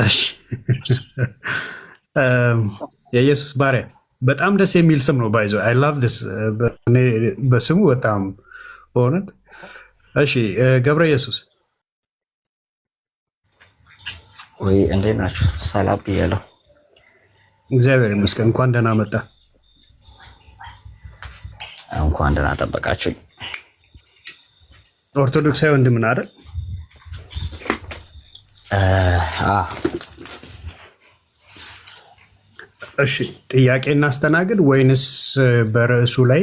እሺ የኢየሱስ ባሪያ በጣም ደስ የሚል ስም ነው። ባይዞ አይ ላቭ ዲስ በስሙ በጣም በእውነት እሺ። ገብረ ኢየሱስ ወይ እንዴት ናችሁ? ሰላም ብያለሁ። እግዚአብሔር ይመስገን። እንኳን ደህና መጣ። እንኳን ደህና ጠበቃችሁ። ኦርቶዶክሳዊ ወንድም ነህ አይደል? እሺ ጥያቄ እናስተናግድ ወይንስ በርዕሱ ላይ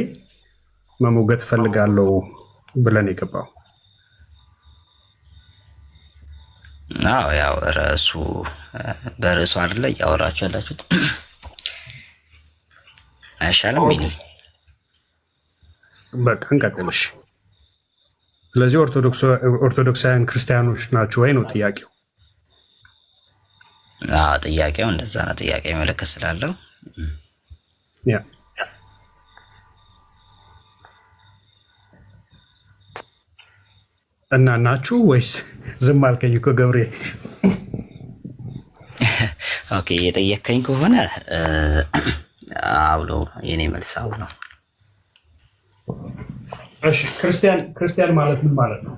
መሞገት ፈልጋለሁ ብለን የገባው? አዎ ያው በርዕሱ አይደለ እያወራችሁ ያላችሁት? አይሻልም? በቃ እንቀጥልሽ። ስለዚህ ኦርቶዶክሳውያን ክርስቲያኖች ናችሁ ወይ ነው ጥያቄው? ጥያቄው እንደዛ ነው። ጥያቄ ምልክት ስላለው ያ እና ናችሁ ወይስ ዝም አልከኝ እኮ ገብሬ? ኦኬ የጠየከኝ ከሆነ አብሎ የኔ መልስ አው ነው። እሺ ክርስቲያን ማለት ምን ማለት ነው?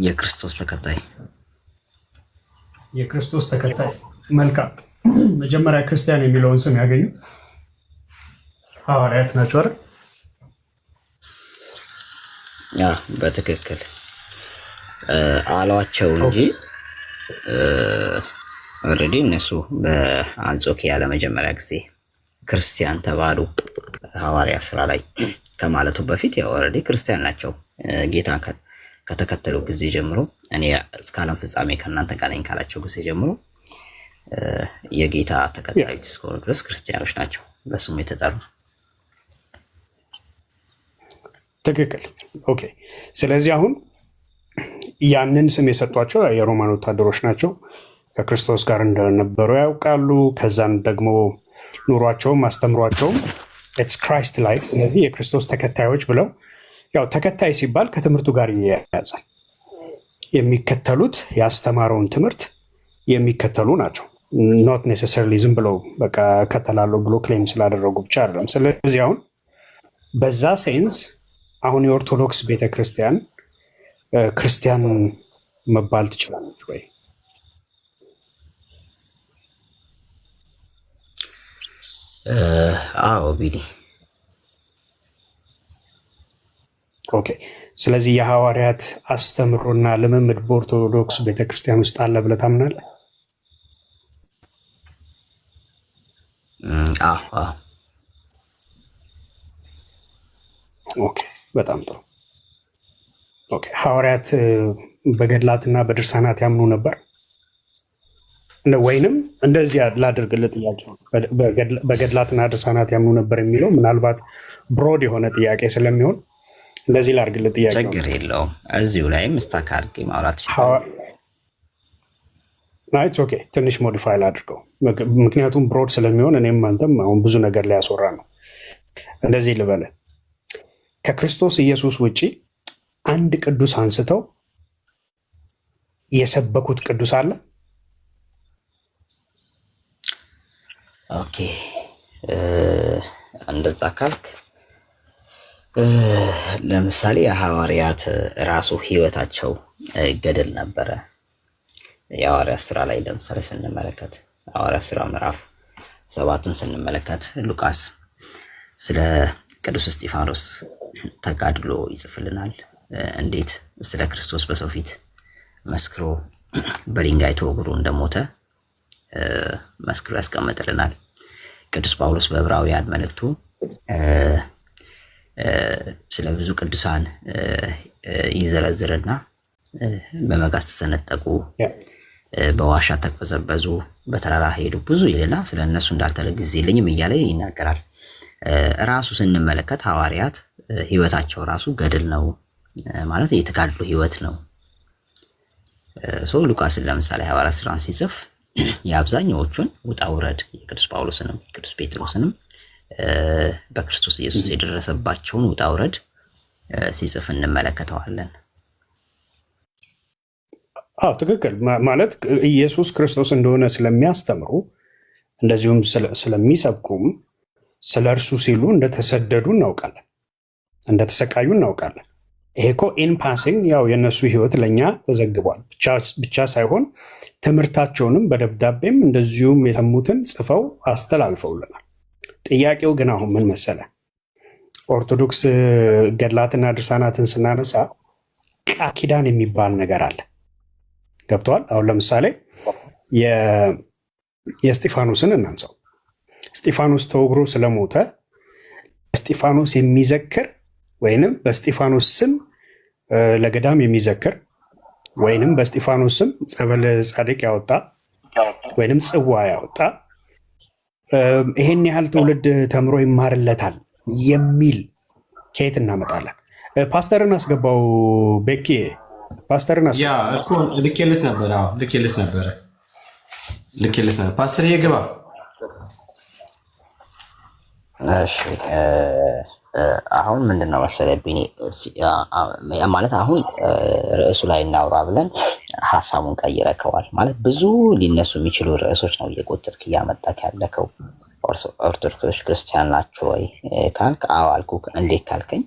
የክርስቶስ ተከታይ። የክርስቶስ ተከታይ። መልካም። መጀመሪያ ክርስቲያን የሚለውን ስም ያገኙት ሐዋርያት ናቸው አይደል? በትክክል አሏቸው እንጂ ኦልሬዲ እነሱ በአንጾኪያ ለመጀመሪያ ጊዜ ክርስቲያን ተባሉ። ሐዋርያ ስራ ላይ ከማለቱ በፊት ያው ኦልሬዲ ክርስቲያን ናቸው። ጌታን ከተከተሉ ጊዜ ጀምሮ እኔ እስከ ዓለም ፍጻሜ ከእናንተ ጋር ነኝ ካላቸው ጊዜ ጀምሮ የጌታ ተከታዮች እስከሆኑ ድረስ ክርስቲያኖች ናቸው በስሙ የተጠሩ። ትክክል። ኦኬ። ስለዚህ አሁን ያንን ስም የሰጧቸው የሮማን ወታደሮች ናቸው። ከክርስቶስ ጋር እንደነበሩ ያውቃሉ። ከዛም ደግሞ ኑሯቸውም አስተምሯቸውም ኢትስ ክራይስት ላይክ። ስለዚህ የክርስቶስ ተከታዮች ብለው ያው ተከታይ ሲባል ከትምህርቱ ጋር ይያያዛል። የሚከተሉት ያስተማረውን ትምህርት የሚከተሉ ናቸው። ኖት ኔሴሰርሊ ዝም ብለው በቃ እከተላለሁ ብሎ ክሌም ስላደረጉ ብቻ አይደለም። ስለዚህ አሁን በዛ ሴንስ አሁን የኦርቶዶክስ ቤተክርስቲያን ክርስቲያን መባል ትችላለች ወይ? አዎ ቢሊ። ኦኬ። ስለዚህ የሐዋርያት አስተምሮና ልምምድ በኦርቶዶክስ ቤተክርስቲያን ውስጥ አለ ብለህ ታምናለህ? ኦኬ፣ በጣም ጥሩ። ኦኬ። ሐዋርያት በገድላትና በድርሳናት ያምኑ ነበር? ወይንም እንደዚህ ላድርግልህ ጥያቄው፣ በገድላትና ድርሳናት ያምኑ ነበር የሚለው ምናልባት ብሮድ የሆነ ጥያቄ ስለሚሆን እንደዚህ ላድርግልህ ጥያቄው። ችግር የለውም። እዚሁ ላይም ስታክ አድርጌ ማውራት ናይት። ኦኬ። ትንሽ ሞዲፋይ ላድርገው ምክንያቱም ብሮድ ስለሚሆን እኔም አንተም አሁን ብዙ ነገር ሊያስወራ ነው። እንደዚህ ልበልህ፣ ከክርስቶስ ኢየሱስ ውጪ አንድ ቅዱስ አንስተው የሰበኩት ቅዱስ አለ? ኦኬ እንደዛ ካልክ ለምሳሌ የሐዋርያት ራሱ ህይወታቸው ገድል ነበረ። የሐዋርያት ስራ ላይ ለምሳሌ ስንመለከት ሐዋርያት ስራ ምዕራፍ 7ን ስንመለከት ሉቃስ ስለ ቅዱስ እስጢፋኖስ ተጋድሎ ይጽፍልናል። እንዴት ስለ ክርስቶስ በሰው ፊት መስክሮ በድንጋይ ተወግሮ እንደሞተ መስክሮ ያስቀምጥልናል። ቅዱስ ጳውሎስ በዕብራውያን መልእክቱ ስለ ብዙ ቅዱሳን ይዘረዝርና በመጋዝ ተሰነጠቁ፣ በዋሻ ተቅበዘበዙ፣ በተራራ ሄዱ ብዙ ይልና ስለ እነሱ እንዳልተለ ጊዜ የለኝም እያለ ይናገራል። ራሱ ስንመለከት ሐዋርያት ህይወታቸው ራሱ ገድል ነው ማለት የተጋድሎ ህይወት ነው። ሉቃስን ለምሳሌ ሐዋርያት ስራን ሲጽፍ የአብዛኛዎቹን ውጣ ውረድ የቅዱስ ጳውሎስንም ቅዱስ ጴጥሮስንም በክርስቶስ ኢየሱስ የደረሰባቸውን ውጣ ውረድ ሲጽፍ እንመለከተዋለን። ትክክል ማለት ኢየሱስ ክርስቶስ እንደሆነ ስለሚያስተምሩ እንደዚሁም ስለሚሰብኩም ስለ እርሱ ሲሉ እንደተሰደዱ እናውቃለን፣ እንደተሰቃዩ እናውቃለን። ይሄ እኮ ኢን ፓሲንግ ያው የእነሱ ህይወት ለእኛ ተዘግቧል ብቻ ሳይሆን ትምህርታቸውንም በደብዳቤም እንደዚሁም የሰሙትን ጽፈው አስተላልፈውልናል። ጥያቄው ግን አሁን ምን መሰለ፣ ኦርቶዶክስ ገድላትና ድርሳናትን ስናነሳ ቃል ኪዳን የሚባል ነገር አለ። ገብተዋል። አሁን ለምሳሌ የእስጢፋኖስን እናንሳው። እስጢፋኖስ ተወግሮ ስለሞተ እስጢፋኖስ የሚዘክር ወይንም በእስጢፋኖስ ስም ለገዳም የሚዘክር ወይንም በእስጢፋኖስ ስም ጸበል ጻድቅ ያወጣ ወይንም ጽዋ ያወጣ ይሄን ያህል ትውልድ ተምሮ ይማርለታል የሚል ከየት እናመጣለን? ፓስተርን አስገባው። ቤኪ ፓስተርን ልኬልስ ነበረ። ፓስተር ይግባ። አሁን ምንድን ነው መሰለብኝ ማለት አሁን ርዕሱ ላይ እናውራ ብለን ሀሳቡን ቀይረከዋል ማለት ብዙ ሊነሱ የሚችሉ ርዕሶች ነው እየቆጠጥክ እያመጣክ ያለከው። ኦርቶዶክሶች ክርስቲያን ናቸው ወይ ካልክ አዎ አልኩህ። እንዴት ካልከኝ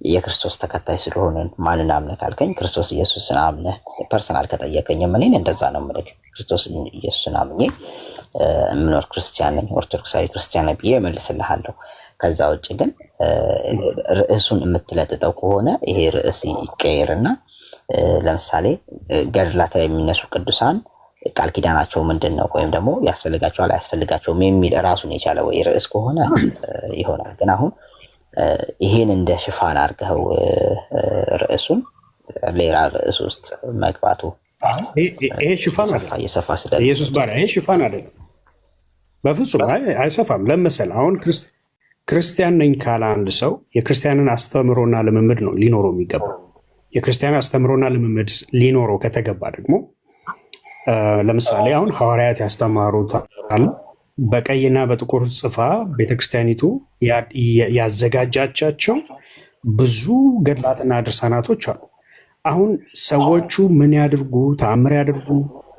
የክርስቶስ ተከታይ ስለሆንን ማንን አምነህ ካልከኝ ክርስቶስ ኢየሱስን አምነህ ፐርሰናል ከጠየቀኝም እኔን እንደዛ ነው የምልህ። ክርስቶስ ኢየሱስን አምኜ የምኖር ክርስቲያን ነኝ፣ ኦርቶዶክሳዊ ክርስቲያን ብዬ እመልስልሃለሁ። ከዛ ውጭ ግን ርዕሱን የምትለጥጠው ከሆነ ይሄ ርዕስ ይቀየርና ለምሳሌ ገድላት ላይ የሚነሱ ቅዱሳን ቃል ኪዳናቸው ምንድን ነው ወይም ደግሞ ያስፈልጋቸዋል አያስፈልጋቸውም የሚል ራሱን የቻለ ወይ ርዕስ ከሆነ ይሆናል። ግን አሁን ይሄን እንደ ሽፋን አድርገው ርዕሱን ሌላ ርዕስ ውስጥ መግባቱ ይሄ ሽፋን እየሰፋ ስለ ኢየሱስ ባሪያ ይሄ ሽፋን አይደለም፣ በፍጹም አይሰፋም። ለምሳሌ አሁን ክርስቲያን ነኝ ካለ አንድ ሰው የክርስቲያንን አስተምሮና ልምምድ ነው ሊኖረው የሚገባው። የክርስቲያን አስተምሮና ልምምድ ሊኖረው ከተገባ ደግሞ ለምሳሌ አሁን ሐዋርያት ያስተማሩታል በቀይና በጥቁር ጽፋ ቤተክርስቲያኒቱ ያዘጋጃቻቸው ብዙ ገድላትና ድርሳናቶች አሉ። አሁን ሰዎቹ ምን ያድርጉ፣ ተአምር ያድርጉ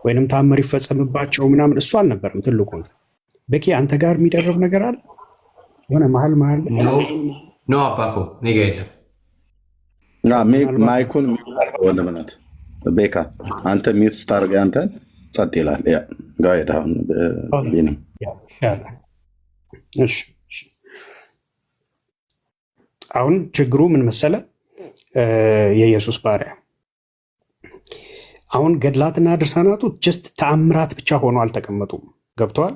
ወይንም ተአምር ይፈጸምባቸው ምናምን እሱ አልነበረም ትልቁ። በቂ አንተ ጋር የሚደረብ ነገር አለ የሆነ መሀል ኖ አባኮ እኔ ጋ የለም። ማይኩን ወንድምነት ቤካ አንተ ሚዩት ስታደርግ አንተን ጸጥ ይላል። ጋሄድ አሁን አሁን ችግሩ ምን መሰለ፣ የኢየሱስ ባሪያ አሁን ገድላትና ድርሳናቱ ጀስት ተአምራት ብቻ ሆኖ አልተቀመጡም። ገብተዋል።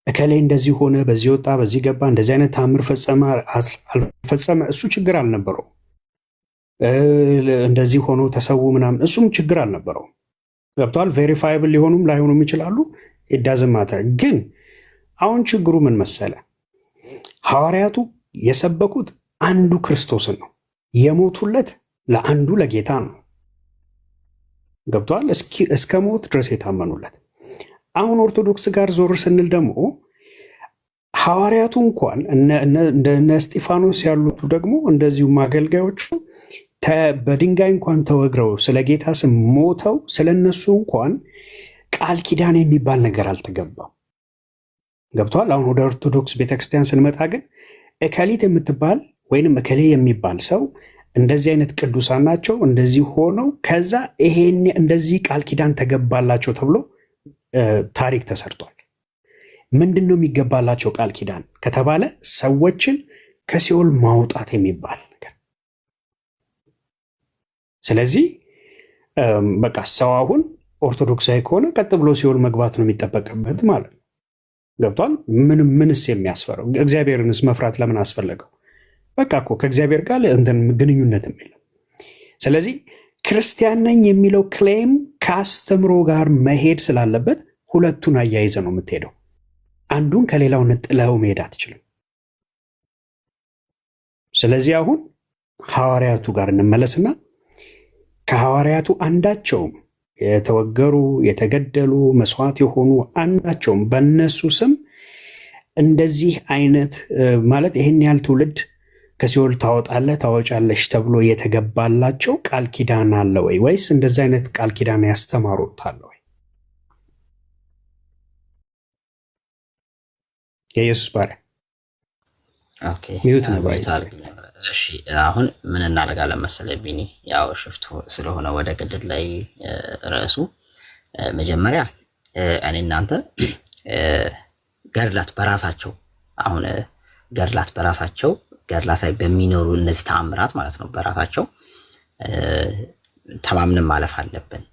እከሌ እንደዚህ ሆነ፣ በዚህ ወጣ፣ በዚህ ገባ፣ እንደዚህ አይነት ተአምር ፈጸመ አልፈጸመ እሱ ችግር አልነበረው። እንደዚህ ሆኖ ተሰዉ ምናምን እሱም ችግር አልነበረው። ገብተዋል። ቬሪፋይብል ሊሆኑም ላይሆኑም ይችላሉ። ኢዳዝንት ማተር። ግን አሁን ችግሩ ምን መሰለ፣ ሐዋርያቱ የሰበኩት አንዱ ክርስቶስን ነው፣ የሞቱለት ለአንዱ ለጌታ ነው። ገብተዋል። እስከ ሞት ድረስ የታመኑለት። አሁን ኦርቶዶክስ ጋር ዞር ስንል ደግሞ ሐዋርያቱ እንኳን እነ እስጢፋኖስ ያሉት ደግሞ እንደዚሁም አገልጋዮቹ በድንጋይ እንኳን ተወግረው ስለ ጌታ ስም ሞተው ስለነሱ እንኳን ቃል ኪዳን የሚባል ነገር አልተገባም። ገብተዋል። አሁን ወደ ኦርቶዶክስ ቤተክርስቲያን ስንመጣ ግን እከሊት የምትባል ወይንም እከሌ የሚባል ሰው እንደዚህ አይነት ቅዱሳን ናቸው እንደዚህ ሆነው ከዛ ይሄን እንደዚህ ቃል ኪዳን ተገባላቸው ተብሎ ታሪክ ተሰርቷል። ምንድን ነው የሚገባላቸው ቃል ኪዳን ከተባለ ሰዎችን ከሲኦል ማውጣት የሚባል ነገር። ስለዚህ በቃ ሰው አሁን ኦርቶዶክሳዊ ከሆነ ቀጥ ብሎ ሲኦል መግባት ነው የሚጠበቅበት ማለት ነው። ገብቷል። ምንስ የሚያስፈረው? እግዚአብሔርንስ መፍራት ለምን አስፈለገው? በቃ እኮ ከእግዚአብሔር ጋር እንትን ግንኙነትም የለም። ስለዚህ ክርስቲያን ነኝ የሚለው ክሌም ከአስተምሮ ጋር መሄድ ስላለበት ሁለቱን አያይዘ ነው የምትሄደው። አንዱን ከሌላው ነጥለው መሄድ አትችልም። ስለዚህ አሁን ሐዋርያቱ ጋር እንመለስና ከሐዋርያቱ አንዳቸውም የተወገሩ የተገደሉ መስዋዕት የሆኑ አንዳቸውም በእነሱ ስም እንደዚህ አይነት ማለት ይህን ያህል ትውልድ ከሲኦል ታወጣለህ ታወጫለሽ ተብሎ የተገባላቸው ቃል ኪዳን አለ ወይ? ወይስ እንደዚህ አይነት ቃል ኪዳን ያስተማሩት አለ ወይ? የኢየሱስ ባሪያ ኦኬ ሚዩት ነው ባይ። ሚዩት አድርግ ነበር። እሺ አሁን ምን እናደርጋለን መሰለህ ቢኒ፣ ያው ሽፍት ስለሆነ ወደ ገድል ላይ ርዕሱ መጀመሪያ እኔ እናንተ ገድላት በራሳቸው አሁን ገድላት ላይ በሚኖሩ እነዚህ ተአምራት ማለት ነው በራሳቸው ተማምነን ማለፍ አለብን።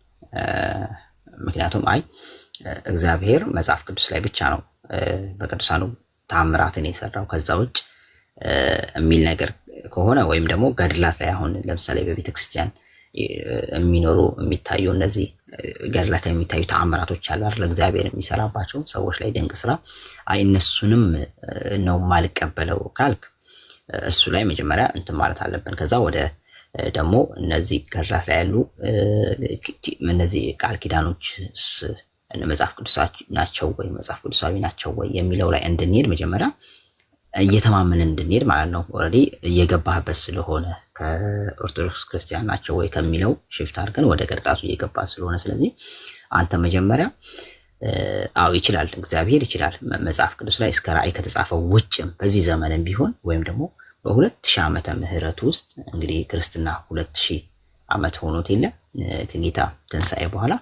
ምክንያቱም እግዚአብሔር መጽሐፍ ቅዱስ ላይ ብቻ ነው በቅዱሳኑ ተአምራትን የሰራው ከዛ ውጭ የሚል ነገር ከሆነ ወይም ደግሞ ገድላት ላይ አሁን ለምሳሌ በቤተ ክርስቲያን የሚኖሩ የሚታዩ እነዚህ ገድላት ላይ የሚታዩ ተአምራቶች አሉ አይደል? እግዚአብሔር የሚሰራባቸው ሰዎች ላይ ድንቅ ስራ እነሱንም ነው ማልቀበለው ካልክ እሱ ላይ መጀመሪያ እንትን ማለት አለብን። ከዛ ወደ ደግሞ እነዚህ ገድላት ላይ ያሉ እነዚህ ቃል ኪዳኖች መጽሐፍ ቅዱሳዊ ናቸው ወይ መጽሐፍ ቅዱሳዊ ናቸው ወይ የሚለው ላይ እንድንሄድ መጀመሪያ እየተማመንን እንድንሄድ ማለት ነው። ኦልሬዲ እየገባህበት ስለሆነ ከኦርቶዶክስ ክርስቲያን ናቸው ወይ ከሚለው ሽፍት አድርገን ወደ ገድላቱ እየገባ ስለሆነ ስለዚህ አንተ መጀመሪያ ይችላል እግዚአብሔር ይችላል መጽሐፍ ቅዱስ ላይ እስከ ራእይ ከተጻፈው ውጭም በዚህ ዘመንም ቢሆን ወይም ደግሞ በ2000 ዓመተ ምህረት ውስጥ እንግዲህ ክርስትና 2000 ዓመት ሆኖት የለ ከጌታ ትንሣኤ በኋላ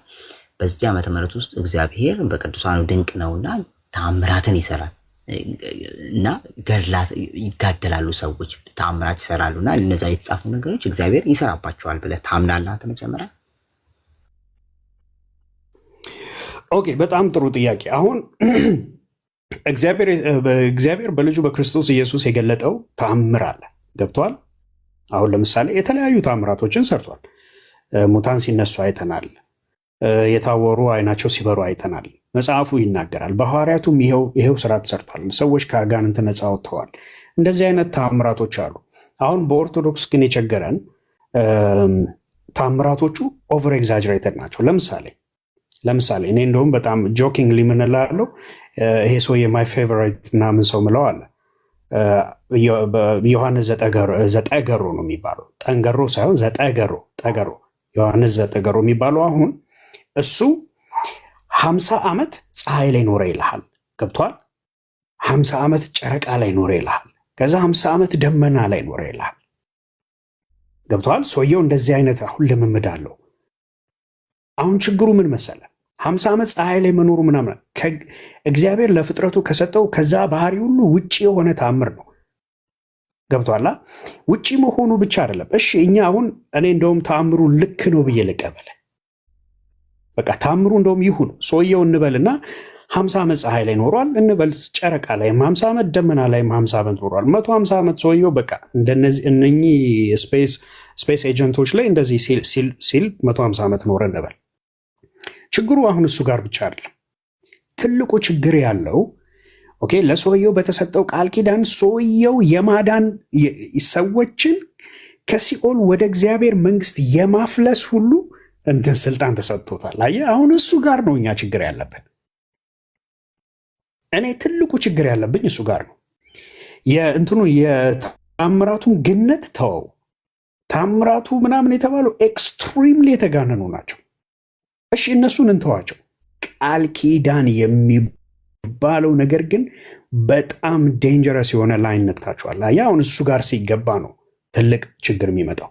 በዚህ ዓመተ ምህረት ውስጥ እግዚአብሔር በቅዱሳኑ ድንቅ ነውና ተአምራትን ይሰራል እና ገድላት ይጋደላሉ፣ ሰዎች ተአምራት ይሰራሉና እነዛ የተጻፉ ነገሮች እግዚአብሔር ይሰራባቸዋል ብለህ ታምናለህ አንተ መጀመሪያ? ኦኬ፣ በጣም ጥሩ ጥያቄ። አሁን እግዚአብሔር በልጁ በክርስቶስ ኢየሱስ የገለጠው ተአምር አለ። ገብቷል? አሁን ለምሳሌ የተለያዩ ተአምራቶችን ሰርቷል። ሙታን ሲነሱ አይተናል። የታወሩ አይናቸው ሲበሩ አይተናል። መጽሐፉ ይናገራል። በሐዋርያቱም ይሄው ስራ ተሰርቷል። ሰዎች ከአጋንንት ነፃ ወጥተዋል። እንደዚህ አይነት ተአምራቶች አሉ። አሁን በኦርቶዶክስ ግን የቸገረን ተአምራቶቹ ኦቨር ኤግዛጅሬተድ ናቸው። ለምሳሌ እኔ እንደውም በጣም ጆኪንግ ሊምንላለው ይሄ ሰው የማይ ፌቨራይት ምናምን ሰው ምለው አለ ዮሐንስ ዘጠገሮ ነው የሚባለው። ጠንገሮ ሳይሆን ጠገሮ ዮሐንስ ዘጠገሮ የሚባለው አሁን እሱ 50 ዓመት ፀሐይ ላይ ኖረ ይልሃል። ገብቷል? 50 ዓመት ጨረቃ ላይ ኖረ ይልሃል። ከዛ 50 ዓመት ደመና ላይ ኖረ ይልሃል። ገብቷል? ሰውየው እንደዚህ አይነት አሁን ልምምድ አለው። አሁን ችግሩ ምን መሰለ? 50 ዓመት ፀሐይ ላይ መኖሩ ምናምን እግዚአብሔር ለፍጥረቱ ከሰጠው ከዛ ባህሪ ሁሉ ውጪ የሆነ ተአምር ነው። ገብቷላ? ውጪ መሆኑ ብቻ አይደለም። እሺ እኛ አሁን እኔ እንደውም ተአምሩ ልክ ነው ብዬ ልቀበለ በቃ ታምሩ እንደውም ይሁን ሰውየው እንበልና 50 ዓመት ፀሐይ ላይ ኖሯል እንበል። ጨረቃ ላይም 50 ዓመት ደመና ላይም 50 ዓመት ኖሯል። 150 ዓመት ሰውየው በቃ እነኚህ ስፔስ ኤጀንቶች ላይ እንደዚህ ሲል 150 ዓመት ኖረ እንበል። ችግሩ አሁን እሱ ጋር ብቻ አይደለም። ትልቁ ችግር ያለው ኦኬ ለሰውየው በተሰጠው ቃል ኪዳን ሰውየው የማዳን ሰዎችን ከሲኦል ወደ እግዚአብሔር መንግስት የማፍለስ ሁሉ እንትን ስልጣን ተሰጥቶታል። አየህ፣ አሁን እሱ ጋር ነው እኛ ችግር ያለብን። እኔ ትልቁ ችግር ያለብኝ እሱ ጋር ነው። የታምራቱን ግነት ተወው። ታምራቱ ምናምን የተባሉ ኤክስትሪምሊ የተጋነኑ ናቸው። እሺ እነሱን እንተዋቸው። ቃል ኪዳን የሚባለው ነገር ግን በጣም ዴንጀረስ የሆነ ላይን ነክታችኋል። አየህ፣ አሁን እሱ ጋር ሲገባ ነው ትልቅ ችግር የሚመጣው።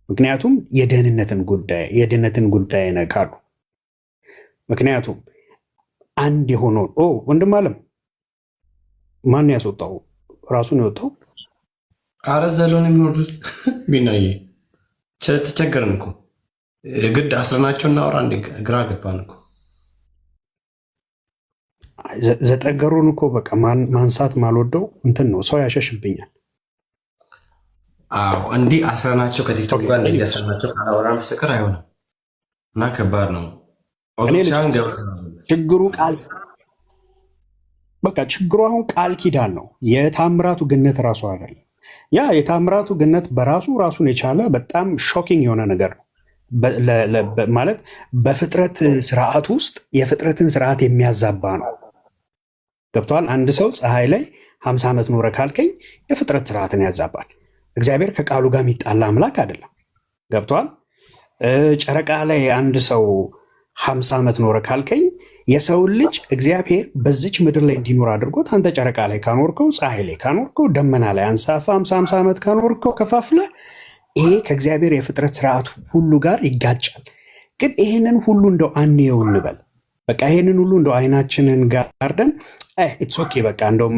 ምክንያቱም የድህነትን ጉዳይ ነካሉ። ምክንያቱም አንድ የሆነውን ወንድም አለም ማን ያስወጣው? ራሱን የወጣው። አረ ዘሎን የሚወርዱት ቢናዬ ተቸገርን እኮ ግድ አስረናቸው እናወራ እንደ ግራ ገባን እኮ። ዘጠገሩን እኮ በቃ ማንሳት ማልወደው እንትን ነው። ሰው ያሸሽብኛል። እንዲህ አስረናቸው ከቲክቶክ ጋር እንደዚህ አስረናቸው ካላወራን በስተቀር አይሆንም እና ከባድ ነው። ችግሩ አሁን ቃል ኪዳን ነው። የታምራቱ ግነት ራሱ አይደለም። ያ የታምራቱ ግነት በራሱ ራሱን የቻለ በጣም ሾኪንግ የሆነ ነገር ነው። ማለት በፍጥረት ስርዓት ውስጥ የፍጥረትን ስርዓት የሚያዛባ ነው። ገብተዋል? አንድ ሰው ፀሐይ ላይ 50 ዓመት ኖረ ካልከኝ የፍጥረት ስርዓትን ያዛባል። እግዚአብሔር ከቃሉ ጋር የሚጣላ አምላክ አይደለም። ገብቷል? ጨረቃ ላይ አንድ ሰው 50 ዓመት ኖረ ካልከኝ የሰውን ልጅ እግዚአብሔር በዚች ምድር ላይ እንዲኖር አድርጎት አንተ ጨረቃ ላይ ካኖርከው፣ ፀሐይ ላይ ካኖርከው፣ ደመና ላይ አንሳፋ 50 ዓመት ካኖርከው ከፋፍለ ይሄ ከእግዚአብሔር የፍጥረት ስርዓት ሁሉ ጋር ይጋጫል። ግን ይህንን ሁሉ እንደው አንየው እንበል። በቃ ይህንን ሁሉ እንደው አይናችንን ጋርደን ኢትስ ኦኬ በቃ እንደው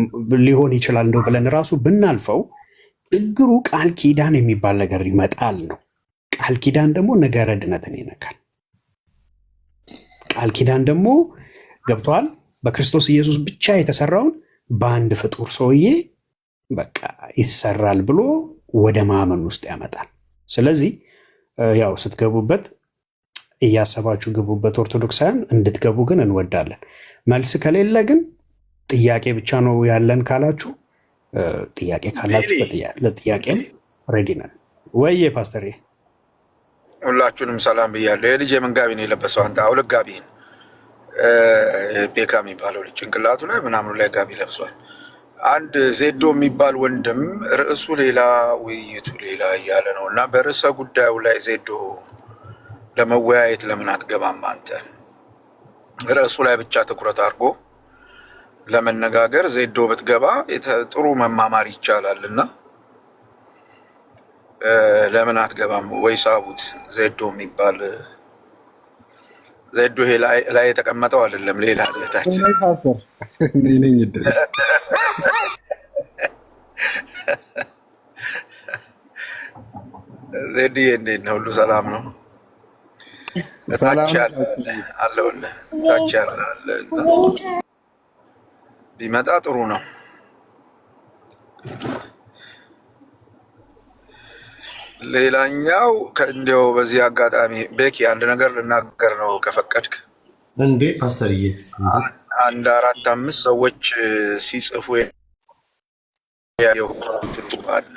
ሊሆን ይችላል እንደው ብለን ራሱ ብናልፈው ችግሩ ቃል ኪዳን የሚባል ነገር ይመጣል ነው። ቃል ኪዳን ደግሞ ነገረ ድነትን ይነካል። ቃል ኪዳን ደግሞ ገብተዋል በክርስቶስ ኢየሱስ ብቻ የተሰራውን በአንድ ፍጡር ሰውዬ በቃ ይሰራል ብሎ ወደ ማመን ውስጥ ያመጣል። ስለዚህ ያው ስትገቡበት እያሰባችሁ ግቡበት። ኦርቶዶክሳውያን እንድትገቡ ግን እንወዳለን። መልስ ከሌለ ግን ጥያቄ ብቻ ነው ያለን ካላችሁ ጥያቄ ካላችሁ ለጥያቄም ሬዲ ነን። ወይዬ ፓስተር ሁላችሁንም ሰላም ብያለሁ። የልጅ የምን ጋቢ ነው የለበሰው? አንተ አውልቅ ጋቢህን። ቤካ የሚባለው ልጅ ጭንቅላቱ ላይ ምናምኑ ላይ ጋቢ ለብሷል። አንድ ዜዶ የሚባል ወንድም ርዕሱ ሌላ ውይይቱ ሌላ እያለ ነው እና በርዕሰ ጉዳዩ ላይ ዜዶ ለመወያየት ለምን አትገባም አንተ? ርዕሱ ላይ ብቻ ትኩረት አድርጎ ለመነጋገር ዜዶ ብትገባ ጥሩ መማማር ይቻላል እና ለምን አትገባም? ወይ ሳቡት ዜዶ የሚባል ዜዶ ይሄ ላይ የተቀመጠው አይደለም፣ ሌላ አለታች ዜድዬ እንዴት ነው? ሁሉ ሰላም ነው? ታች አለውልህ ታች ያለ ቢመጣ ጥሩ ነው። ሌላኛው እንዲያው በዚህ አጋጣሚ ቤኪ አንድ ነገር ልናገር ነው ከፈቀድክ። እንዴ ፓስተርዬ፣ አንድ 4-5 ሰዎች ሲጽፉ ያየው አለ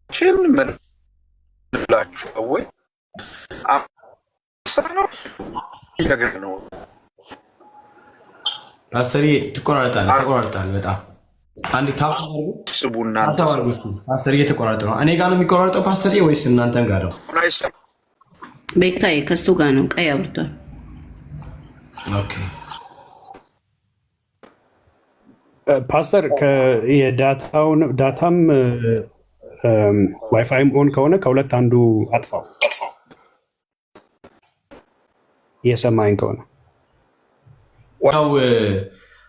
ችን ምን ብላችሁ ወይ አሰር ነው ነገር ነው። ፓስተርዬ ትቆራርጣለህ በጣም አንዴ ታውቁ ስቡና ፓስተርዬ ተቆራርጠ ነው። እኔ ጋር ነው የሚቆራርጠው ፓስተርዬ ወይስ እናንተም ጋር ነው? ቤካዬ ከሱ ጋር ነው። ቀይ አብርቷል። ኦኬ ፓስተር ዳታም ዋይፋይም ኦን ከሆነ ከሁለት አንዱ አጥፋው። እየሰማኝ ከሆነ ዋው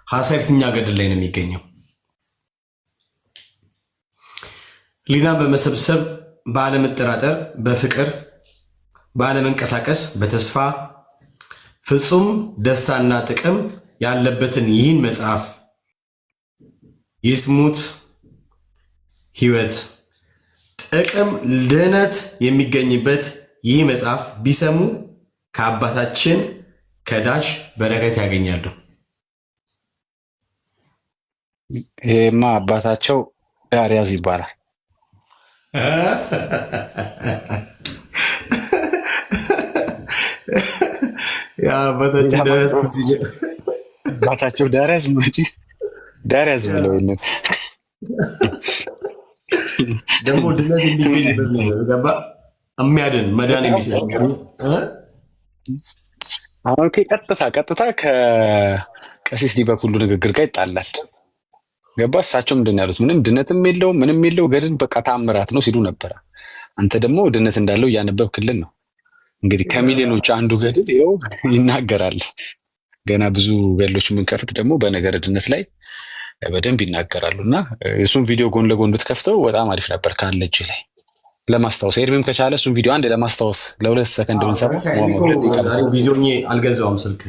ሀሳብ የትኛ ገድል ላይ ነው የሚገኘው? ሊናን በመሰብሰብ ባለመጠራጠር፣ በፍቅር ባለመንቀሳቀስ፣ በተስፋ ፍጹም ደስታና ጥቅም ያለበትን ይህን መጽሐፍ ይስሙት። ሕይወት፣ ጥቅም፣ ድህነት የሚገኝበት ይህ መጽሐፍ ቢሰሙ ከአባታችን ከዳሽ በረከት ያገኛሉ። ይሄማ አባታቸው ዳርያዝ ይባላል። አባታቸው ዳርያዝ ብለው ደግሞ ድነት የሚገኝበት ገባ የሚያድን መዳን የሚሰጥ አሁን ቀጥታ ከቀሲስ ዲበኩሉ ንግግር ጋር ይጣላል። ገባ እሳቸው ምንድን ያሉት? ምንም ድነትም የለው ምንም የለው ገድል በቃ ታምራት ነው ሲሉ ነበረ። አንተ ደግሞ ድነት እንዳለው እያነበብክልን ነው። እንግዲህ ከሚሊዮኖች አንዱ ገድል ይኸው ይናገራል። ገና ብዙ ገድሎች የምንከፍት ደግሞ በነገረ ድነት ላይ በደንብ ይናገራሉ እና እሱን ቪዲዮ ጎን ለጎን ብትከፍተው በጣም አሪፍ ነበር። ካለ እጅ ላይ ለማስታወስ ኤርሚም ከቻለ እሱን ቪዲዮ አንድ ለማስታወስ ለ2 ሰከንድ ብንሰራ። ቢዞኝ አልገዛውም፣ ስልክ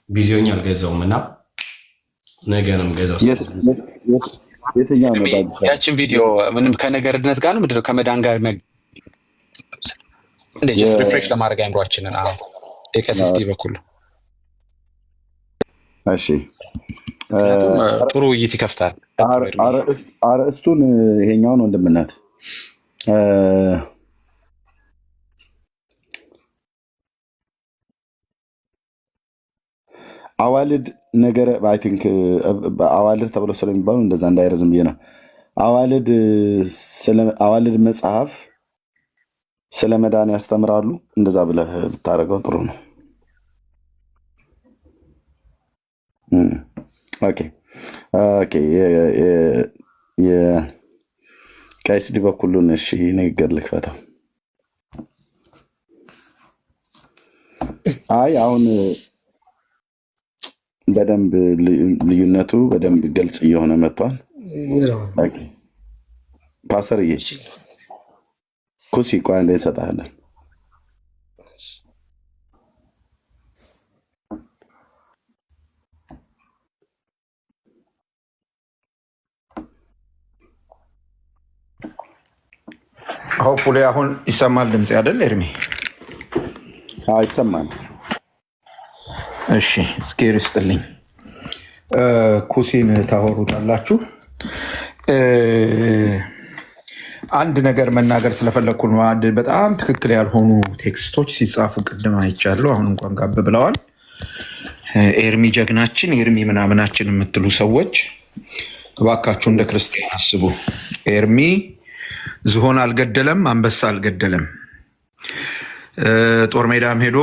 ቢዞኝ አልገዛውም እና ነገ ነው የምገዛው። ያችን ቪዲዮ ምንም ከነገረ ድነት ጋር ነው ምንድነው ከመዳን ጋር እንደዚህ ሪፍሬሽ ለማድረግ አይምሯችንን የቀሲስ ዲበኩሉ እሺ ጥሩ ውይይት ይከፍታል። አርእስቱን ይሄኛውን ወንድምነት አዋልድ ነገረ አይ ቲንክ አዋልድ ተብሎ ስለሚባሉ እንደዛ እንዳይረዝም ብዬ ነው። አዋልድ መጽሐፍ ስለ መዳን ያስተምራሉ። እንደዛ ብለህ ብታደርገው ጥሩ ነው። ኦኬ ኦኬ። የቀሲስ ዲበኩሉን እሺ ንግግር ልክፈተው። አይ አሁን በደንብ ልዩነቱ በደንብ ግልጽ እየሆነ መጥቷል። ፓስተርዬ ኩሲ ቆይ አንዴ እንሰጥሃለን። ሆፕፉሊ አሁን ይሰማል ድምፅ አይደል ኤርሚ? ይሰማል። እሺ እስኪር ይስጥልኝ። ኩሲን ታወሩታላችሁ። አንድ ነገር መናገር ስለፈለግኩ ነው። አንድ በጣም ትክክል ያልሆኑ ቴክስቶች ሲጻፉ ቅድም አይቻለሁ። አሁን እንኳን ጋብ ብለዋል። ኤርሚ ጀግናችን፣ ኤርሚ ምናምናችን የምትሉ ሰዎች እባካችሁ እንደ ክርስቲያን አስቡ። ኤርሚ ዝሆን አልገደለም፣ አንበሳ አልገደለም። ጦር ሜዳም ሄዶ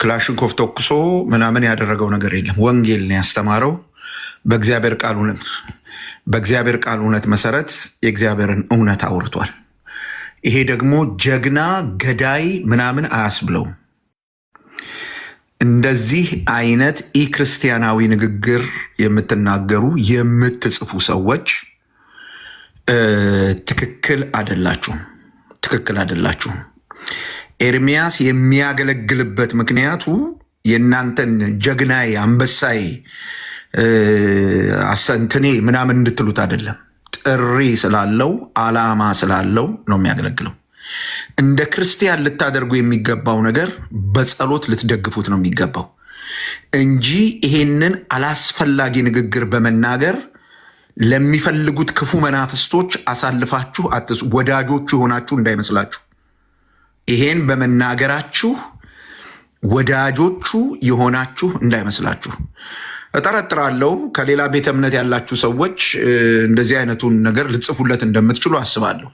ክላሽንኮቭ ተኩሶ ምናምን ያደረገው ነገር የለም። ወንጌል ነው ያስተማረው። በእግዚአብሔር ቃል እውነት መሰረት የእግዚአብሔርን እውነት አውርቷል። ይሄ ደግሞ ጀግና ገዳይ ምናምን አያስብለውም። እንደዚህ አይነት ኢክርስቲያናዊ ንግግር የምትናገሩ የምትጽፉ ሰዎች ትክክል አይደላችሁም። ኤርሚያስ የሚያገለግልበት ምክንያቱ የእናንተን ጀግናይ አንበሳይ አሰንትኔ ምናምን እንድትሉት አይደለም። ጥሪ ስላለው ዓላማ ስላለው ነው የሚያገለግለው። እንደ ክርስቲያን ልታደርጉ የሚገባው ነገር በጸሎት ልትደግፉት ነው የሚገባው እንጂ ይሄንን አላስፈላጊ ንግግር በመናገር ለሚፈልጉት ክፉ መናፍስቶች አሳልፋችሁ ወዳጆቹ የሆናችሁ እንዳይመስላችሁ። ይሄን በመናገራችሁ ወዳጆቹ የሆናችሁ እንዳይመስላችሁ። እጠረጥራለሁ ከሌላ ቤተ እምነት ያላችሁ ሰዎች እንደዚህ አይነቱን ነገር ልጽፉለት እንደምትችሉ አስባለሁ።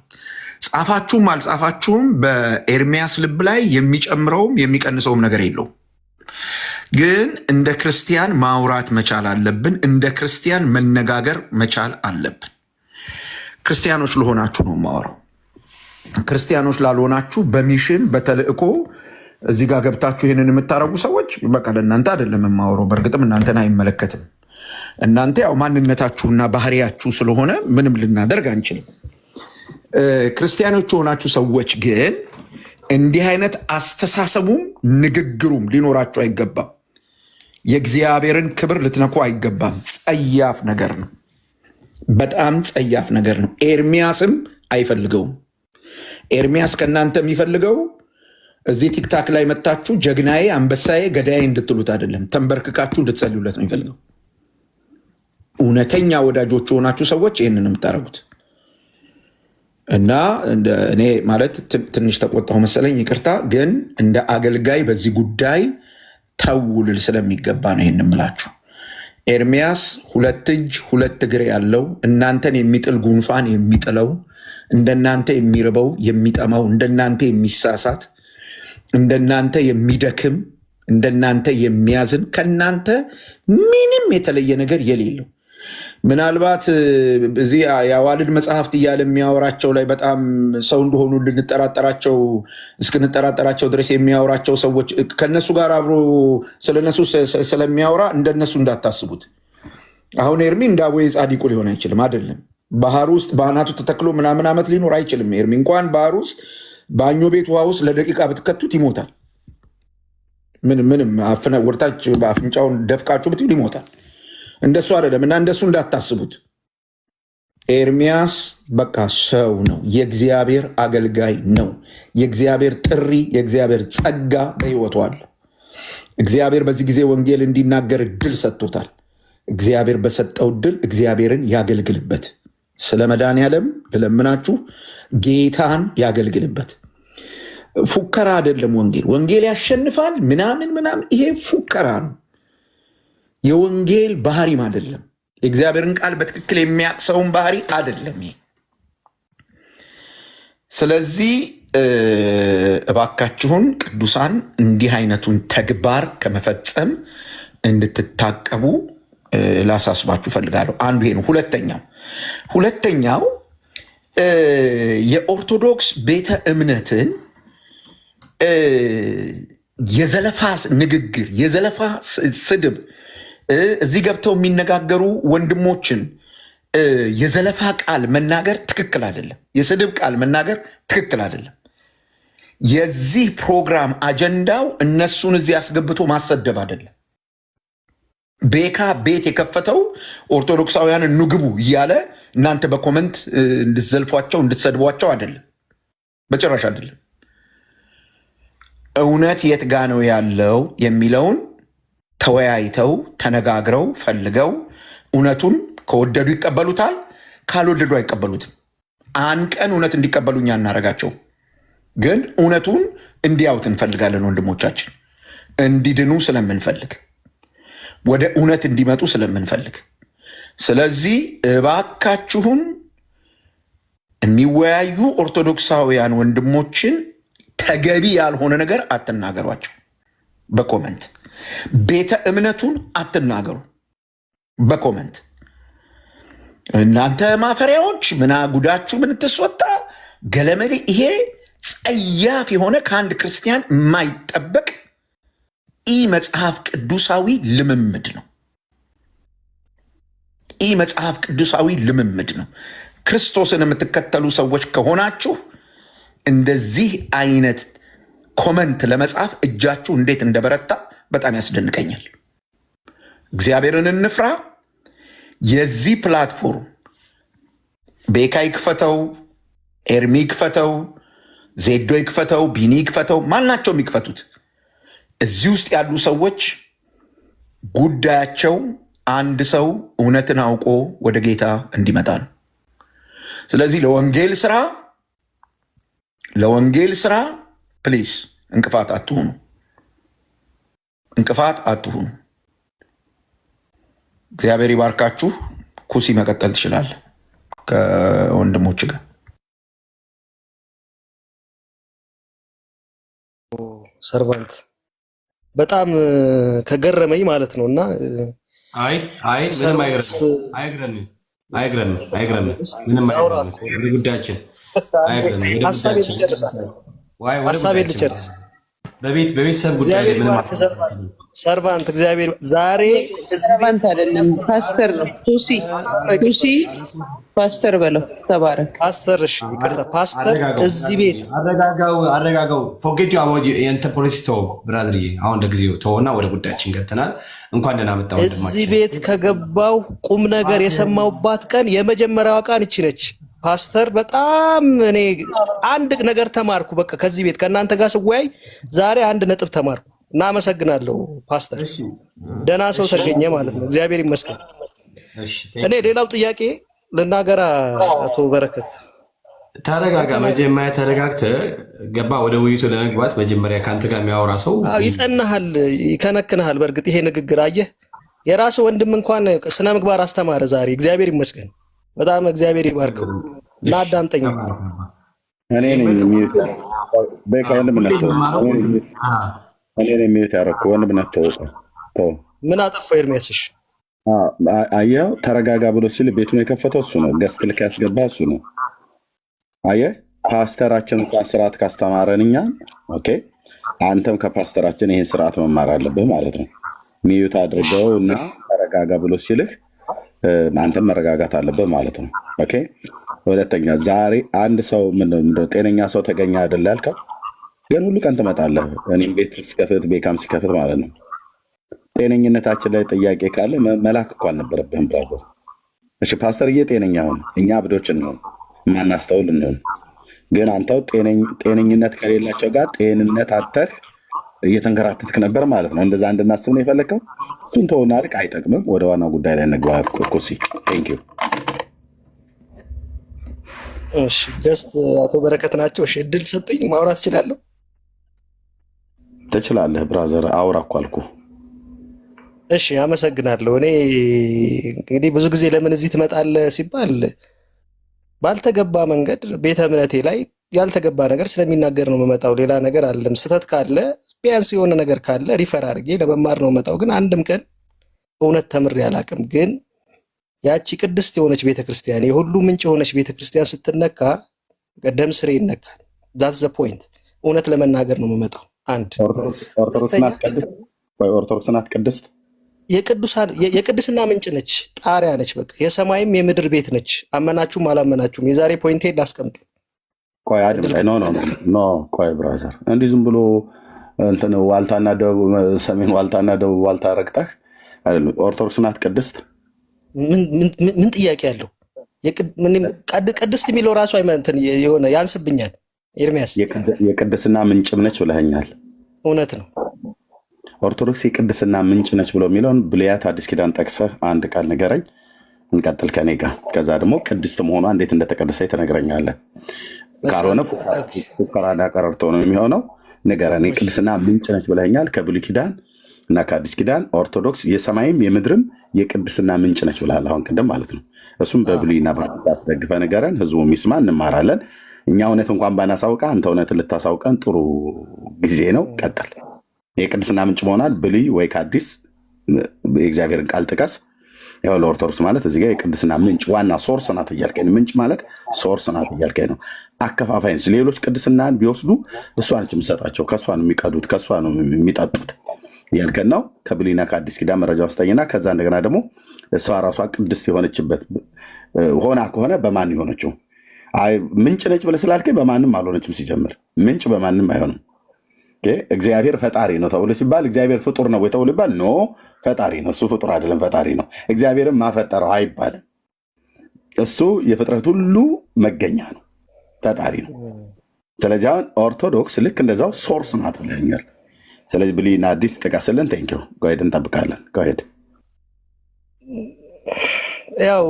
ጻፋችሁም አልጻፋችሁም በኤርሚያስ ልብ ላይ የሚጨምረውም የሚቀንሰውም ነገር የለውም። ግን እንደ ክርስቲያን ማውራት መቻል አለብን። እንደ ክርስቲያን መነጋገር መቻል አለብን። ክርስቲያኖች ለሆናችሁ ነው የማወራው። ክርስቲያኖች ላልሆናችሁ በሚሽን በተልእኮ እዚህ ጋር ገብታችሁ ይህንን የምታረጉ ሰዎች በቃ ለእናንተ አይደለም የማወራው። በእርግጥም እናንተን አይመለከትም። እናንተ ያው ማንነታችሁና ባህሪያችሁ ስለሆነ ምንም ልናደርግ አንችልም። ክርስቲያኖች የሆናችሁ ሰዎች ግን እንዲህ አይነት አስተሳሰቡም ንግግሩም ሊኖራችሁ አይገባም። የእግዚአብሔርን ክብር ልትነኩ አይገባም። ጸያፍ ነገር ነው። በጣም ጸያፍ ነገር ነው። ኤርሚያስም አይፈልገውም። ኤርሚያስ ከእናንተ የሚፈልገው እዚህ ቲክታክ ላይ መታችሁ ጀግናዬ፣ አንበሳዬ፣ ገዳዬ እንድትሉት አይደለም። ተንበርክካችሁ እንድትጸልዩለት ነው የሚፈልገው። እውነተኛ ወዳጆች የሆናችሁ ሰዎች ይህንን የምታደርጉት እና እኔ ማለት ትንሽ ተቆጣሁ መሰለኝ፣ ይቅርታ። ግን እንደ አገልጋይ በዚህ ጉዳይ ተውልል ስለሚገባ ነው ይህን የምላችሁ። ኤርሚያስ 2 እጅ 2 እግር ያለው እናንተን የሚጥል ጉንፋን የሚጥለው እንደናንተ የሚርበው የሚጠማው እንደናንተ የሚሳሳት እንደናንተ የሚደክም እንደናንተ የሚያዝን ከናንተ ምንም የተለየ ነገር የሌለው ምናልባት እዚህ የአዋልድ መጽሐፍት እያለ የሚያወራቸው ላይ በጣም ሰው እንደሆኑ እስክንጠራጠራቸው ድረስ የሚያወራቸው ሰዎች ከነሱ ጋር አብሮ ስለነሱ ስለሚያወራ እንደነሱ እንዳታስቡት። አሁን ኤርሚ እንደ አቦዬ ጻዲቁ ሊሆን አይችልም። አይደለም ባህር ውስጥ በአናቱ ተተክሎ ምናምን ዓመት ሊኖር አይችልም። ኤርሚ እንኳን ባህር ውስጥ ባኞ ቤት ውሃ ውስጥ ለደቂቃ ብትከቱት ይሞታል። ምንም ወርታች በአፍንጫውን ደፍቃችሁ ብትል ይሞታል። እንደሱ አይደለም እና እንደሱ እንዳታስቡት። ኤርሚያስ በቃ ሰው ነው። የእግዚአብሔር አገልጋይ ነው። የእግዚአብሔር ጥሪ፣ የእግዚአብሔር ጸጋ በሕይወቱ አለ። እግዚአብሔር በዚህ ጊዜ ወንጌል እንዲናገር እድል ሰጥቶታል። እግዚአብሔር በሰጠው እድል እግዚአብሔርን ያገልግልበት። ስለ መድኃኔዓለም ልለምናችሁ፣ ጌታን ያገልግልበት። ፉከራ አይደለም ወንጌል። ወንጌል ያሸንፋል ምናምን፣ ይሄ ፉከራ ነው። የወንጌል ባህሪም አይደለም። የእግዚአብሔርን ቃል በትክክል የሚያቅሰውን ባህሪ አይደለም ይሄ። ስለዚህ እባካችሁን ቅዱሳን እንዲህ አይነቱን ተግባር ከመፈጸም እንድትታቀቡ ላሳስባችሁ ፈልጋለሁ። አንዱ ይሄ ነው። ሁለተኛው የኦርቶዶክስ ቤተ እምነትን የዘለፋ ንግግር፣ የዘለፋ ስድብ፣ እዚህ ገብተው የሚነጋገሩ ወንድሞችን የዘለፋ ቃል መናገር ትክክል አይደለም። የስድብ ቃል መናገር ትክክል አይደለም። የዚህ ፕሮግራም አጀንዳው እነሱን እዚህ አስገብቶ ማሰደብ አይደለም። ቤካ ቤት የከፈተው ኦርቶዶክሳውያንን ንግቡ እያለ እናንተ በኮመንት እንድትዘልፏቸው እንድትሰድቧቸው አይደለም፣ በጭራሽ አይደለም። እውነት የት ጋ ነው ያለው የሚለውን ተወያይተው ተነጋግረው ፈልገው እውነቱን ከወደዱ ይቀበሉታል፣ ካልወደዱ አይቀበሉትም። አንቀን እውነት እንዲቀበሉ እኛ እናደርጋቸው፣ ግን እውነቱን እንዲያዩት እንፈልጋለን። ወንድሞቻችን እንዲድኑ ስለምንፈልግ፣ ወደ እውነት እንዲመጡ ስለምንፈልግ፣ ስለዚህ እባካችሁን የሚወያዩ ኦርቶዶክሳውያን ወንድሞችን ተገቢ ያልሆነ ነገር አትናገሯቸው። በኮመንት ቤተ እምነቱን አትናገሩ በኮመንት። እናንተ ማፈሪያዎች ምና ጉዳችሁ ምን ትስወጣ ገለመሌ። ይሄ ጸያፍ የሆነ ከአንድ ክርስቲያን የማይጠበቅ ኢ መጽሐፍ ቅዱሳዊ ልምምድ ነው። ኢ መጽሐፍ ቅዱሳዊ ልምምድ ነው። ክርስቶስን የምትከተሉ ሰዎች ከሆናችሁ እንደዚህ አይነት ኮመንት ለመጻፍ እጃችሁ እንዴት እንደበረታ በጣም ያስደንቀኛል። እግዚአብሔርን እንፍራ። የዚህ ፕላትፎርም ቤካ ይክፈተው፣ ኤርሚ ይክፈተው፣ ዜዶ ይክፈተው፣ ቢኒ ይክፈተው፣ ማናቸውም ይክፈቱት። እዚህ ውስጥ ያሉ ሰዎች ጉዳያቸው አንድ ሰው እውነትን አውቆ ወደ ጌታ እንዲመጣ ነው። ስለዚህ ለወንጌል ስራ ፕሊዝ እንቅፋት አትሁኑ፣ እንቅፋት አትሁኑ። እግዚአብሔር ይባርካችሁ። ኩሲ መቀጠል ትችላለህ ከወንድሞች ጋር። ሰርቫንት በጣም ከገረመኝ ማለት ነው። እና ምንም አይግረምም። ምንም ወደ ጉዳያችን ሀሳቤን ልጨርስ። በቤተሰብ ጉዳይ ምንም ሰርቫንት እግዚአብሔር ዛሬ ሰርቫንት አይደለም ፓስተር ነው። ኩሲ ፓስተር በለው። ተባረክ ፓስተር። እሺ ይቅርታ ፓስተር። እዚህ ቤት አረጋጋው ፎርጌት ዩ አባውት የእንተ ፖሊሲ ተው ብራዝርዬ። አሁን ለጊዜው ተውና ወደ ጉዳያችን ገብተናል። እንኳን ደህና መጣ ወንድማችን። እዚህ ቤት ከገባው ቁም ነገር የሰማሁባት ቀን የመጀመሪያዋ ቀን እቺ ነች። ፓስተር በጣም እኔ አንድ ነገር ተማርኩ። በቃ ከዚህ ቤት ከእናንተ ጋር ስወያይ ዛሬ አንድ ነጥብ ተማርኩ እና አመሰግናለሁ ፓስተር። ደህና ሰው ተገኘ ማለት ነው። እግዚአብሔር ይመስገን። እኔ ሌላው ጥያቄ ልናገራ። አቶ በረከት ተረጋጋ። መጀመሪያ ተረጋግተህ ገባ ወደ ውይይቱ ለመግባት መጀመሪያ ከአንተ ጋር የሚያወራ ሰው ይጸናሃል፣ ይከነክንሃል። በእርግጥ ይሄ ንግግር አየህ፣ የራሱ ወንድም እንኳን ስነ ምግባር አስተማረ ዛሬ። እግዚአብሔር ይመስገን። በጣም እግዚአብሔር ይባርከው እና አዳምጠኝ። እኔ ነኝ የሚዩት ያደረኩህ ወንድምነት ተው። ምን አጠፋው ኤርሚያስሽ? አየኸው ተረጋጋ ብሎ ሲል ቤቱን የከፈተው እሱ ነው። ገስት ልክ ያስገባ እሱ ነው። አየህ ፓስተራችን እንኳን ስርዓት ካስተማረን እኛን ኦኬ፣ አንተም ከፓስተራችን ይህን ስርዓት መማር አለብህ ማለት ነው። ሚዩት አድርገው እና ተረጋጋ ብሎ ሲልህ አንተም መረጋጋት አለብህ ማለት ነው። ኦኬ። ሁለተኛ ዛሬ አንድ ሰው ምንድነው ጤነኛ ሰው ተገኘ አይደል ያልከው? ግን ሁሉ ቀን ትመጣለህ። እኔም ቤት ሲከፍት ቤካም ሲከፍት ማለት ነው። ጤነኝነታችን ላይ ጥያቄ ካለ መላክ እኮ አልነበረብህም ብራዘር። እሺ ፓስተርዬ ጤነኛ ሁን፣ እኛ አብዶች እንሆን ማናስተውል እንሆን። ግን አንተው ጤነኝነት ከሌላቸው ጋር ጤንነት አተህ እየተንከራተትክ ነበር ማለት ነው። እንደዛ እንድናስብ ነው የፈለግከው። እሱን ተውና ልቅ አይጠቅምም። ወደ ዋናው ጉዳይ ላይ እንግባ። ኩሲ ቴንክ ዩ። እሺ ገስት አቶ በረከት ናቸው። እሺ እድል ሰጡኝ፣ ማውራት እችላለሁ? ትችላለህ ብራዘር፣ አውራ እኮ አልኩህ። እሺ አመሰግናለሁ። እኔ እንግዲህ ብዙ ጊዜ ለምን እዚህ ትመጣለህ ሲባል ባልተገባ መንገድ ቤተ እምነቴ ላይ ያልተገባ ነገር ስለሚናገር ነው የምመጣው። ሌላ ነገር አለም። ስህተት ካለ ቢያንስ የሆነ ነገር ካለ ሪፈር አድርጌ ለመማር ነው የምመጣው። ግን አንድም ቀን እውነት ተምሬ አላውቅም። ግን ያቺ ቅድስት የሆነች ቤተክርስቲያን፣ የሁሉ ምንጭ የሆነች ቤተክርስቲያን ስትነካ ደም ስሬ ይነካል። ዛትስ ዘ ፖይንት። እውነት ለመናገር ነው የምመጣው። አንድ ኦርቶዶክስ ናት ቅድስት፣ ኦርቶዶክስ ናት ቅድስት፣ የቅድስና ምንጭ ነች፣ ጣሪያ ነች። በቃ የሰማይም የምድር ቤት ነች። አመናችሁም አላመናችሁም። የዛሬ ፖይንቴ ላስቀምጥ። ቆይ አድምጠኝ። ኖ ቆይ ብራዘር፣ እንዲህ ዝም ብሎ እንትን ዋልታና ደቡብ ሰሜን ዋልታና ደቡብ ዋልታ ረግጠህ ኦርቶዶክስ ናት ቅድስት። ምን ጥያቄ አለው? ቅድስት የሚለው ራሱ እንትን የሆነ ያንስብኛል። ኤርሚያስ የቅድስና ምንጭም ነች ብለኸኛል። እውነት ነው። ኦርቶዶክስ የቅድስና ምንጭ ነች ብሎ የሚለውን ብሉያት አዲስ ኪዳን ጠቅሰህ አንድ ቃል ንገረኝ። እንቀጥል ከኔ ጋር። ከዛ ደግሞ ቅድስት መሆኗ እንዴት እንደተቀደሰ ትነግረኛለህ። ካልሆነ ፉከራና ቀረርቶ ነው የሚሆነው። ንገረን። የቅድስና ምንጭ ነች ብለኸኛል። ከብሉይ ኪዳን እና ከአዲስ ኪዳን ኦርቶዶክስ የሰማይም የምድርም የቅድስና ምንጭ ነች ብለሃል፣ አሁን ቅድም ማለት ነው። እሱም በብሉይና በሐዲስ አስደግፈ ንገረን። ህዝቡ የሚስማ እንማራለን። እኛ እውነት እንኳን ባናሳውቃ አንተ እውነትን ልታሳውቀን ጥሩ ጊዜ ነው። ቀጥል። የቅድስና ምንጭ መሆናል ብሉይ ወይ ከአዲስ የእግዚአብሔርን ቃል ጥቀስ። ያው ለኦርቶዶክስ ማለት እዚህ ጋር የቅድስና ምንጭ ዋና ሶርስ ናት እያልከኝ፣ ምንጭ ማለት ሶርስ ናት እያልከኝ ነው። አከፋፋይ ነች። ሌሎች ቅድስናን ቢወስዱ እሷ ነች የምሰጣቸው፣ ከእሷ ነው የሚቀዱት፣ ከእሷ ነው የሚጠጡት እያልከን ነው። ከብሉይና ከአዲስ ኪዳን መረጃ ውስጠኝና ከዛ እንደገና ደግሞ እሷ ራሷ ቅድስት የሆነችበት ሆና ከሆነ በማን የሆነችው? ምንጭ ነች ብለህ ስላልከኝ በማንም አልሆነችም። ሲጀምር ምንጭ በማንም አይሆንም። እግዚአብሔር ፈጣሪ ነው ተብሎ ሲባል እግዚአብሔር ፍጡር ነው ወይ ተብሎ ይባል? ኖ ፈጣሪ ነው። እሱ ፍጡር አይደለም፣ ፈጣሪ ነው። እግዚአብሔርም ማፈጠረው አይባልም። እሱ የፍጥረት ሁሉ መገኛ ነው፣ ፈጣሪ ነው። ስለዚህ አሁን ኦርቶዶክስ ልክ እንደዛው ሶርስ ናት ብለኛል። ስለዚህ ብሉይና አዲስ ጥቀስልን። ቴንኪው ጎሄድ፣ እንጠብቃለን። ጎሄድ። ያው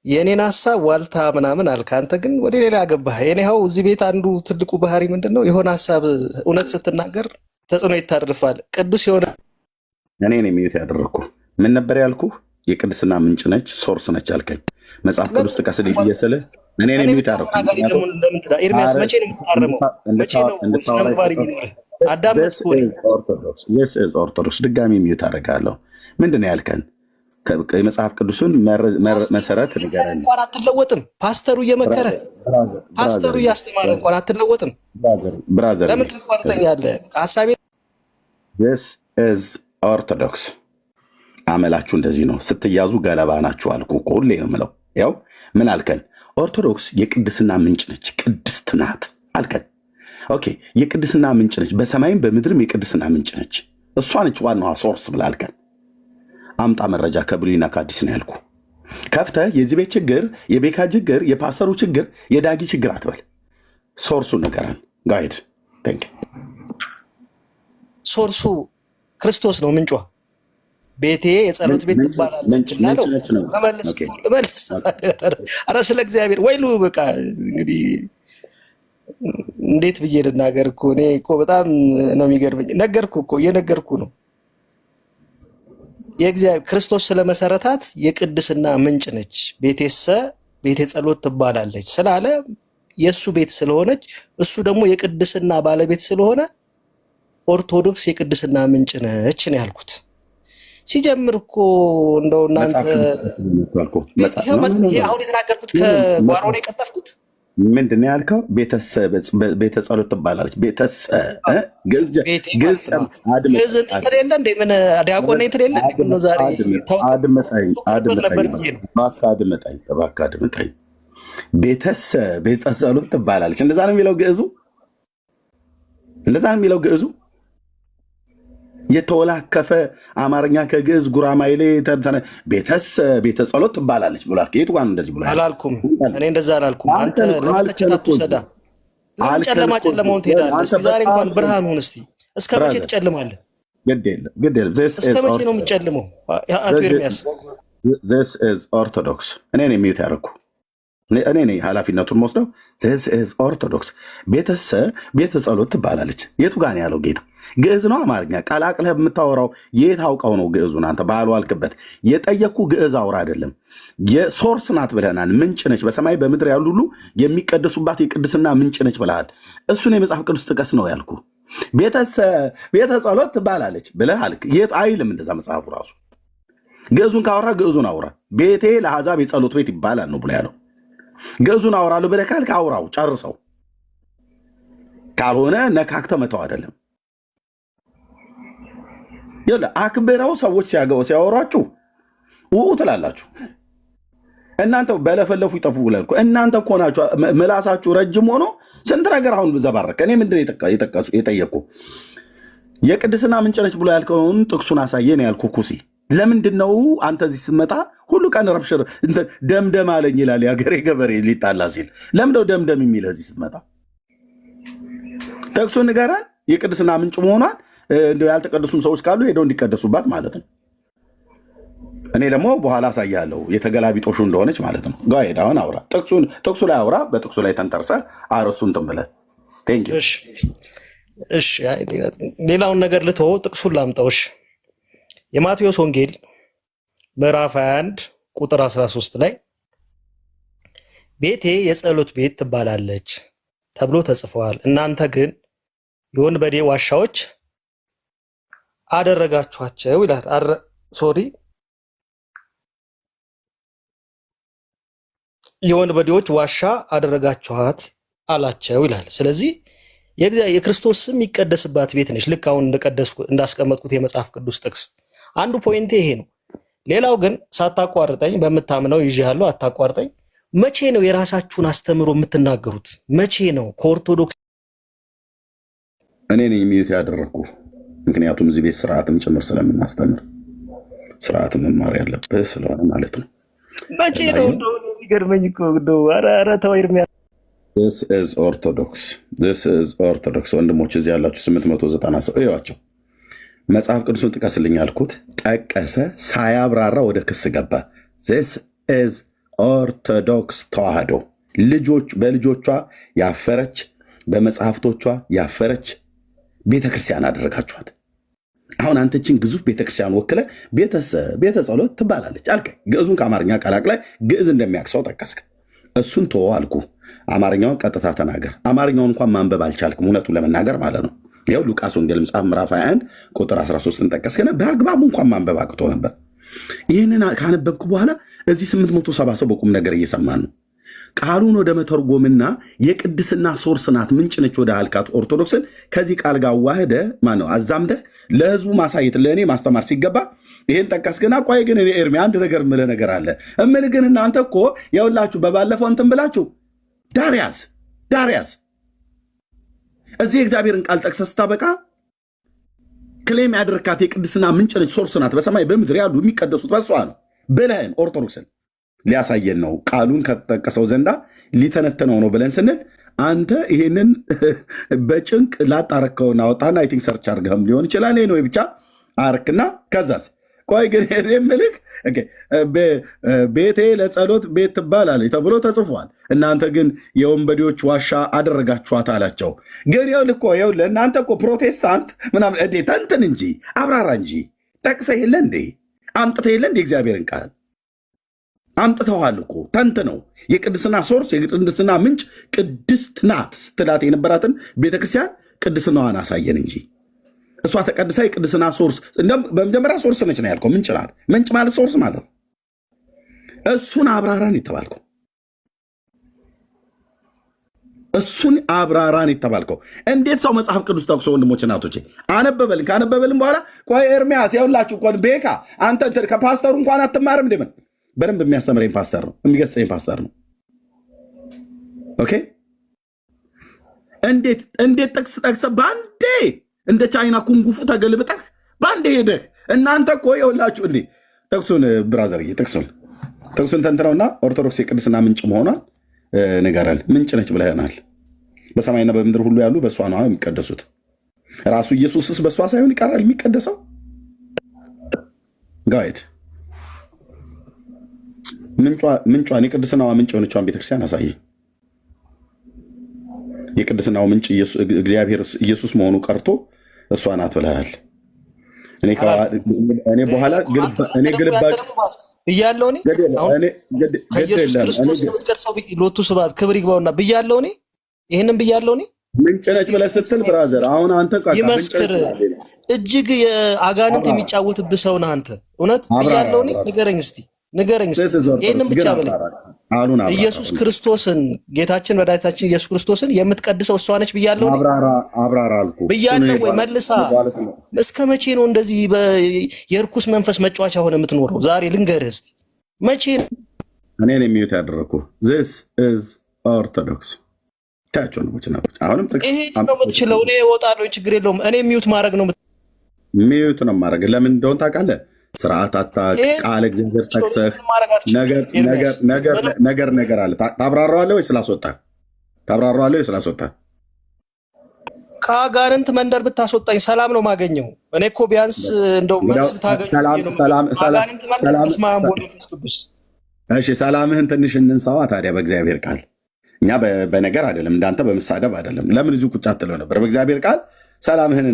የእኔን ሀሳብ ዋልታ ምናምን አልክ አንተ፣ ግን ወደ ሌላ ገባህ። የኔው እዚህ ቤት አንዱ ትልቁ ባህሪ ምንድን ነው? የሆነ ሀሳብ እውነት ስትናገር ተጽዕኖ ይታደርፋል። ቅዱስ የሆነ እኔ ነው የሚዩት ያደረግኩ። ምን ነበር ያልኩ? የቅድስና ምንጭ ነች፣ ሶርስ ነች አልከኝ። መጽሐፍ ቅዱስ ጥቀስልኝ ብዬስልህ እኔ ነው የሚዩት ያደረግኩ። ኤርሚያስ መቼ ነው የምታረመው? መቼ ነው ስነ ምግባር የሚኖርህ? ኦርቶዶክስ ድጋሚ የሚዩት አደርጋለሁ። ምንድን ነው ያልከን? የመጽሐፍ ቅዱስን መሰረት ንገረን። እንኳን አትለወጥም። ፓስተሩ እየመከረ ፓስተሩ እያስተማረ እንኳን አትለወጥም። ብራዘር ለምን ትቋርጠኛለህ? ሀሳቤ ኦርቶዶክስ አመላችሁ እንደዚህ ነው። ስትያዙ ገለባ ናችሁ አልኩ እኮ ሁሌ ነው የምለው። ያው ምን አልከን? ኦርቶዶክስ የቅድስና ምንጭ ነች፣ ቅድስት ናት አልከን። ኦኬ፣ የቅድስና ምንጭ ነች፣ በሰማይም በምድርም የቅድስና ምንጭ ነች። እሷ ነች ዋናዋ ሶርስ ብለህ አልከን። አምጣ መረጃ ከብሉይና ከአዲስ ነው ያልኩ። ከፍተህ የዚህ ቤት ችግር፣ የቤካ ችግር፣ የፓስተሩ ችግር፣ የዳጊ ችግር አትበል። ሶርሱን ንገረን። ጋይድ ሶርሱ ክርስቶስ ነው ምንጯ። ቤቴ የጸሎት ቤት ትባላለች እናለው። መልስ ኧረ ስለ እግዚአብሔር ወይሉ በቃ እንግዲህ እንዴት ብዬ ልናገር እኮ እኔ እኮ በጣም ነው የሚገርመኝ። ነገርኩ እኮ እየነገርኩ ነው። የእግዚአብሔር ክርስቶስ ስለመሰረታት የቅድስና ምንጭ ነች። ቤቴሰ ቤቴ ጸሎት ትባላለች ስላለ የእሱ ቤት ስለሆነች እሱ ደግሞ የቅድስና ባለቤት ስለሆነ ኦርቶዶክስ የቅድስና ምንጭ ነች ነው ያልኩት። ሲጀምር እኮ እንደው እናንተ አሁን የተናገርኩት ከጓሮ ነው የቀጠፍኩት። ምንድን ነው ያልከው? ቤተ ጸሎት ትባላለች። ዲያቆን አድምጠኝ። ቤተ ጸሎት ትባላለች። እንደዛ ነው የሚለው ግዕዙ። እንደዛ ነው የሚለው ግዕዙ። የተወላከፈ አማርኛ ከግዕዝ ጉራማይሌ ቤተ ጸሎት ትባላለች ብሏል። የቱ ጋር እንደዚህ ብሏል? አላልኩም። እኔ እንደዛ አላልኩም። አንተ ለመተቸት አትውሰዳ። ለምን ጨለማ ጨለማውን ትሄዳለህ? እስኪ ዛሬ እንኳን ብርሃን ሁን። እስኪ እስከ መቼ ትጨልማለህ? ግድ የለም። እስከ መቼ ነው የምትጨልመው? አቶ ኤርሚያስ ኦርቶዶክስ እኔ ነኝ የሚዩት ያደረኩ። እኔ ነኝ ኃላፊነቱን ወስደው። ኦርቶዶክስ ቤተ ጸሎት ትባላለች። የቱ ጋር ነው ያለው ጌታ? ግዕዝ ነው አማርኛ ቀላቅለህ የምታወራው የት አውቀው ነው ግዕዙን? አንተ ባልዋልክበት የጠየቅኩ ግዕዝ አውራ አይደለም የሶርስ ናት ብለናል። ምንጭ ነች፣ በሰማይ በምድር ያሉ ሁሉ የሚቀደሱባት የቅድስና ምንጭ ነች ብለሃል። እሱን የመጽሐፍ ቅዱስ ጥቀስ ነው ያልኩ። ቤተ ጸሎት ትባላለች ብለህ አልክ። የት አይልም እንደዛ መጽሐፉ ራሱ። ግዕዙን ካወራ ግዕዙን አውራ። ቤቴ ለአሕዛብ የጸሎት ቤት ይባላል ነው ብሎ ያለው። ግዕዙን አውራለሁ ብለህ ካልክ አውራው ጨርሰው። ካልሆነ ነካክተህ መተው አይደለም። ይኸውልህ አክብረው ሰዎች ሲያወሯችሁ ውኡ ትላላችሁ። እናንተ በለፈለፉ ይጠፉ ብለህ እኮ እናንተ እኮ ናችሁ ምላሳችሁ ረጅም ሆኖ ስንት ነገር አሁን ዘባረቅ። እኔ ምንድን የጠየቅኩ የቅድስና ምንጭ ነች ብሎ ያልከውን ጥቅሱን አሳየን ያልኩ ኩሲ ለምንድን ነው አንተ እዚህ ስትመጣ ሁሉ ቀን ረብሽር ደምደም አለኝ ይላል የሀገሬ ገበሬ ሊጣላ ሲል ለምንድነው ደምደም የሚል እዚህ ስትመጣ? ጥቅሱን ንገረን። የቅድስና ምንጭ መሆኗን እንደው ያልተቀደሱም ሰዎች ካሉ ሄደው እንዲቀደሱባት ማለት ነው። እኔ ደግሞ በኋላ አሳያለሁ የተገላቢጦሹ እንደሆነች ማለት ነው። ጋሄድ አሁን አውራ፣ ጥቅሱ ላይ አውራ። በጥቅሱ ላይ ተንተርሰ አረስቱን ትንብለህ ቴንክ ዩ። እሺ ሌላውን ነገር ልተወው፣ ጥቅሱን ላምጣው። እሺ የማቴዎስ ወንጌል ምዕራፍ 21 ቁጥር 13 ላይ ቤቴ የጸሎት ቤት ትባላለች ተብሎ ተጽፏል፣ እናንተ ግን የወንበዴ ዋሻዎች አደረጋችኋቸው ይላል። የወንበዴዎች ዋሻ አደረጋችኋት አላቸው ይላል። ስለዚህ የክርስቶስ ስም የሚቀደስባት ቤት ነች። ልክ አሁን እንዳስቀመጥኩት የመጽሐፍ ቅዱስ ጥቅስ አንዱ ፖይንቴ ይሄ ነው። ሌላው ግን ሳታቋርጠኝ በምታምነው ይዤሃለሁ፣ አታቋርጠኝ። መቼ ነው የራሳችሁን አስተምሮ የምትናገሩት? መቼ ነው ከኦርቶዶክስ? እኔ ነኝ ሚዩት ያደረግኩ፣ ምክንያቱም እዚህ ቤት ስርዓትም ጭምር ስለምናስተምር ስርዓትም መማር ያለብህ ስለሆነ ማለት ነው። መቼ ነው የሚገርመኝ እኮ ኧረ ተው ኤርሚያስ። This is ኦርቶዶክስ ወንድሞች እዚህ ያላችሁ 890 ሰው እዩዋቸው። መጽሐፍ ቅዱስን ጥቀስልኝ አልኩት፣ ጠቀሰ፣ ሳያብራራ ወደ ክስ ገባ። This is ኦርቶዶክስ ተዋህዶ በልጆቿ ያፈረች በመጽሐፍቶቿ ያፈረች ቤተክርስቲያን አደረጋችኋት። አሁን አንተችን ግዙፍ ቤተክርስቲያን ወክለ ቤተ ጸሎት ትባላለች አልከ። ግዕዙን ከአማርኛ ቀላቅለህ ግዕዝ እንደሚያክሰው ጠቀስክ። እሱን ተወው አልኩ። አማርኛውን ቀጥታ ተናገር። አማርኛውን እንኳን ማንበብ አልቻልክም፣ እውነቱን ለመናገር ማለት ነው። ይኸው ሉቃስ ወንጌል መጽሐፍ ምዕራፍ 21 ቁጥር 13 ጠቀስከና በአግባቡ እንኳን ማንበብ አቅቶ ነበር። ይህንን ካነበብክ በኋላ እዚህ 870 ሰው በቁም ነገር እየሰማን ነው። ቃሉን ወደ መተርጎምና የቅድስና ሶርስ ናት ምንጭ ነች ወደ አልካት ኦርቶዶክስን ከዚህ ቃል ጋር ዋህደ ማነው አዛምደህ ለህዝቡ ማሳየት ለእኔ ማስተማር ሲገባ ይህን ጠቀስክና፣ ቆይ ግን ኤርሚ አንድ ነገር እምልህ ነገር አለ እምልህ ግን እናንተ እኮ የሁላችሁ በባለፈው እንትን ብላችሁ ዳርያስ እዚህ እግዚአብሔርን ቃል ጠቅሰህ ስታበቃ ክሌም ያደርካት የቅድስና ምንጭ ነች ሶርስ ናት በሰማይ በምድር ያሉ የሚቀደሱት በሷ ነው ብለህን ኦርቶዶክስን ሊያሳየን ነው። ቃሉን ከተጠቀሰው ዘንዳ ሊተነተነው ነው ብለን ስንል አንተ ይሄንን በጭንቅ ላጣረከውና ወጣና አይ ቲንክ ሰርች አድርገህም ሊሆን ይችላል ነው ብቻ አርክና ከዛስ ቆይ ግን የምልክ ቤቴ ለጸሎት ቤት ትባላለች ተብሎ ተጽፏል፣ እናንተ ግን የወንበዴዎች ዋሻ አደረጋችኋት አላቸው። ግን ይኸውልህ እኮ ይኸውልህ እናንተ እኮ ፕሮቴስታንት ምናምን ተንትን እንጂ አብራራ እንጂ ጠቅሰህ የለ እንዴ አምጥተህ የለ እንዴ እግዚአብሔርን ቃል አምጥተዋል እኮ ተንትነው የቅድስና ሶርስ የቅድስና ምንጭ ቅድስት ናት ስትላት የነበራትን ቤተክርስቲያን ቅድስናዋን አሳየን እንጂ እሷ ተቀድሳ የቅድስና ሶርስ በመጀመሪያ ሶርስ ነች ነው ያልከው። ምንጭ ናት። ምንጭ ማለት ሶርስ ማለት ነው። እሱን አብራራን የተባልከው እሱን አብራራን የተባልከው እንዴት ሰው መጽሐፍ ቅዱስ ጠቅሶ ወንድሞች እናቶቼ አነበበልን። ካነበበልን በኋላ ቆይ ኤርሚያስ ያውላችሁ እንኳን ቤካ አንተ ከፓስተሩ እንኳን አትማርም እንደምን በደንብ የሚያስተምረኝ ፓስተር ነው፣ የሚገሰኝ ፓስተር ነው። ኦኬ እንዴት ጠቅሰ በአንዴ እንደ ቻይና ኩንጉፉ ተገልብጠህ በአንዴ ሄደህ እናንተ እኮ የውላችሁ እንዴ ጠቅሱን ብራዘርዬ ጠቅሱን ተንትነውና ኦርቶዶክስ የቅድስና ምንጭ መሆኗን ንገረን። ምንጭ ነች ብለህናል። በሰማይና በምድር ሁሉ ያሉ በእሷ ነው የሚቀደሱት። ራሱ ኢየሱስስ በእሷ ሳይሆን ይቀራል የሚቀደሰው። ጋይድ ምንጯን የቅድስናዋ ምንጭ የሆነቿን ቤተክርስቲያን አሳይ። የቅድስናው ምንጭ እግዚአብሔር ኢየሱስ መሆኑ ቀርቶ እሷ ናት ብለሃል። እኔ በኋላ እኔ ግልባጭ ብያለሁ። እኔ ከኢየሱስ ክርስቶስ የምትቀድሰው ሎቱ ስብሐት ክብር ይግባውና ብያለሁ። እኔ ይህንን ብያለሁ። እኔ ምንጭ ነች ብለህ ስትል ብራዘር፣ አሁን አንተ ይመስክር እጅግ አጋንንት የሚጫወትብህ ሰው ነህ አንተ። እውነት ብያለሁ። እኔ ንገረኝ እስቲ ይህንን ብቻ በለኝ። ኢየሱስ ክርስቶስን ጌታችን መድኃኒታችን ኢየሱስ ክርስቶስን የምትቀድሰው እሷ ነች ብያለሁ። አብራራ አልኩህ ብያለሁ ወይ? መልሳ እስከ መቼ ነው እንደዚህ የርኩስ መንፈስ መጫወቻ ሆነ የምትኖረው? ዛሬ ልንገርህ እስቲ መቼ ነው? እኔ ነው የሚዩት ያደረግኩህ። ዚስ ኢዝ ኦርቶዶክስ ታቸው ነው ወጭ ነበር። አሁንም ጥቅስ ይሄ ነው የምትችለው። እኔ እወጣለሁ፣ ችግር የለውም። እኔ ሚዩት ማድረግ ነው ሚዩት ነው ማድረግ። ለምን እንደሆነ ታውቃለህ? ስርዓት አታውቅ፣ ቃል እግዚአብሔር ጠቅሰህ ነገር አለ። ታብራራዋለህ ወይ ስላስወጣህ? ታብራራዋለህ ወይ ስላስወጣህ? ከአጋንንት መንደር ብታስወጣኝ ሰላም ነው ማገኘው። እኔ እኮ ቢያንስ እንደው መልስ ብታገኝ እሺ፣ ሰላምህን ትንሽ እንንሳዋ ታዲያ በእግዚአብሔር ቃል። እኛ በነገር አይደለም፣ እንዳንተ በመሳደብ አይደለም። ለምን እዚሁ ቁጭ አትለው ነበር? በእግዚአብሔር ቃል ሰላምህን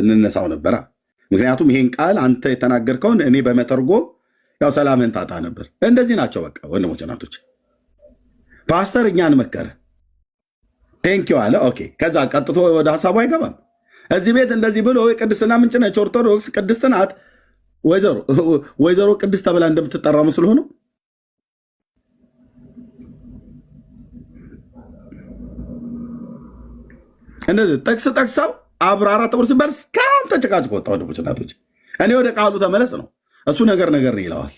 እንነሳው ነበራ። ምክንያቱም ይሄን ቃል አንተ የተናገርከውን እኔ በመተርጎም ያው ሰላምህን ታጣ ነበር። እንደዚህ ናቸው በቃ ወንድሞች እናቶች። ፓስተር እኛን መከረ፣ ቴንኪው አለ። ኦኬ፣ ከዛ ቀጥቶ ወደ ሀሳቡ አይገባም። እዚህ ቤት እንደዚህ ብሎ ቅድስና ምንጭ ነች ኦርቶዶክስ ቅድስት ናት ወይዘሮ ቅድስት ተብላ እንደምትጠራ መስሎ ሆኖ እንደዚህ ጠቅስ ጠቅሰው አብራራ ጥቁር ሲባል እስካሁን ተጨቃጭቆ ወጣ። ወንድሞች እናቶች፣ እኔ ወደ ቃሉ ተመለስ ነው እሱ ነገር ይለዋል።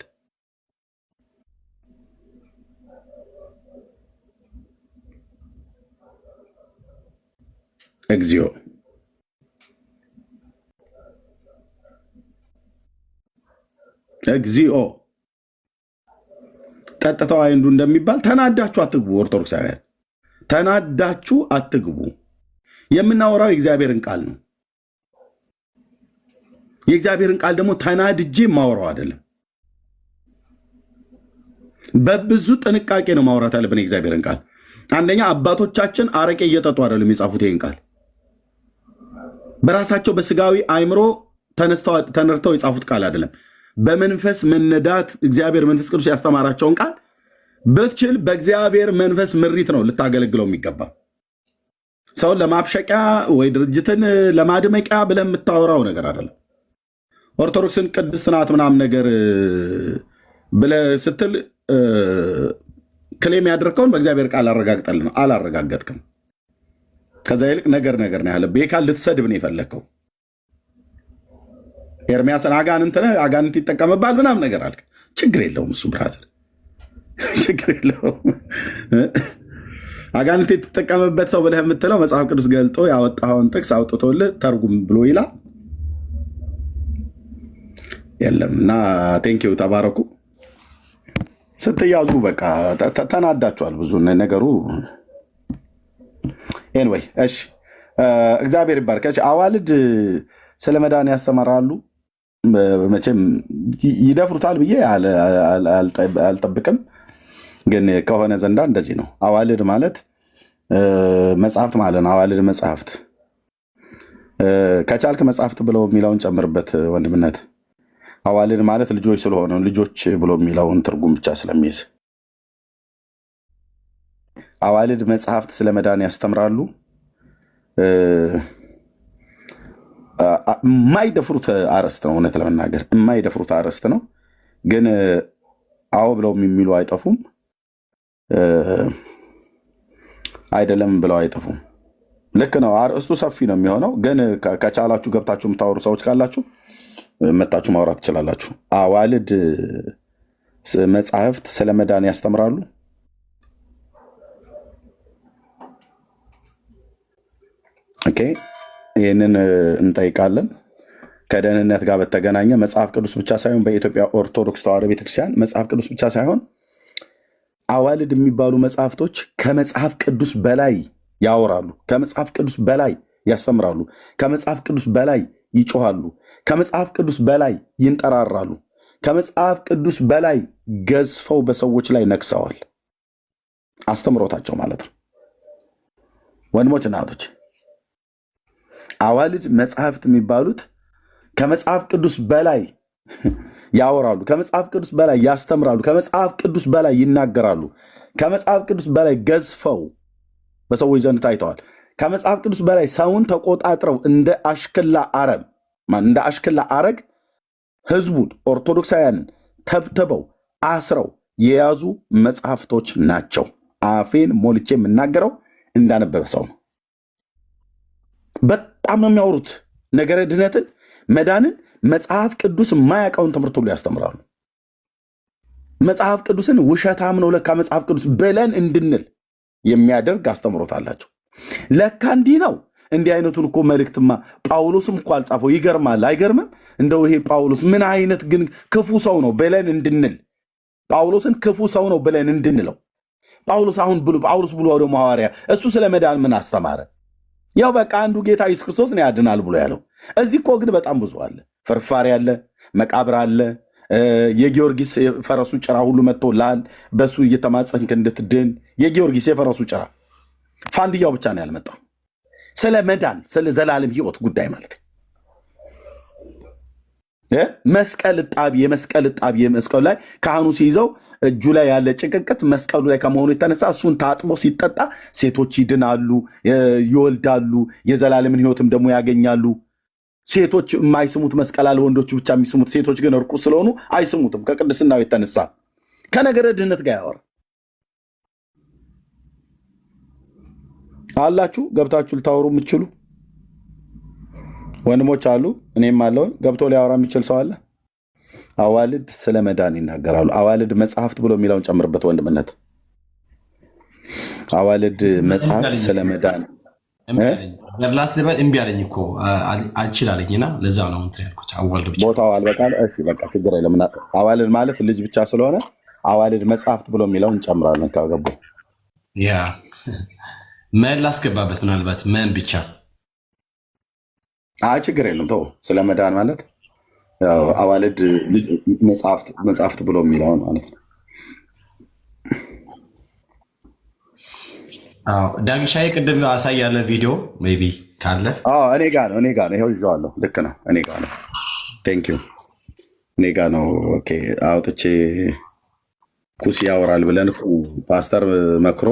እግዚኦ እግዚኦ ጠጥተው አይንዱ እንደሚባል ተናዳችሁ አትግቡ። ኦርቶዶክሳውያን ተናዳችሁ አትግቡ። የምናወራው የእግዚአብሔርን ቃል ነው። የእግዚአብሔርን ቃል ደግሞ ተናድጄ ማወራው አይደለም። በብዙ ጥንቃቄ ነው ማውራት ያለብን የእግዚአብሔርን ቃል። አንደኛ አባቶቻችን አረቄ እየጠጡ አይደለም የጻፉት ይህን ቃል። በራሳቸው በስጋዊ አእምሮ ተነድተው የጻፉት ቃል አይደለም። በመንፈስ መነዳት እግዚአብሔር መንፈስ ቅዱስ ያስተማራቸውን ቃል ብትችል በእግዚአብሔር መንፈስ ምሪት ነው ልታገለግለው የሚገባ። ሰውን ለማብሸቂያ ወይ ድርጅትን ለማድመቂያ ብለህ የምታወራው ነገር አይደለም። ኦርቶዶክስን ቅድስት ናት ምናምን ነገር ብለህ ስትል ክሌም ያደርገውን በእግዚአብሔር ቃል አረጋግጠል ነው። አላረጋገጥክም። ከዛ ይልቅ ነገር ነው ያለብህ። ይህ ቃል ልትሰድብ ነው የፈለግከው። ኤርሚያስን አጋንንት ነህ፣ አጋንንት ይጠቀምባል ምናምን ነገር አልክ። ችግር የለውም እሱ ብራዘር፣ ችግር የለውም። አጋንንት የተጠቀመበት ሰው ብለህ የምትለው መጽሐፍ ቅዱስ ገልጦ ያወጣኸውን ጥቅስ አውጥቶልህ ተርጉም ብሎ ይላል የለም። እና ቴንኪው ተባረኩ። ስትያዙ በቃ ተናዳችኋል ብዙ ነገሩ። ኤንወይ እሺ፣ እግዚአብሔር ይባርክ። አዋልድ ስለ መዳን ያስተምራሉ። መቼም ይደፍሩታል ብዬ አልጠብቅም፣ ግን ከሆነ ዘንዳ እንደዚህ ነው። አዋልድ ማለት መጽሐፍት ማለት ነው። አዋልድ መጽሐፍት ከቻልክ መጽሐፍት ብለው የሚለውን ጨምርበት ወንድምነት። አዋልድ ማለት ልጆች ስለሆነ ልጆች ብሎ የሚለውን ትርጉም ብቻ ስለሚይዝ አዋልድ መጽሐፍት ስለ መዳን ያስተምራሉ። የማይደፍሩት አርዕስት ነው። እውነት ለመናገር የማይደፍሩት አርዕስት ነው። ግን አዎ ብለው የሚሉ አይጠፉም፣ አይደለም ብለው አይጠፉም። ልክ ነው። አርዕስቱ ሰፊ ነው የሚሆነው። ግን ከቻላችሁ ገብታችሁ የምታወሩ ሰዎች ካላችሁ መጣችሁ ማውራት ትችላላችሁ። አዋልድ መጽሐፍት ስለ መዳን ያስተምራሉ። ኦኬ፣ ይህንን እንጠይቃለን። ከደህንነት ጋር በተገናኘ መጽሐፍ ቅዱስ ብቻ ሳይሆን በኢትዮጵያ ኦርቶዶክስ ተዋሕዶ ቤተክርስቲያን መጽሐፍ ቅዱስ ብቻ ሳይሆን አዋልድ የሚባሉ መጽሐፍቶች ከመጽሐፍ ቅዱስ በላይ ያወራሉ፣ ከመጽሐፍ ቅዱስ በላይ ያስተምራሉ፣ ከመጽሐፍ ቅዱስ በላይ ይጮሃሉ፣ ከመጽሐፍ ቅዱስ በላይ ይንጠራራሉ፣ ከመጽሐፍ ቅዱስ በላይ ገዝፈው በሰዎች ላይ ነግሰዋል። አስተምሮታቸው ማለት ነው። ወንድሞች እና እህቶች አዋልድ መጽሐፍት የሚባሉት ከመጽሐፍ ቅዱስ በላይ ያወራሉ፣ ከመጽሐፍ ቅዱስ በላይ ያስተምራሉ፣ ከመጽሐፍ ቅዱስ በላይ ይናገራሉ፣ ከመጽሐፍ ቅዱስ በላይ ገዝፈው በሰዎች ዘንድ ታይተዋል። ከመጽሐፍ ቅዱስ በላይ ሰውን ተቆጣጥረው እንደ አሽክላ አረግ ህዝቡን ኦርቶዶክሳውያንን ተብትበው አስረው የያዙ መጽሐፍቶች ናቸው። አፌን ሞልቼ የምናገረው እንዳነበበ ሰው ነው። በጣም ነው የሚያወሩት ነገረ ድህነትን፣ መዳንን፣ መጽሐፍ ቅዱስ የማያውቀውን ትምህርት ሁሉ ያስተምራሉ። መጽሐፍ ቅዱስን ውሸታም ነው ለካ መጽሐፍ ቅዱስ ብለን እንድንል የሚያደርግ አስተምሮት አላቸው። ለካ እንዲህ ነው። እንዲህ አይነቱን እኮ መልእክትማ ጳውሎስም እኮ አልጻፈው። ይገርማል አይገርምም? እንደው ይሄ ጳውሎስ ምን አይነት ግን ክፉ ሰው ነው ብለን እንድንል፣ ጳውሎስን ክፉ ሰው ነው ብለን እንድንለው። ጳውሎስ ብሎ ደግሞ ሐዋርያ እሱ ስለ መዳን ምን አስተማረ? ያው በቃ አንዱ ጌታ ኢየሱስ ክርስቶስ ነው ያድናል ብሎ ያለው። እዚህ እኮ ግን በጣም ብዙ አለ። ፍርፋሪ አለ፣ መቃብር አለ፣ የጊዮርጊስ የፈረሱ ጭራ ሁሉ መጥቶልሃል፣ በሱ እየተማጸንክ እንድትድን። የጊዮርጊስ የፈረሱ ጭራ ፋንድያው ብቻ ነው ያልመጣው። ስለ መዳን ስለ ዘላለም ሕይወት ጉዳይ ማለት መስቀል እጣቢ የመስቀሉ ላይ ካህኑ ሲይዘው እጁ ላይ ያለ ጭቅቅት መስቀሉ ላይ ከመሆኑ የተነሳ እሱን ታጥቦ ሲጠጣ ሴቶች ይድናሉ፣ ይወልዳሉ፣ የዘላለምን ሕይወትም ደግሞ ያገኛሉ። ሴቶች የማይስሙት መስቀል አለ፣ ወንዶች ብቻ የሚስሙት። ሴቶች ግን እርኩስ ስለሆኑ አይስሙትም ከቅድስናው የተነሳ። ከነገረ ድህነት ጋር ያወራ አላችሁ። ገብታችሁ ልታወሩ የምትችሉ ወንድሞች አሉ፣ እኔም አለውን። ገብቶ ሊያወራ የሚችል ሰው አለ? አዋልድ ስለ መዳን ይናገራሉ። አዋልድ መጽሐፍት ብሎ የሚለውን ጨምርበት ወንድምነት። አዋልድ መጽሐፍት ስለ መዳን ገድላት ልበል እምቢ አለኝ እኮ አልችላለኝና ለዛ ነው እንትን ያልኩት። አዋልድ ብቻ ቦታው አልበቃል። እሺ በቃ ችግር የለም። አዋልድ ማለት ልጅ ብቻ ስለሆነ አዋልድ መጽሐፍት ብሎ የሚለውን እንጨምራለን ካገቡ። ያ መን ላስገባበት ምናልባት መን ብቻ ችግር የለም። ተው ስለ መዳን ማለት አዋልድ መጽሐፍት ብሎ የሚለውን ማለት ነው። ዳግሻዬ ቅድም አሳያለ ቪዲዮ ሜይ ቢ ካለ እኔ ጋ ነው ይኸው ይዤዋለሁ። ልክ ነው፣ እኔ ጋ ነው። ቴንክ ዩ እኔ ጋ ነው። ኦኬ አውጥቼ ኩስ ያወራል ብለን ፓስተር መክሮ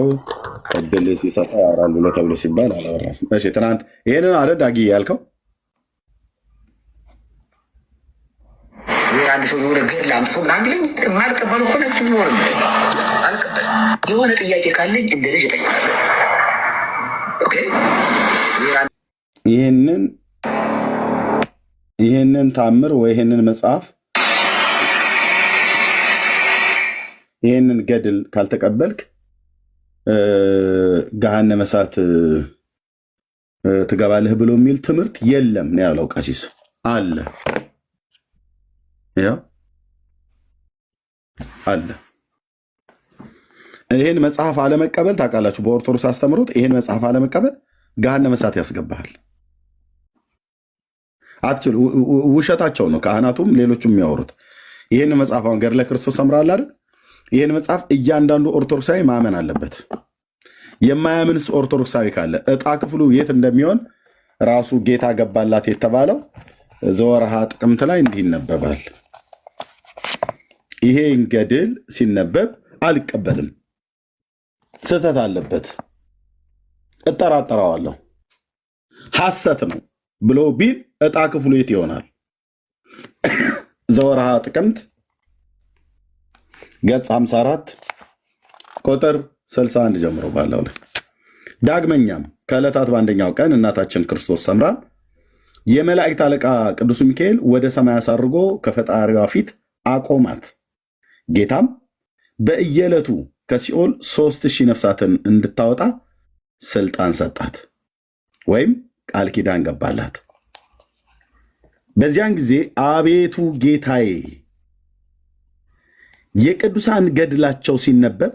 እድል ሲሰጠ ያወራል ብሎ ተብሎ ሲባል አላወራም። እሺ ትናንት ይሄንን አረ ዳጊ ያልከው አንድ ሰው የሆነ ገድል አምጥቶ ምናምን ቢለኝ የማልቀበሉ ከሆነ ኖር አልቀበል። የሆነ ጥያቄ ካለኝ እንደ ልጅ እጠይቃለሁ። ይህንን ታምር ወይ ይህንን መጽሐፍ ይህንን ገድል ካልተቀበልክ ገሃነመ እሳት ትገባለህ ብሎ የሚል ትምህርት የለም ነው ያለው ቀሲስ። አለ ያው አለ። ይህን መጽሐፍ አለመቀበል ታውቃላችሁ፣ በኦርቶዶክስ አስተምሮት ይህን መጽሐፍ አለመቀበል ገሃነመ እሳት ያስገባሃል። አትችል። ውሸታቸው ነው ካህናቱም ሌሎቹም የሚያወሩት። ይህን መጽሐፍ አሁን ገድለ ክርስቶስ ሰምራል አይደል? ይህን መጽሐፍ እያንዳንዱ ኦርቶዶክሳዊ ማመን አለበት። የማያምንስ ኦርቶዶክሳዊ ካለ ዕጣ ክፍሉ የት እንደሚሆን ራሱ ጌታ ገባላት የተባለው ዘወርሃ ጥቅምት ላይ እንዲህ ይነበባል። ይሄን ገድል ሲነበብ አልቀበልም፣ ስህተት አለበት፣ እጠራጠረዋለሁ፣ ሐሰት ነው ብሎ ቢል ዕጣ ክፍሉ የት ይሆናል? ዘወርሃ ጥቅምት ገጽ 54 ቁጥር 61 ጀምሮ ባለው ላይ ዳግመኛም ከዕለታት በአንደኛው ቀን እናታችን ክርስቶስ ሰምራን የመላእክት አለቃ ቅዱስ ሚካኤል ወደ ሰማይ አሳርጎ ከፈጣሪዋ ፊት አቆማት። ጌታም በየዕለቱ ከሲኦል 3000 ነፍሳትን እንድታወጣ ስልጣን ሰጣት፣ ወይም ቃል ኪዳን ገባላት። በዚያን ጊዜ አቤቱ ጌታዬ የቅዱሳን ገድላቸው ሲነበብ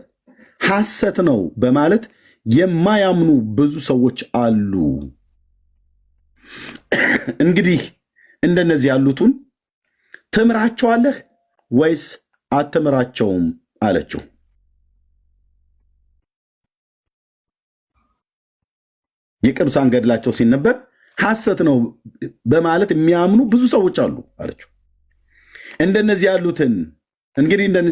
ሐሰት ነው በማለት የማያምኑ ብዙ ሰዎች አሉ። እንግዲህ እንደነዚህ ያሉትን ትምራቸዋለህ ወይስ አትምራቸውም አለችው። የቅዱሳን ገድላቸው ሲነበብ ሐሰት ነው በማለት የሚያምኑ ብዙ ሰዎች አሉ አለችው። እንደነዚህ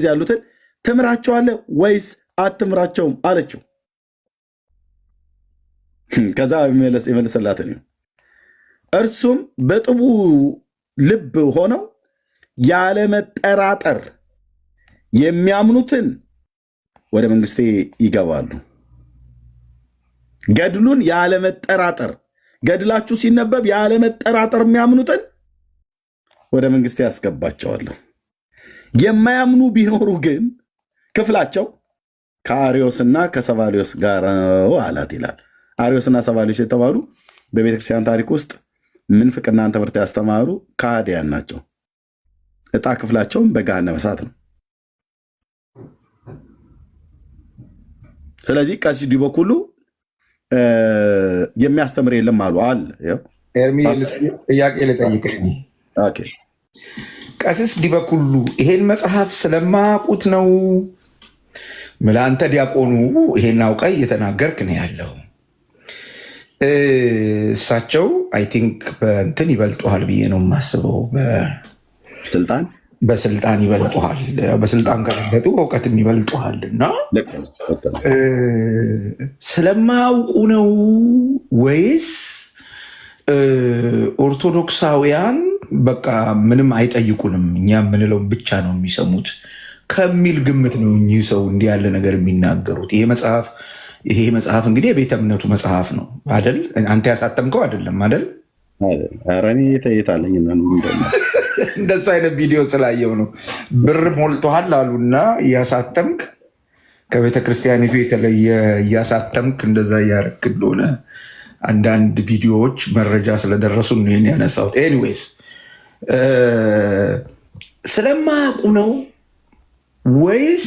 ያሉትን ትምራቸዋለህ ወይስ አትምራቸውም አለችው። ከዛ የመለሰላትን እርሱም በጥቡ ልብ ሆነው ያለመጠራጠር የሚያምኑትን ወደ መንግስቴ ይገባሉ። ገድሉን ያለመጠራጠር፣ ገድላችሁ ሲነበብ ያለመጠራጠር የሚያምኑትን ወደ መንግስቴ ያስገባቸዋለሁ። የማያምኑ ቢኖሩ ግን ክፍላቸው ከአርዮስና ከሰባሊዮስ ጋር ነው አላት ይላል። አርዮስና ሰባሊዮስ የተባሉ በቤተክርስቲያን ታሪክ ውስጥ ምንፍቅናን ትምህርት ያስተማሩ ከሃዲያን ናቸው። እጣ ክፍላቸውም በገሃነመ እሳት ነው። ስለዚህ ቀሲስ ዲበኩሉ የሚያስተምር የለም አሉ አለ። ኤርሚ ጥያቄ ልጠይቅህ። ቀሲስ ዲበኩሉ ይሄን መጽሐፍ ስለማያውቁት ነው? አንተ ዲያቆኑ ይሄን አውቀህ እየተናገርክ ነው ያለው። እሳቸው አይ ቲንክ በእንትን ይበልጡሃል ብዬ ነው የማስበው። በስልጣን ይበልጡሃል። በስልጣን ከረገጡ በእውቀትም ይበልጡሃል። እና ስለማያውቁ ነው ወይስ ኦርቶዶክሳውያን በቃ ምንም አይጠይቁንም እኛ የምንለውን ብቻ ነው የሚሰሙት ከሚል ግምት ነው እኚህ ሰው እንዲህ ያለ ነገር የሚናገሩት? ይሄ መጽሐፍ እንግዲህ የቤተ እምነቱ መጽሐፍ ነው አይደል? አንተ ያሳተምከው አይደለም አይደል? ረኔ የተየታለኝ እንደሱ አይነት ቪዲዮ ስላየው ነው። ብር ሞልቶሃል አሉና እያሳተምክ ከቤተ ክርስቲያኒቱ የተለየ እያሳተምክ እንደዛ እያረክ እንደሆነ አንዳንድ ቪዲዮዎች መረጃ ስለደረሱ ነው ይሄን ያነሳሁት። ኤኒዌይስ ስለማያውቁ ነው ወይስ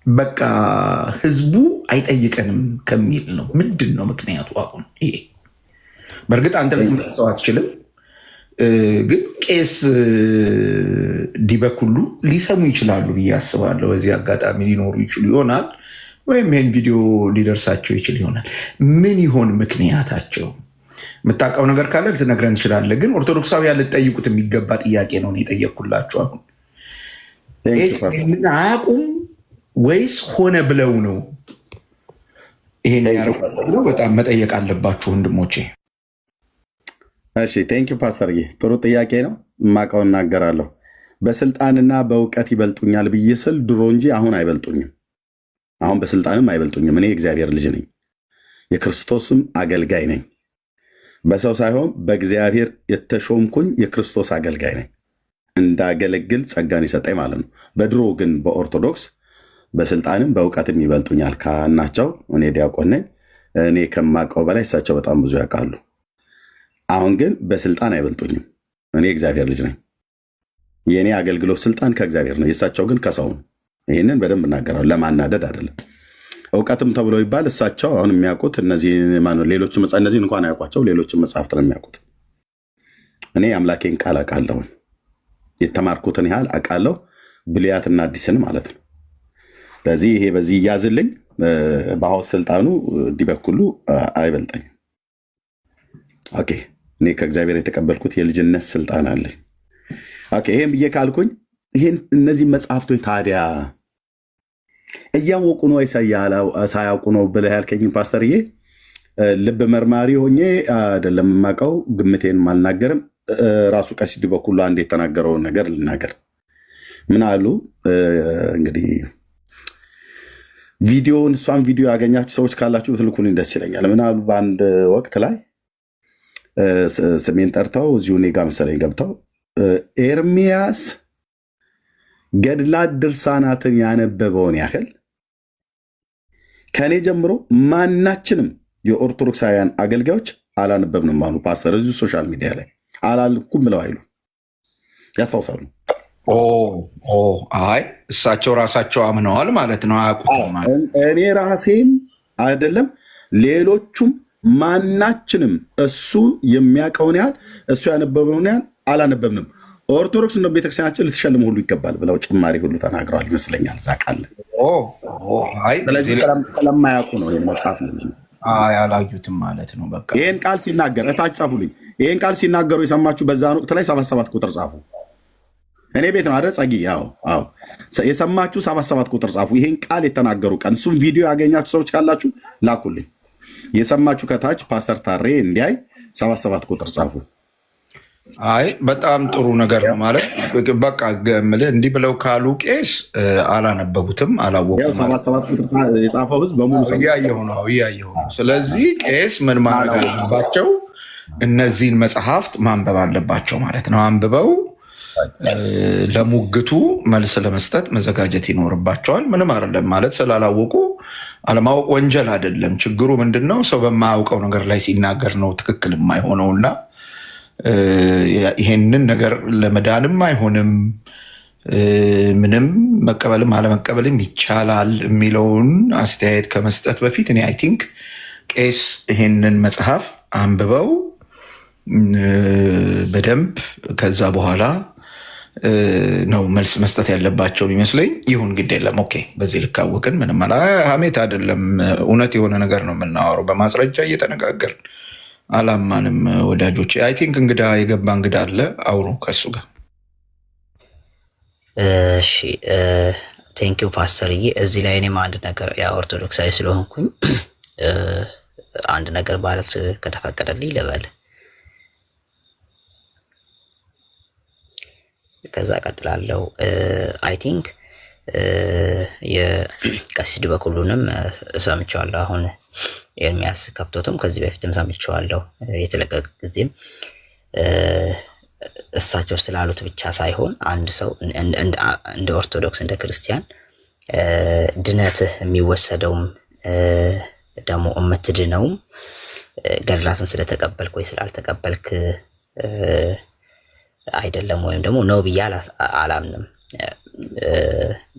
በቃ ህዝቡ አይጠይቀንም ከሚል ነው? ምንድን ነው ምክንያቱ? አሁን ይሄ በእርግጥ አንተ ልትመልሰው አትችልም፣ ግን ቄስ ዲበኩሉ ሊሰሙ ይችላሉ ብዬ አስባለሁ። በዚህ አጋጣሚ ሊኖሩ ይችሉ ይሆናል፣ ወይም ይህን ቪዲዮ ሊደርሳቸው ይችል ይሆናል። ምን ይሆን ምክንያታቸው? የምታውቀው ነገር ካለ ልትነግረን ትችላለህ። ግን ኦርቶዶክሳውያን ልትጠይቁት የሚገባ ጥያቄ ነው የጠየቅኩላችሁ። አሁን ምን አያውቁም ወይስ ሆነ ብለው ነው ይሄን ያደረጉት ብለው በጣም መጠየቅ አለባችሁ ወንድሞቼ። እሺ ቴንኪው ፓስተርዬ፣ ጥሩ ጥያቄ ነው። የማውቀው እናገራለሁ። በስልጣንና በእውቀት ይበልጡኛል ብዬ ስል ድሮ እንጂ አሁን አይበልጡኝም። አሁን በስልጣንም አይበልጡኝም። እኔ እግዚአብሔር ልጅ ነኝ፣ የክርስቶስም አገልጋይ ነኝ። በሰው ሳይሆን በእግዚአብሔር የተሾምኩኝ የክርስቶስ አገልጋይ ነኝ። እንዳገለግል ጸጋን ይሰጠኝ ማለት ነው። በድሮ ግን በኦርቶዶክስ በስልጣንም በእውቀትም ይበልጡኛል ካህናቸው። እኔ ዲያቆን ነኝ። እኔ ከማውቀው በላይ እሳቸው በጣም ብዙ ያውቃሉ። አሁን ግን በስልጣን አይበልጡኝም። እኔ እግዚአብሔር ልጅ ነኝ። የእኔ አገልግሎት ስልጣን ከእግዚአብሔር ነው፣ የእሳቸው ግን ከሰው ነው። ይህንን በደንብ እናገራለሁ፣ ለማናደድ አይደለም። እውቀትም ተብሎ ይባል እሳቸው አሁን የሚያውቁት ሌሎች እነዚህ እንኳን አያውቋቸው፣ ሌሎችን መጽሐፍት ነው የሚያውቁት። እኔ አምላኬን ቃል አውቃለሁ፣ የተማርኩትን ያህል አውቃለሁ፣ ብሉያትና አዲስን ማለት ነው። ስለዚህ ይሄ በዚህ እያዝልኝ። በአሁን ስልጣኑ ዲበኩሉ አይበልጠኝም። ኦኬ፣ እኔ ከእግዚአብሔር የተቀበልኩት የልጅነት ስልጣን አለኝ። ኦኬ፣ ይሄን ብዬ ካልኩኝ እነዚህ መጽሐፍቶች ታዲያ እያወቁ ነው ወይ ሳያውቁ ነው ብለህ ያልከኝ ፓስተርዬ፣ ልብ መርማሪ ሆኜ አይደለም የማውቀው፣ ግምቴንም አልናገርም። ራሱ ቀሲስ ዲበኩሉ አንድ የተናገረውን ነገር ልናገር። ምን አሉ እንግዲህ እሷን ቪዲዮ ያገኛችሁ ሰዎች ካላችሁ ትልኩልኝ ደስ ይለኛል። ምን አሉ በአንድ ወቅት ላይ ስሜን ጠርተው እዚሁ እኔ ጋ መሰለኝ ገብተው ኤርሚያስ ገድላት ድርሳናትን ያነበበውን ያህል ከእኔ ጀምሮ ማናችንም የኦርቶዶክሳውያን አገልጋዮች አላነበብንም አሉ ፓስተር። እዚሁ ሶሻል ሚዲያ ላይ አላልኩም ብለው አይሉ ያስታውሳሉ። አይ እሳቸው ራሳቸው አምነዋል ማለት ነው። አያውቁትም። እኔ ራሴም አይደለም ሌሎቹም ማናችንም እሱ የሚያውቀውን ያህል እሱ ያነበበውን ያህል አላነበብንም። ኦርቶዶክስ እንደ ቤተክርስቲያናችን ልትሸልም ሁሉ ይገባል ብለው ጭማሪ ሁሉ ተናግረዋል ይመስለኛል። ዛቃለ ስለዚህ ስለማያውቁ ነው ይህን መጽሐፍ አላዩትም ማለት ነው። በቃ ይህን ቃል ሲናገር እታች ጻፉልኝ። ይህን ቃል ሲናገሩ የሰማችሁ በዛን ወቅት ላይ 77 ቁጥር ጻፉ። እኔ ቤት ነው አይደል ጸጊ? አዎ የሰማችሁ 77 ቁጥር ጻፉ። ይህን ቃል የተናገሩ ቀን እሱም ቪዲዮ ያገኛችሁ ሰዎች ካላችሁ ላኩልኝ። የሰማችሁ ከታች ፓስተር ታሬ እንዲያይ 77 ቁጥር ጻፉ። አይ በጣም ጥሩ ነገር ነው ማለት በቃ እንዲህ ብለው ካሉ ቄስ አላነበቡትም፣ አላወቁም። 77 ቁጥር የጻፈው ህዝብ በሙሉ እያየሁ ነው። ስለዚህ ቄስ ምን ማድረግ አለባቸው? እነዚህን መጽሐፍት ማንበብ አለባቸው ማለት ነው። አንብበው ለሙግቱ መልስ ለመስጠት መዘጋጀት ይኖርባቸዋል። ምንም አይደለም ማለት ስላላወቁ አለማወቅ ወንጀል አይደለም። ችግሩ ምንድን ነው? ሰው በማያውቀው ነገር ላይ ሲናገር ነው ትክክል የማይሆነውና ይሄንን ነገር ለመዳንም አይሆንም ምንም መቀበልም አለመቀበልም ይቻላል የሚለውን አስተያየት ከመስጠት በፊት እኔ አይ ቲንክ ቄስ ይሄንን መጽሐፍ አንብበው በደንብ ከዛ በኋላ ነው መልስ መስጠት ያለባቸው ይመስለኝ። ይሁን ግድ የለም ኦኬ፣ በዚህ ልካወቅን ምንም ሀሜት አይደለም። እውነት የሆነ ነገር ነው የምናወራው፣ በማስረጃ እየተነጋገርን አላማንም። ወዳጆች አይ ቲንክ እንግዳ የገባ እንግዳ አለ፣ አውሩ ከሱ ጋር። እሺ ቴንኪው ፓስተርዬ። እዚህ ላይ እኔም አንድ ነገር ኦርቶዶክሳዊ ስለሆንኩኝ አንድ ነገር ማለት ከተፈቀደልኝ ልበል። ከዛ ቀጥላለሁ። አይ ቲንክ የቀሲስ ዲበኩሉንም ሰምቼዋለሁ። አሁን ኤርሚያስ ከፍቶትም ከዚህ በፊትም ሰምቼዋለሁ። የተለቀቀ ጊዜም እሳቸው ስላሉት ብቻ ሳይሆን አንድ ሰው እንደ ኦርቶዶክስ እንደ ክርስቲያን ድነትህ የሚወሰደውም ደግሞ የምትድነውም ገድላትን ስለተቀበልክ ወይ ስላልተቀበልክ አይደለም፣ ወይም ደግሞ ነው ብዬ አላምንም።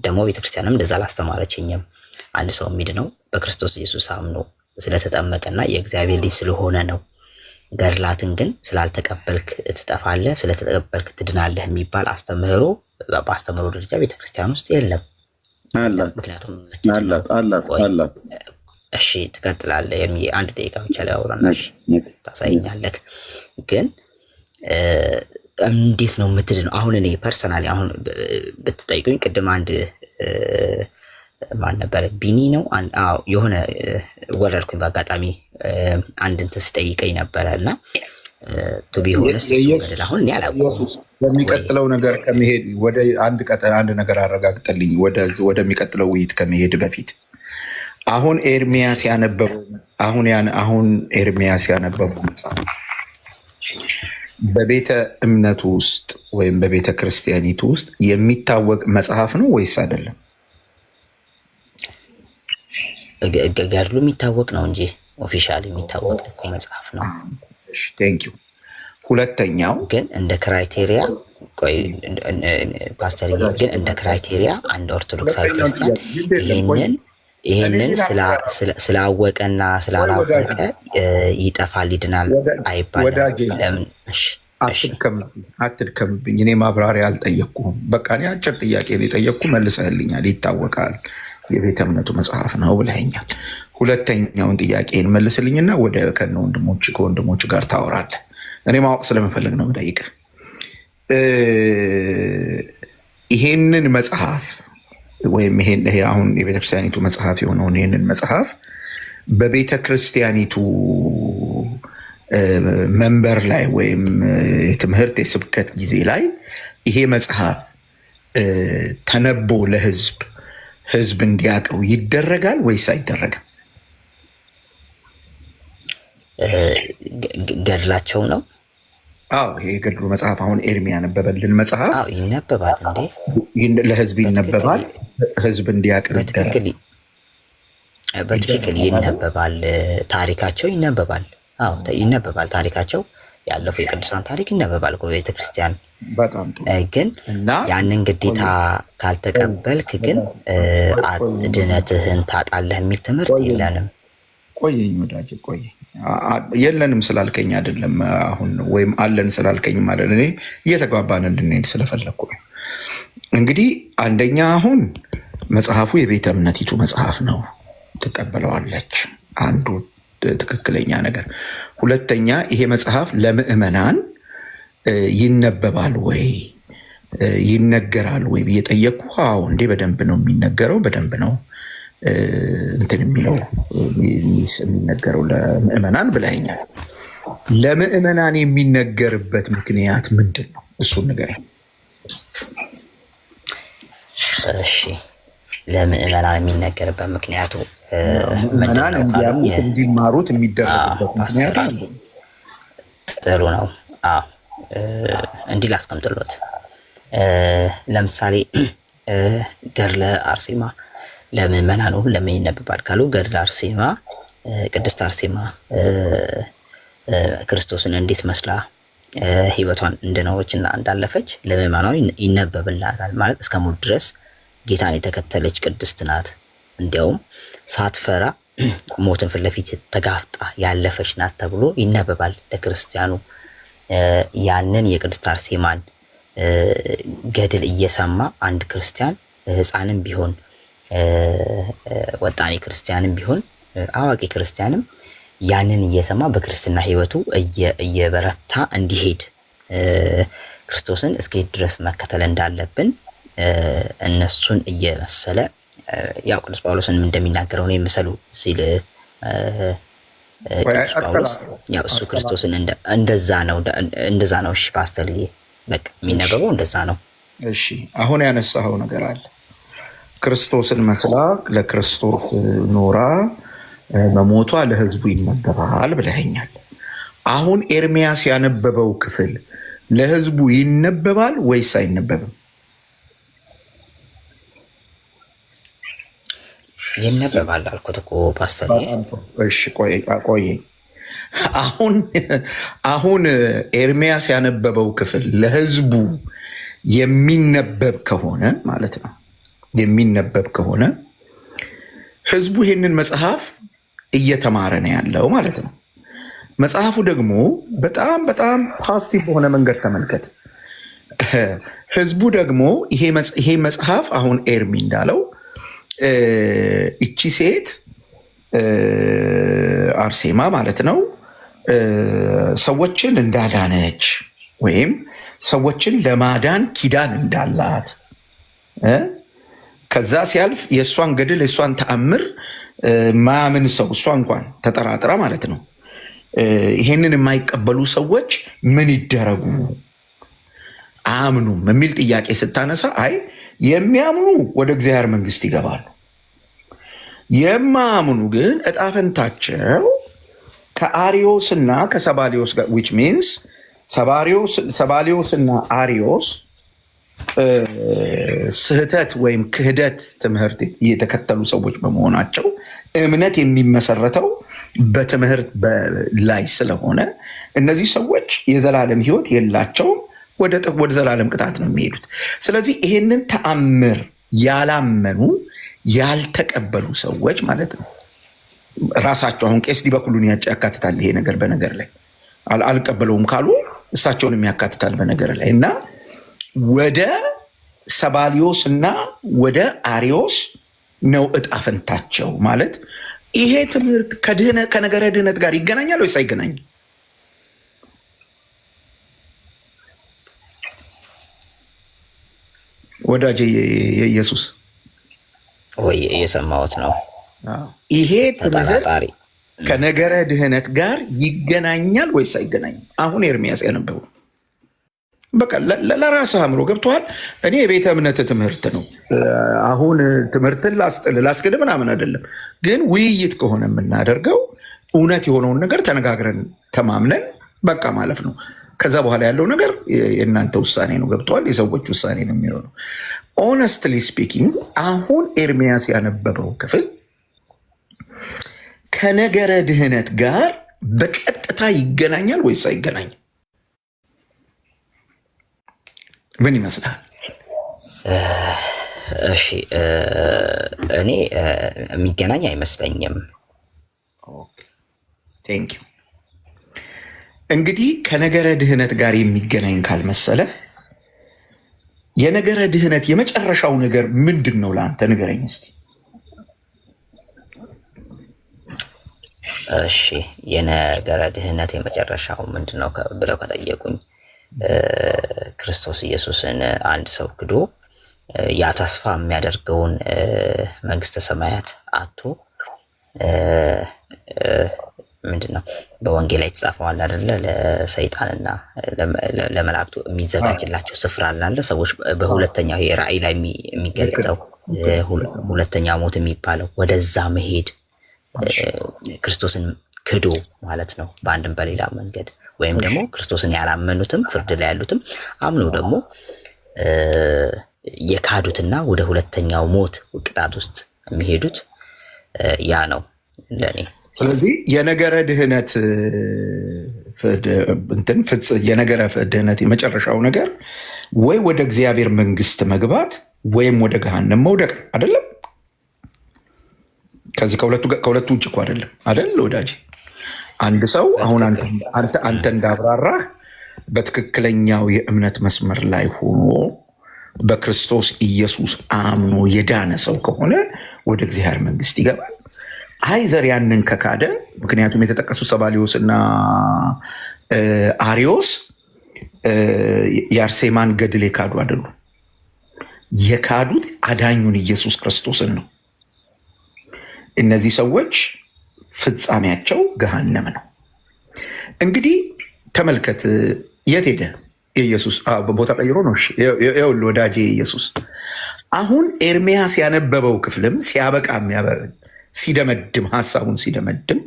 ደግሞ ቤተክርስቲያንም እንደዛ አላስተማረችኝም። አንድ ሰው የሚድነው በክርስቶስ ኢየሱስ አምኖ ስለተጠመቀና የእግዚአብሔር ልጅ ስለሆነ ነው። ገድላትን ግን ስላልተቀበልክ ትጠፋለህ፣ ስለተቀበልክ ትድናለህ የሚባል አስተምህሮ በአስተምህሮ ደረጃ ቤተክርስቲያን ውስጥ የለም። ምክንያቱም አላት። እሺ ትቀጥላለህ። አንድ ደቂቃ ብቻ ላይ አውራና ታሳይኛለህ። ግን እንዴት ነው የምትድነው? አሁን እኔ ፐርሰናሊ አሁን ብትጠይቁኝ ቅድም አንድ ማን ነበረ ቢኒ ነው የሆነ ወረድኩኝ በአጋጣሚ አንድ እንትን ስጠይቀኝ ነበረ እና ቱ ቢ ሆነስት አሁን እኔ አላውቅም። በሚቀጥለው ነገር ከመሄድ ወደ አንድ ነገር አረጋግጠልኝ። ወደሚቀጥለው ውይይት ከመሄድ በፊት አሁን ኤርሚያስ ያነበበው መጽሐፍ በቤተ እምነቱ ውስጥ ወይም በቤተ ክርስቲያኒቱ ውስጥ የሚታወቅ መጽሐፍ ነው ወይስ አይደለም? ገድሉ የሚታወቅ ነው እንጂ ኦፊሻል የሚታወቅ እኮ መጽሐፍ ነው። ቴንኪው። ሁለተኛው ግን እንደ ክራይቴሪያ ፓስተር ግን እንደ ክራይቴሪያ አንድ ኦርቶዶክሳዊ ክርስቲያን ይህንን ስላወቀና ስላላወቀ ይጠፋል ይድናል አይባልም። ለምን? አትድከምብኝ። እኔ ማብራሪያ አልጠየቅኩም። በቃ እኔ አጭር ጥያቄ ነው የጠየቅኩ፣ መልሰህልኛል። ይታወቃል የቤተ እምነቱ መጽሐፍ ነው ብለኸኛል። ሁለተኛውን ጥያቄን መልስልኝና ከወንድሞች ጋር ታወራለህ። እኔ ማወቅ ስለምፈልግ ነው የምጠይቅህ። ይሄንን መጽሐፍ ወይም ይሄ አሁን የቤተክርስቲያኒቱ መጽሐፍ የሆነውን ይህንን መጽሐፍ በቤተ ክርስቲያኒቱ መንበር ላይ ወይም የትምህርት የስብከት ጊዜ ላይ ይሄ መጽሐፍ ተነቦ ህዝብ እንዲያውቀው ይደረጋል ወይስ አይደረግም? ገድላቸው ነው። ይሄ ገድሉ መጽሐፍ አሁን ኤርሚ ያነበበልን መጽሐፍ ይነበባል እንዴ? ለህዝብ ይነበባል። ህዝብ እንዲያውቅ በትክክል ይነበባል። ታሪካቸው ይነበባል። ይነበባል። ታሪካቸው ያለፉ የቅዱሳን ታሪክ ይነበባል በቤተክርስቲያን። ግን ያንን ግዴታ ካልተቀበልክ ግን ድነትህን ታጣለህ የሚል ትምህርት የለንም። ቆየኝ ወዳጅ ቆየኝ። የለንም ስላልከኝ አይደለም አሁን፣ ወይም አለን ስላልከኝ ማለት እኔ እየተግባባን እንድንሄድ ስለፈለግኩ ነው። እንግዲህ አንደኛ አሁን መጽሐፉ የቤተ እምነቲቱ መጽሐፍ ነው፣ ትቀበለዋለች። አንዱ ትክክለኛ ነገር። ሁለተኛ ይሄ መጽሐፍ ለምዕመናን ይነበባል ወይ ይነገራል ወይ ብዬ ጠየቅኩ። አዎ እንዴ በደንብ ነው የሚነገረው፣ በደንብ ነው እንትን የሚለው የሚነገረው ለምዕመናን ብለኸኛል። ለምዕመናን የሚነገርበት ምክንያት ምንድን ነው? እሱን ንገረኝ። እሺ ለምዕመናን የሚነገርበት ምክንያቱ ምዕመናን እንዲያምኑት እንዲማሩት የሚደረግበት ምክንያት አለ። ጥሩ ነው። አዎ እንዲህ ላስቀምጥሎት። ለምሳሌ ገድለ አርሴማ ለምዕመናኑ ለምን ይነበባል ካሉ ገድለ አርሴማ ቅድስት አርሴማ ክርስቶስን እንዴት መስላ ህይወቷን እንደኖረች እና እንዳለፈች ለምዕመናኑ ይነበብላታል። ማለት እስከ ሞት ድረስ ጌታን የተከተለች ቅድስት ናት። እንዲያውም ሳትፈራ ሞትን ፊት ለፊት ተጋፍጣ ያለፈች ናት ተብሎ ይነበባል ለክርስቲያኑ። ያንን የቅድስት አርሴማን ገድል እየሰማ አንድ ክርስቲያን ህፃንም ቢሆን ወጣኔ ክርስቲያንም ቢሆን አዋቂ ክርስቲያንም ያንን እየሰማ በክርስትና ህይወቱ እየበረታ እንዲሄድ ክርስቶስን እስከ ድረስ መከተል እንዳለብን እነሱን እየመሰለ ያው ቅዱስ ጳውሎስንም እንደሚናገረው ነው የመሰሉ ሲል ቅዱስ ጳውሎስ ያው እሱ ክርስቶስን እንደዛ ነው። እሺ ፓስተር በቃ የሚነበበው እንደዛ ነው። እሺ አሁን ያነሳኸው ነገር አለ። ክርስቶስን መስላ ለክርስቶስ ኖራ መሞቷ ለህዝቡ ይነበባል ብለኸኛል። አሁን ኤርሚያስ ያነበበው ክፍል ለህዝቡ ይነበባል ወይስ አይነበብም? ይነበባል አልኩት እኮ ፓስተር። እሺ ቆይ አሁን ኤርሚያስ ያነበበው ክፍል ለህዝቡ የሚነበብ ከሆነ ማለት ነው የሚነበብ ከሆነ ህዝቡ ይህንን መጽሐፍ እየተማረ ነው ያለው ማለት ነው። መጽሐፉ ደግሞ በጣም በጣም ፖዚቲቭ በሆነ መንገድ ተመልከት። ህዝቡ ደግሞ ይሄ መጽሐፍ አሁን ኤርሚ እንዳለው እቺ ሴት አርሴማ ማለት ነው ሰዎችን እንዳዳነች ወይም ሰዎችን ለማዳን ኪዳን እንዳላት ከዛ ሲያልፍ የእሷን ገድል የእሷን ተአምር ማያምን ሰው እሷ እንኳን ተጠራጥራ ማለት ነው ይሄንን የማይቀበሉ ሰዎች ምን ይደረጉ አያምኑም የሚል ጥያቄ ስታነሳ አይ የሚያምኑ ወደ እግዚአብሔር መንግስት ይገባሉ፣ የማያምኑ ግን እጣ ፈንታቸው ከአሪዮስና ከሰባሊዮስ ጋር which means ሰባሊዮስና አሪዮስ ስህተት ወይም ክህደት ትምህርት የተከተሉ ሰዎች በመሆናቸው እምነት የሚመሰረተው በትምህርት ላይ ስለሆነ እነዚህ ሰዎች የዘላለም ሕይወት የላቸውም፣ ወደ ዘላለም ቅጣት ነው የሚሄዱት። ስለዚህ ይሄንን ተአምር ያላመኑ ያልተቀበሉ ሰዎች ማለት ነው ራሳቸው አሁን ቄስ ዲበኩሉን ያካትታል ይሄ ነገር በነገር ላይ አልቀበለውም ካሉ እሳቸውንም ያካትታል በነገር ላይ እና ወደ ሰባሊዮስ እና ወደ አሪዮስ ነው እጣ ፈንታቸው ማለት ይሄ ትምህርት ከነገረ ድህነት ጋር ይገናኛል ወይስ አይገናኝም? ወዳጄ የኢየሱስ ወይ እየሰማሁት ነው። ይሄ ትምህርት ከነገረ ድህነት ጋር ይገናኛል ወይስ አይገናኝም? አሁን ኤርሚያስ ያነበበው በቃ ለራስህ አእምሮ ገብቶሃል። እኔ የቤተ እምነት ትምህርት ነው አሁን ትምህርትን ላስክድ ምናምን አይደለም፣ ግን ውይይት ከሆነ የምናደርገው እውነት የሆነውን ነገር ተነጋግረን ተማምነን በቃ ማለፍ ነው። ከዛ በኋላ ያለው ነገር የእናንተ ውሳኔ ነው። ገብቶሃል? የሰዎች ውሳኔ ነው የሚሆነው። ኦነስትሊ ስፒኪንግ አሁን ኤርሚያስ ያነበበው ክፍል ከነገረ ድህነት ጋር በቀጥታ ይገናኛል ወይስ አይገናኝም? ምን ይመስላል? እሺ እኔ የሚገናኝ አይመስለኝም። ቴንክ ዩ። እንግዲህ ከነገረ ድህነት ጋር የሚገናኝ ካልመሰለ የነገረ ድህነት የመጨረሻው ነገር ምንድን ነው ለአንተ ንገረኝ እስቲ። እሺ የነገረ ድህነት የመጨረሻው ምንድን ነው ብለው ከጠየቁኝ ክርስቶስ ኢየሱስን አንድ ሰው ክዶ ያ ተስፋ የሚያደርገውን መንግስተ ሰማያት አቶ ምንድነው በወንጌል ላይ የተጻፈው አለ አይደለ? ለሰይጣንና ለመላእክቱ የሚዘጋጅላቸው ስፍራ አለ። ሰዎች በሁለተኛው የራእይ ላይ የሚገለጠው ሁለተኛ ሞት የሚባለው ወደዛ መሄድ ክርስቶስን ክዶ ማለት ነው በአንድም በሌላ መንገድ። ወይም ደግሞ ክርስቶስን ያላመኑትም ፍርድ ላይ ያሉትም አምነው ደግሞ የካዱትና ወደ ሁለተኛው ሞት ቅጣት ውስጥ የሚሄዱት ያ ነው ለኔ። ስለዚህ የነገረ ድህነት የነገረ ድህነት የመጨረሻው ነገር ወይ ወደ እግዚአብሔር መንግስት መግባት ወይም ወደ ገሃነም መውደቅ አይደለም። ከዚህ ከሁለቱ ውጭ እኮ አይደለም አይደል ወዳጅ? አንድ ሰው አሁን አንተ እንዳብራራህ በትክክለኛው የእምነት መስመር ላይ ሆኖ በክርስቶስ ኢየሱስ አምኖ የዳነ ሰው ከሆነ ወደ እግዚአብሔር መንግስት ይገባል። አይዘር ያንን ከካደ፣ ምክንያቱም የተጠቀሱ ሰባሊዮስ እና አሪዮስ የአርሴማን ገድል የካዱ አይደሉም። የካዱት አዳኙን ኢየሱስ ክርስቶስን ነው። እነዚህ ሰዎች ፍጻሜያቸው ገሃነም ነው። እንግዲህ ተመልከት፣ የት ሄደ ኢየሱስ? ቦታ ቀይሮ ነው። ይኸውልህ ወዳጄ ኢየሱስ አሁን ኤርሚያስ ያነበበው ክፍልም ሲያበቃ ሲደመድም ሀሳቡን ሲደመድም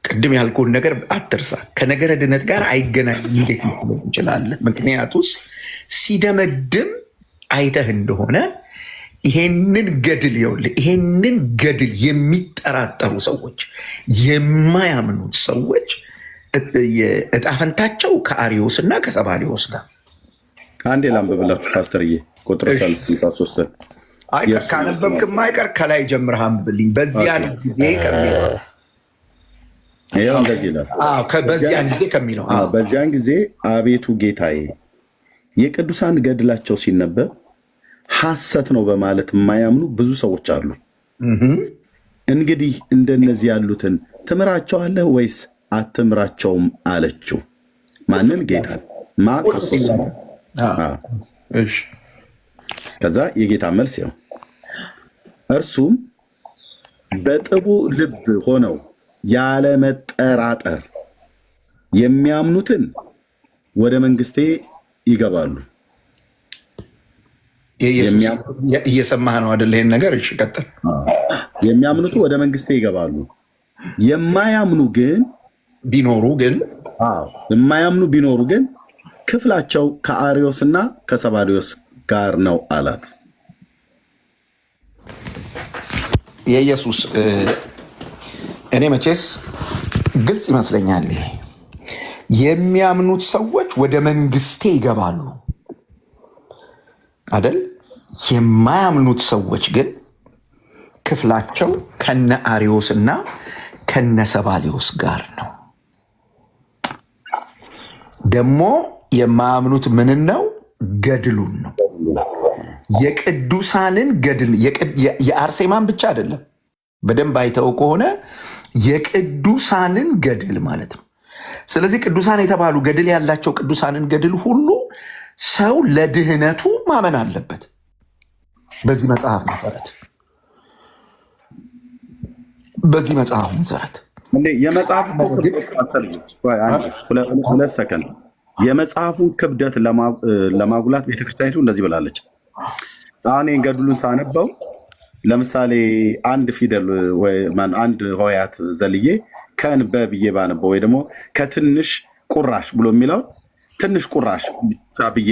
ቅድም ያልኩህን ነገር አትርሳ። ከነገረ ድነት ጋር አይገናኝ ይልክ እንችላለን። ምክንያቱስ ሲደመድም አይተህ እንደሆነ ይሄንን ገድል የሚጠራጠሩ ሰዎች፣ የማያምኑት ሰዎች እጣፈንታቸው ከአሪዮስ እና ከሰባሊዮስ ጋር አንዴ ላንብብላችሁ ፓስተርዬ ቁጥር 63 ካነበብክ የማይቀር ከላይ ጀምረህ አንብብልኝ። በዚያን ጊዜ ከሚለው በዚያን ጊዜ አቤቱ ጌታዬ የቅዱሳን ገድላቸው ሲነበብ ሐሰት ነው በማለት የማያምኑ ብዙ ሰዎች አሉ። እንግዲህ እንደነዚህ ያሉትን ትምራቸዋለህ ወይስ አትምራቸውም አለችው። ማንን? ጌታ ክርስቶስ ነው። ከዛ የጌታ መልስ ነው። እርሱም በጥቡ ልብ ሆነው ያለመጠራጠር የሚያምኑትን ወደ መንግስቴ ይገባሉ። እየሰማህ ነው አይደል? ይሄን ነገር እሺ፣ ቀጥል። የሚያምኑት ወደ መንግስቴ ይገባሉ። የማያምኑ ቢኖሩ ግን ክፍላቸው ከአሪዮስና ከሰባሊዮስ ጋር ነው አላት። የኢየሱስ እኔ መቼስ ግልጽ ይመስለኛል። የሚያምኑት ሰዎች ወደ መንግስቴ ይገባሉ አይደል? የማያምኑት ሰዎች ግን ክፍላቸው ከነ አሪዮስ እና ከነ ሰባሊዮስ ጋር ነው። ደግሞ የማያምኑት ምንን ነው? ገድሉን ነው። የቅዱሳንን ገድል የአርሴማን ብቻ አይደለም። በደንብ አይተው ከሆነ የቅዱሳንን ገድል ማለት ነው። ስለዚህ ቅዱሳን የተባሉ ገድል ያላቸው ቅዱሳንን ገድል ሁሉ ሰው ለድህነቱ ማመን አለበት። በዚህ መጽሐፍ መሰረት ሁለት ሰከንድ የመጽሐፉን ክብደት ለማጉላት ቤተክርስቲያኒቱ እንደዚህ ብላለች። አሁን ገድሉን ሳነበው ለምሳሌ አንድ ፊደል አንድ ሆያት ዘልዬ ከንበ ብዬ ባነበው ወይ ደግሞ ከትንሽ ቁራሽ ብሎ የሚለው ትንሽ ቁራሽ ብዬ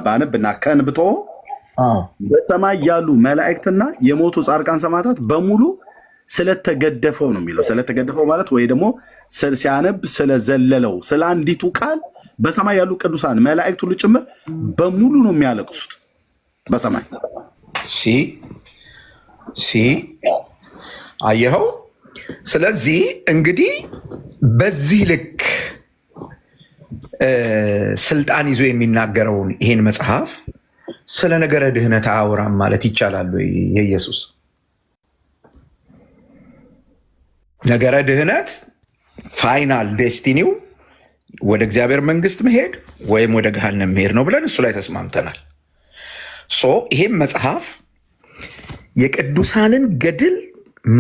ባነብና ከንብቶ በሰማይ ያሉ መላእክትና የሞቱ ጻድቃን ሰማዕታት በሙሉ ስለተገደፈው ነው የሚለው። ስለተገደፈው ማለት ወይ ደግሞ ሲያነብ ስለዘለለው ስለ አንዲቱ ቃል በሰማይ ያሉ ቅዱሳን መላእክት ሁሉ ጭምር በሙሉ ነው የሚያለቅሱት በሰማይ። አየኸው? ስለዚህ እንግዲህ በዚህ ልክ ስልጣን ይዞ የሚናገረውን ይሄን መጽሐፍ ስለ ነገረ ድህነት አያወራም ማለት ይቻላል ወይ? የኢየሱስ ነገረ ድህነት ፋይናል ዴስቲኒው ወደ እግዚአብሔር መንግስት መሄድ ወይም ወደ ገሃነም መሄድ ነው ብለን እሱ ላይ ተስማምተናል። ይሄም መጽሐፍ የቅዱሳንን ገድል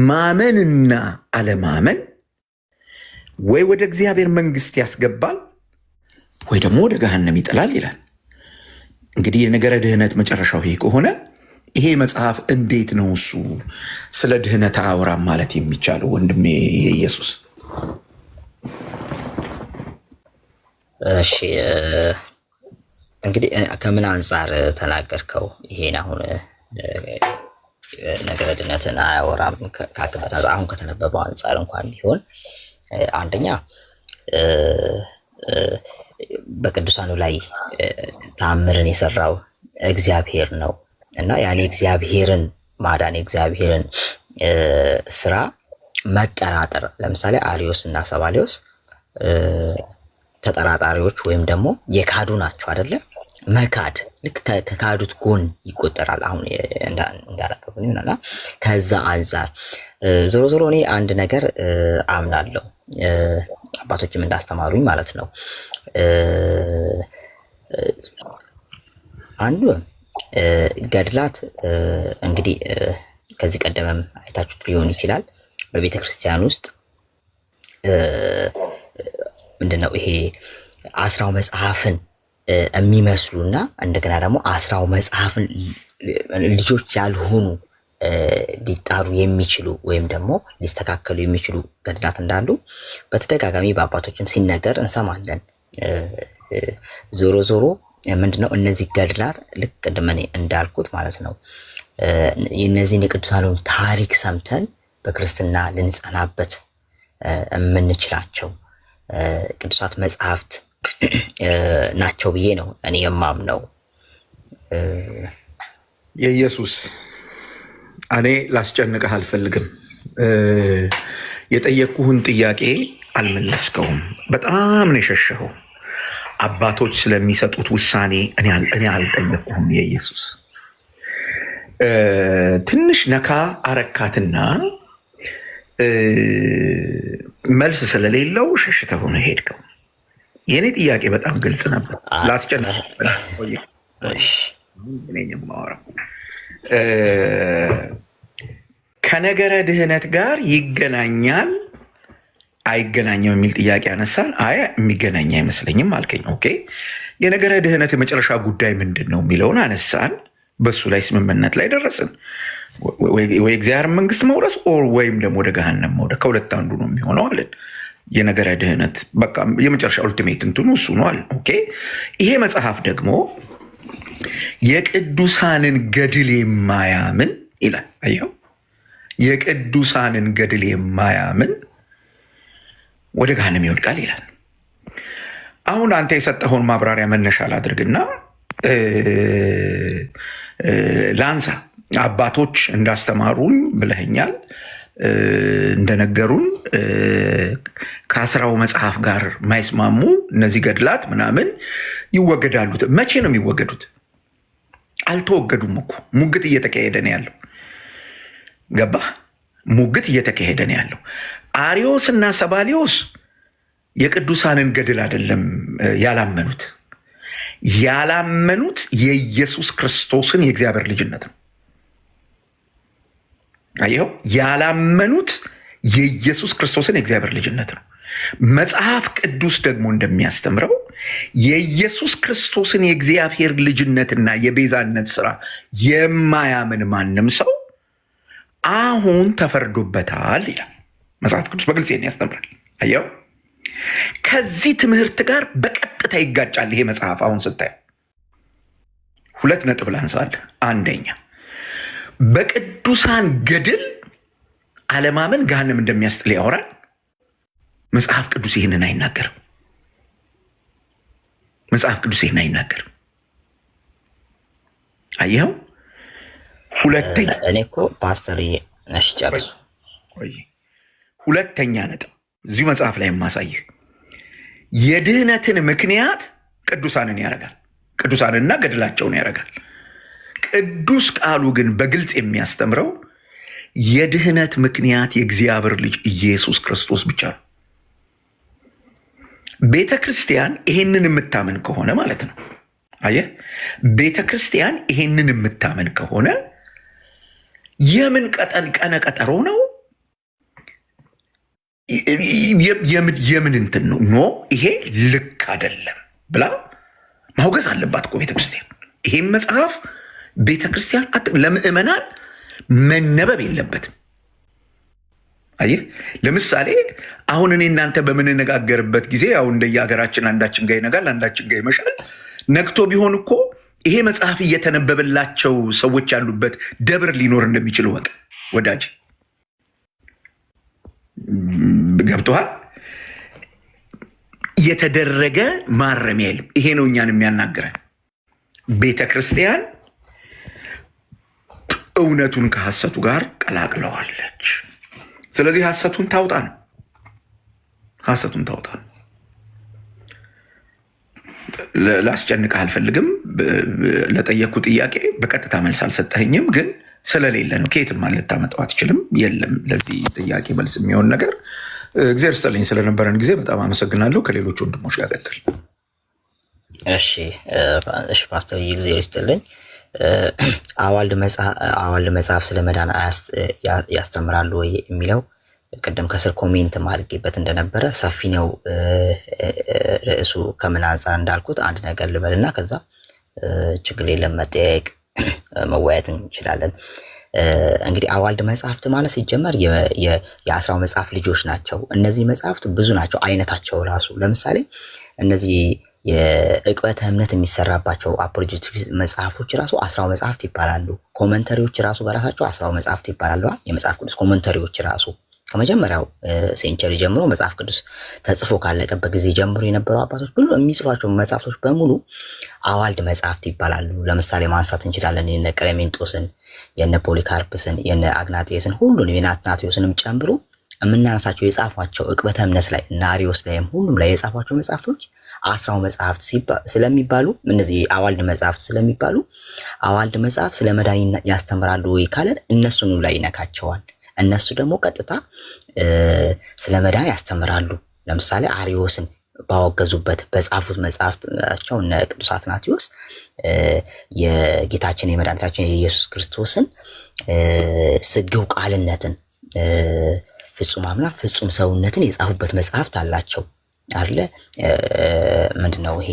ማመንና አለማመን ወይ ወደ እግዚአብሔር መንግስት ያስገባል ወይ ደግሞ ወደ ገሃነም ይጥላል ይላል። እንግዲህ የነገረ ድህነት መጨረሻው ይሄ ከሆነ ይሄ መጽሐፍ እንዴት ነው እሱ ስለ ድህነት አያወራም ማለት የሚቻለው? ወንድሜ ኢየሱስ። እሺ እንግዲህ ከምን አንጻር ተናገርከው? ይሄን አሁን ነገረ ድህነትን አያወራም ካልክበት አሁን ከተነበበው አንጻር እንኳን ቢሆን አንደኛ በቅዱሳኑ ላይ ተአምርን የሰራው እግዚአብሔር ነው እና ያኔ እግዚአብሔርን ማዳን የእግዚአብሔርን ስራ መጠራጠር፣ ለምሳሌ አሪዮስ እና ሰባሊዮስ ተጠራጣሪዎች ወይም ደግሞ የካዱ ናቸው አይደለ? መካድ ልክ ከካዱት ጎን ይቆጠራል። አሁን እንዳላከብን ይሆናል። ከዛ አንጻር ዞሮ ዞሮ እኔ አንድ ነገር አምናለሁ፣ አባቶችም እንዳስተማሩኝ ማለት ነው። አንዱ ገድላት እንግዲህ ከዚህ ቀደምም አይታችሁት ሊሆን ይችላል። በቤተ ክርስቲያን ውስጥ ምንድነው ይሄ አስራው መጽሐፍን የሚመስሉና እንደገና ደግሞ አስራው መጽሐፍን ልጆች ያልሆኑ ሊጣሩ የሚችሉ ወይም ደግሞ ሊስተካከሉ የሚችሉ ገድላት እንዳሉ በተደጋጋሚ በአባቶችም ሲነገር እንሰማለን። ዞሮ ዞሮ ምንድነው እነዚህ ገድላት ልክ ቅድም እኔ እንዳልኩት ማለት ነው የእነዚህን የቅዱሳኑን ታሪክ ሰምተን በክርስትና ልንጸናበት የምንችላቸው ቅዱሳት መጽሐፍት ናቸው ብዬ ነው እኔ የማምነው። የኢየሱስ እኔ ላስጨንቅህ አልፈልግም። የጠየቅኩህን ጥያቄ አልመለስከውም። በጣም ነው የሸሸኸው። አባቶች ስለሚሰጡት ውሳኔ እኔ አልጠየቅኩህም። የኢየሱስ ትንሽ ነካ አረካትና መልስ ስለሌለው ሸሽተህ ሆነ ሄድከው። የእኔ ጥያቄ በጣም ግልጽ ነበር። ላስጨንቅህ የማወራው ከነገረ ድህነት ጋር ይገናኛል አይገናኝም የሚል ጥያቄ አነሳን። አይ የሚገናኝ አይመስለኝም አልከኝ። ኦኬ የነገረ ድህነት የመጨረሻ ጉዳይ ምንድን ነው የሚለውን አነሳን። በሱ ላይ ስምምነት ላይ ደረስን። ወይ እግዚአብሔር መንግስት መውረስ ወይም ደግሞ ወደ ገሃነም መውደቅ፣ ከሁለት አንዱ ነው የሚሆነው አለን። የነገረ ድህነት በቃ የመጨረሻ ኡልቲሜት እንትኑ እሱ ነው አለን። ኦኬ ይሄ መጽሐፍ ደግሞ የቅዱሳንን ገድል የማያምን ይላል። አየው፣ የቅዱሳንን ገድል የማያምን ወደ ገሃነም ይወድቃል ይላል። አሁን አንተ የሰጠኸውን ማብራሪያ መነሻ ላድርግና ላንሳ። አባቶች እንዳስተማሩኝ ብለኸኛል፣ እንደነገሩን ከአስራው መጽሐፍ ጋር የማይስማሙ እነዚህ ገድላት ምናምን ይወገዳሉ። መቼ ነው የሚወገዱት? አልተወገዱም እኮ። ሙግት እየተካሄደ ነው ያለው። ገባህ? ሙግት እየተካሄደ ነው ያለው። አሪዮስ እና ሰባሊዮስ የቅዱሳንን ገድል አይደለም ያላመኑት። ያላመኑት የኢየሱስ ክርስቶስን የእግዚአብሔር ልጅነት ነው። አየኸው? ያላመኑት የኢየሱስ ክርስቶስን የእግዚአብሔር ልጅነት ነው። መጽሐፍ ቅዱስ ደግሞ እንደሚያስተምረው የኢየሱስ ክርስቶስን የእግዚአብሔር ልጅነትና የቤዛነት ስራ የማያምን ማንም ሰው አሁን ተፈርዶበታል ይላል መጽሐፍ ቅዱስ በግልጽ ያስተምራል። አየኸው? ከዚህ ትምህርት ጋር በቀጥታ ይጋጫል ይሄ መጽሐፍ። አሁን ስታየው ሁለት ነጥብ ላንሳልህ። አንደኛ በቅዱሳን ገድል አለማመን ገሃነም እንደሚያስጥል ያወራል። መጽሐፍ ቅዱስ ይህንን አይናገርም። መጽሐፍ ቅዱስ ይህን አይናገርም። አየኸው? ሁለተኛ እኔ እኮ ፓስተር ነሽ ጨርሱ። ሁለተኛ ነጥብ እዚሁ መጽሐፍ ላይ የማሳይህ የድህነትን ምክንያት ቅዱሳንን ያደርጋል። ቅዱሳንና ገድላቸውን ያደርጋል። ቅዱስ ቃሉ ግን በግልጽ የሚያስተምረው የድህነት ምክንያት የእግዚአብሔር ልጅ ኢየሱስ ክርስቶስ ብቻ ነው። ቤተ ክርስቲያን ይሄንን የምታምን ከሆነ ማለት ነው። አየህ፣ ቤተ ክርስቲያን ይሄንን የምታምን ከሆነ የምን ቀነ ቀጠሮ ነው? የምን እንትን ነው? ኖ ይሄ ልክ አይደለም ብላ ማውገዝ አለባት እኮ ቤተ ክርስቲያን። ይሄም መጽሐፍ ቤተ ክርስቲያን ለምእመናን መነበብ የለበትም። አየህ፣ ለምሳሌ አሁን እኔ እናንተ በምንነጋገርበት ጊዜ ያው እንደየሀገራችን አንዳችን ጋር ይነጋል፣ አንዳችን ጋር ይመሻል። ነግቶ ቢሆን እኮ ይሄ መጽሐፍ እየተነበበላቸው ሰዎች ያሉበት ደብር ሊኖር እንደሚችል ወቅ ወዳጅ ገብቶሃል? የተደረገ ማረሚያ የለም። ይሄ ነው እኛን የሚያናግረን። ቤተ ክርስቲያን እውነቱን ከሐሰቱ ጋር ቀላቅለዋለች። ስለዚህ ሐሰቱን ታውጣ ነው፣ ሐሰቱን ታውጣ ነው። ላስጨንቅህ አልፈልግም። ለጠየቅኩ ጥያቄ በቀጥታ መልስ አልሰጠኸኝም፣ ግን ስለሌለ ነው። ከየትም ልታመጣው አትችልም። የለም ለዚህ ጥያቄ መልስ የሚሆን ነገር። እግዚአብሔር ይስጥልኝ ስለነበረን ጊዜ በጣም አመሰግናለሁ። ከሌሎች ወንድሞች ጋር ቀጥል። እሺ ፓስተር እግዚአብሔር ይስጥልኝ። አዋልድ መጽሐፍ ስለ መዳን ያስተምራሉ ወይ የሚለው ቅድም ከስር ኮሜንት ማድረግበት እንደነበረ ሰፊ ነው ርዕሱ። ከምን አንጻር እንዳልኩት አንድ ነገር ልበልና ከዛ ችግር የለም መጠያየቅ መወያየት እንችላለን። እንግዲህ አዋልድ መጽሐፍት ማለት ሲጀመር የአስራው መጽሐፍ ልጆች ናቸው። እነዚህ መጽሐፍት ብዙ ናቸው አይነታቸው ራሱ። ለምሳሌ እነዚህ የዕቅበተ እምነት የሚሰራባቸው አፖሎጂቲክ መጽሐፎች ራሱ አስራው መጽሐፍት ይባላሉ። ኮመንተሪዎች ራሱ በራሳቸው አስራው መጽሐፍት ይባላሉ። የመጽሐፍ ቅዱስ ኮመንተሪዎች ራሱ ከመጀመሪያው ሴንቸሪ ጀምሮ መጽሐፍ ቅዱስ ተጽፎ ካለቀበት ጊዜ ጀምሮ የነበሩ አባቶች ሁሉ የሚጽፏቸው መጽሐፍቶች በሙሉ አዋልድ መጽሐፍት ይባላሉ። ለምሳሌ ማንሳት እንችላለን የነ ቀሌሜንጦስን፣ የነ ፖሊካርፕስን፣ የነ አግናጤስን ሁሉንም የአትናቴዎስንም ጨምሮ የምናነሳቸው የጻፏቸው ዕቅበተ እምነት ላይ እና አሪዮስ ላይም ሁሉም ላይ የጻፏቸው መጽሐፍቶች አስራው መጽሐፍት ስለሚባሉ እነዚህ አዋልድ መጽሐፍት ስለሚባሉ አዋልድ መጽሐፍ ስለ መዳን ያስተምራሉ ወይ ካለን እነሱን ላይ ይነካቸዋል። እነሱ ደግሞ ቀጥታ ስለ መዳን ያስተምራሉ። ለምሳሌ አሪዮስን ባወገዙበት በጻፉት መጽሐፍታቸው እነ ቅዱስ አትናቴዎስ የጌታችን የመድኃኒታችን የኢየሱስ ክርስቶስን ስግው ቃልነትን ፍጹም አምላክ ፍጹም ሰውነትን የጻፉበት መጽሐፍት አላቸው አለ። ምንድነው ይሄ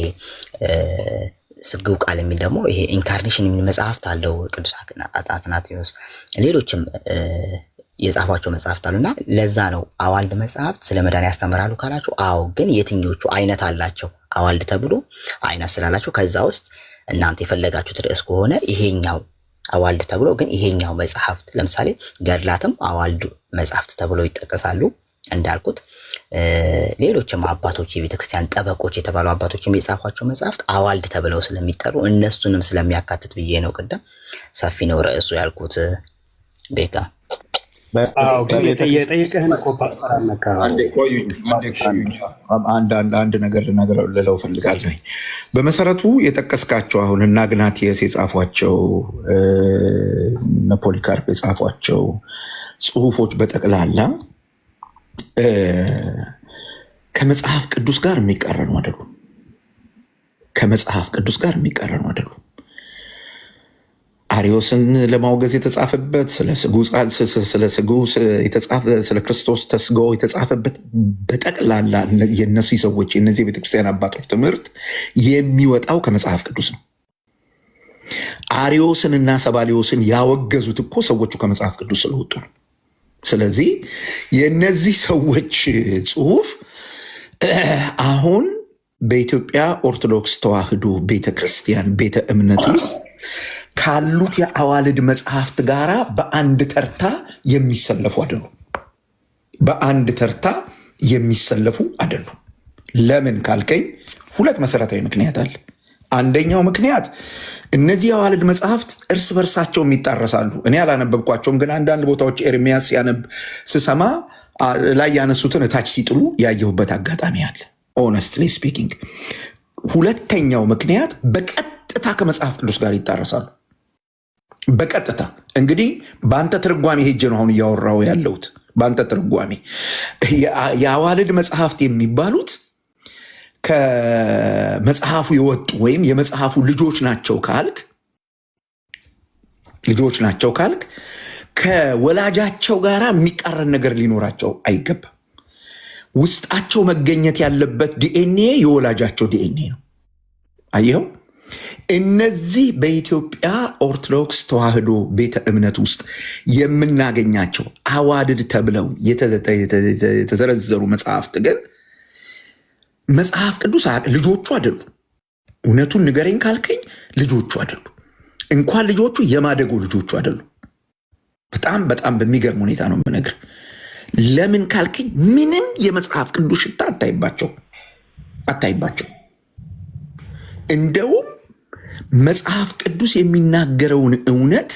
ስግው ቃል የሚል ደግሞ ይሄ ኢንካርኔሽን የሚል መጽሐፍት አለው ቅዱስ አትናቴዎስ። ሌሎችም የጻፏቸው መጽሐፍት አሉና ለዛ ነው አዋልድ መጽሐፍት ስለ መዳን ያስተምራሉ ካላችሁ፣ አዎ። ግን የትኞቹ አይነት አላቸው? አዋልድ ተብሎ አይነት ስላላቸው ከዛ ውስጥ እናንተ የፈለጋችሁት ርዕስ ከሆነ ይሄኛው አዋልድ ተብሎ፣ ግን ይሄኛው መጽሐፍት ለምሳሌ ገድላትም አዋልድ መጽሐፍት ተብሎ ይጠቀሳሉ እንዳልኩት። ሌሎችም አባቶች የቤተክርስቲያን ጠበቆች የተባሉ አባቶችም የጻፏቸው መጽሐፍት አዋልድ ተብለው ስለሚጠሩ እነሱንም ስለሚያካትት ብዬ ነው ቅድም ሰፊ ነው ርዕሱ ያልኩት። ቤካ የጠየቀህን እኮ ፓስተር አልነካ። አንድ ነገር ልለው ፈልጋለሁ። በመሰረቱ የጠቀስካቸው አሁን እና አግናቲየስ የጻፏቸው እነ ፖሊካርፕ የጻፏቸው ጽሁፎች በጠቅላላ ከመጽሐፍ ቅዱስ ጋር የሚቃረኑ አይደሉም። ከመጽሐፍ ቅዱስ ጋር የሚቃረኑ አይደሉም። አሪዮስን ለማውገዝ የተጻፈበት ስለ ክርስቶስ ተስጎ የተጻፈበት በጠቅላላ የነሱ ሰዎች የነዚህ የቤተክርስቲያን አባቶች ትምህርት የሚወጣው ከመጽሐፍ ቅዱስ ነው። አሪዮስን እና ሰባሊዮስን ያወገዙት እኮ ሰዎቹ ከመጽሐፍ ቅዱስ ስለወጡ ነው። ስለዚህ የነዚህ ሰዎች ጽሁፍ አሁን በኢትዮጵያ ኦርቶዶክስ ተዋሕዶ ቤተክርስቲያን ቤተ እምነት ውስጥ ካሉት የአዋልድ መጽሐፍት ጋራ በአንድ ተርታ የሚሰለፉ አይደሉም። በአንድ ተርታ የሚሰለፉ አይደሉም። ለምን ካልከኝ ሁለት መሰረታዊ ምክንያት አለ። አንደኛው ምክንያት እነዚህ የአዋልድ መጽሐፍት እርስ በርሳቸው ይጣረሳሉ። እኔ አላነበብኳቸውም፣ ግን አንዳንድ ቦታዎች ኤርሚያስ ሲያነብ ስሰማ ላይ ያነሱትን እታች ሲጥሉ ያየሁበት አጋጣሚ አለ። ኦነስትሊ ስፒኪንግ። ሁለተኛው ምክንያት በቀጥታ ከመጽሐፍ ቅዱስ ጋር ይጣረሳሉ። በቀጥታ እንግዲህ በአንተ ትርጓሜ ሄጄ ነው አሁን እያወራው ያለሁት። በአንተ ትርጓሜ የአዋልድ መጽሐፍት የሚባሉት ከመጽሐፉ የወጡ ወይም የመጽሐፉ ልጆች ናቸው ካልክ ከወላጃቸው ጋር የሚቃረን ነገር ሊኖራቸው አይገባም። ውስጣቸው መገኘት ያለበት ዲኤንኤ የወላጃቸው ዲኤንኤ ነው። አየኸው? እነዚህ በኢትዮጵያ ኦርቶዶክስ ተዋሕዶ ቤተ እምነት ውስጥ የምናገኛቸው አዋልድ ተብለው የተዘረዘሩ መጽሐፍት ግን መጽሐፍ ቅዱስ ልጆቹ አይደሉ። እውነቱን ንገረኝ ካልከኝ ልጆቹ አይደሉ። እንኳን ልጆቹ የማደጎ ልጆቹ አይደሉ። በጣም በጣም በሚገርም ሁኔታ ነው የምነግርህ። ለምን ካልከኝ ምንም የመጽሐፍ ቅዱስ ሽታ አታይባቸው። እንደውም መጽሐፍ ቅዱስ የሚናገረውን እውነት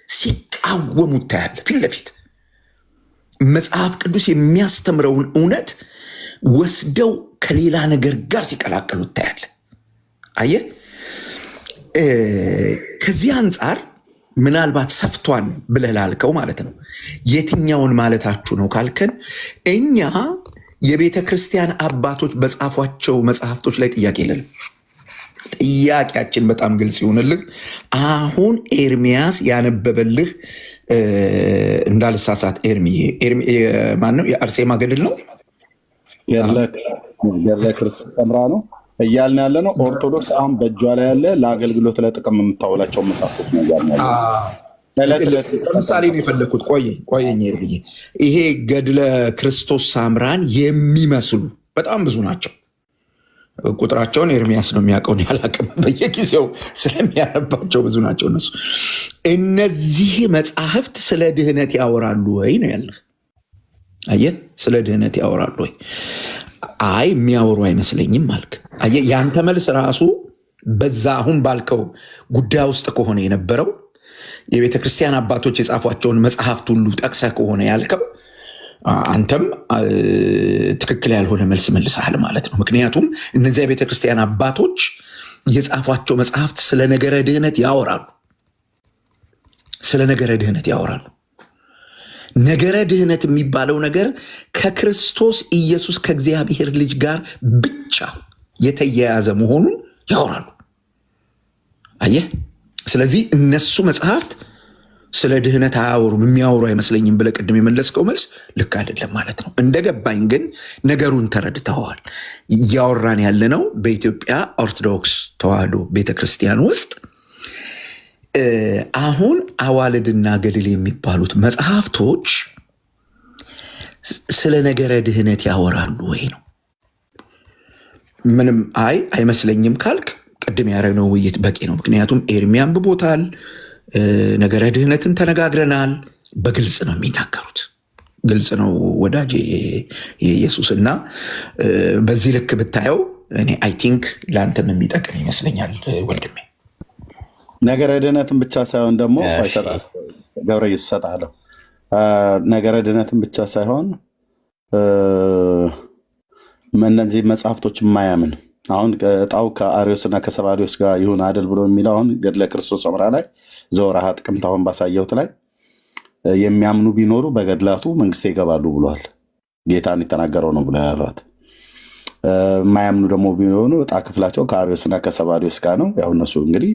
ሲቃወሙ ታያለህ። ፊት ለፊት መጽሐፍ ቅዱስ የሚያስተምረውን እውነት ወስደው ከሌላ ነገር ጋር ሲቀላቀሉ ታያለህ። አየህ? ከዚህ አንጻር ምናልባት ሰፍቷን ብለህ ላልከው ማለት ነው። የትኛውን ማለታችሁ ነው ካልከን እኛ የቤተ ክርስቲያን አባቶች በጻፏቸው መጽሐፍቶች ላይ ጥያቄ የለንም። ጥያቄያችን በጣም ግልጽ ይሆንልህ። አሁን ኤርሚያስ ያነበበልህ እንዳልሳሳት ማነው? የአርሴማ ገድል ነው። ገድለ ክርስቶስ ሰምራ ነው እያልን ያለ ነው። ኦርቶዶክስ አሁን በእጇ ላይ ያለ ለአገልግሎት ለጥቅም የምታውላቸው መጽሐፍቶች ነው እያልን ያለ። ለምሳሌ ነው የፈለግኩት። ቆየኝ ብዬ ይሄ ገድለ ክርስቶስ ሳምራን የሚመስሉ በጣም ብዙ ናቸው። ቁጥራቸውን ኤርሚያስ ነው የሚያውቀውን ያላቅም በየጊዜው ስለሚያነባቸው ብዙ ናቸው እነሱ። እነዚህ መጽሐፍት ስለ ድህነት ያወራሉ ወይ ነው ያለህ? አየህ፣ ስለ ድህነት ያወራሉ ወይ? አይ የሚያወሩ አይመስለኝም አልክ። አየህ፣ ያንተ መልስ ራሱ በዛ አሁን ባልከው ጉዳይ ውስጥ ከሆነ የነበረው የቤተ ክርስቲያን አባቶች የጻፏቸውን መጽሐፍት ሁሉ ጠቅሰህ ከሆነ ያልከው አንተም ትክክል ያልሆነ መልስ መልሰሃል ማለት ነው። ምክንያቱም እነዚያ የቤተ ክርስቲያን አባቶች የጻፏቸው መጽሐፍት ስለ ነገረ ድህነት ያወራሉ። ነገረ ድህነት የሚባለው ነገር ከክርስቶስ ኢየሱስ ከእግዚአብሔር ልጅ ጋር ብቻ የተያያዘ መሆኑን ያወራሉ። አየህ፣ ስለዚህ እነሱ መጽሐፍት ስለ ድህነት አያወሩም፣ የሚያወሩ አይመስለኝም ብለህ ቅድም የመለስከው መልስ ልክ አይደለም ማለት ነው። እንደገባኝ ግን ነገሩን ተረድተዋል። እያወራን ያለነው በኢትዮጵያ ኦርቶዶክስ ተዋሕዶ ቤተክርስቲያን ውስጥ አሁን አዋልድና ገድል የሚባሉት መጽሐፍቶች ስለ ነገረ ድህነት ያወራሉ ወይ ነው። ምንም አይመስለኝም ካልክ ቅድም ያደረግነው ውይይት በቂ ነው። ምክንያቱም ኤርሚያ አንብቦታል። ነገረ ድህነትን ተነጋግረናል። በግልጽ ነው የሚናገሩት። ግልጽ ነው ወዳጄ የኢየሱስ እና በዚህ ልክ ብታየው እኔ አይ ቲንክ ለአንተም የሚጠቅም ይመስለኛል ወንድሜ። ነገረ ድህነትን ብቻ ሳይሆን ደግሞ ገብረ ኢየሱስ እሰጥሃለሁ። ነገረ ድህነትን ብቻ ሳይሆን እነዚህ መጽሐፍቶች የማያምን አሁን እጣው ከአሪዮስና ከሰባሪዮስ ጋር ይሁን አደል ብሎ የሚለው አሁን ገድለ ክርስቶስ ሰምራ ላይ ዘወርሃ ጥቅምት አሁን ባሳየሁት ላይ የሚያምኑ ቢኖሩ በገድላቱ መንግስት ይገባሉ ብሏል። ጌታን የተናገረው ነው ብሎ ያሏት። የማያምኑ ደግሞ ቢሆኑ እጣ ክፍላቸው ከአሪዮስና ከሰባሪዮስ ጋር ነው። ያው እነሱ እንግዲህ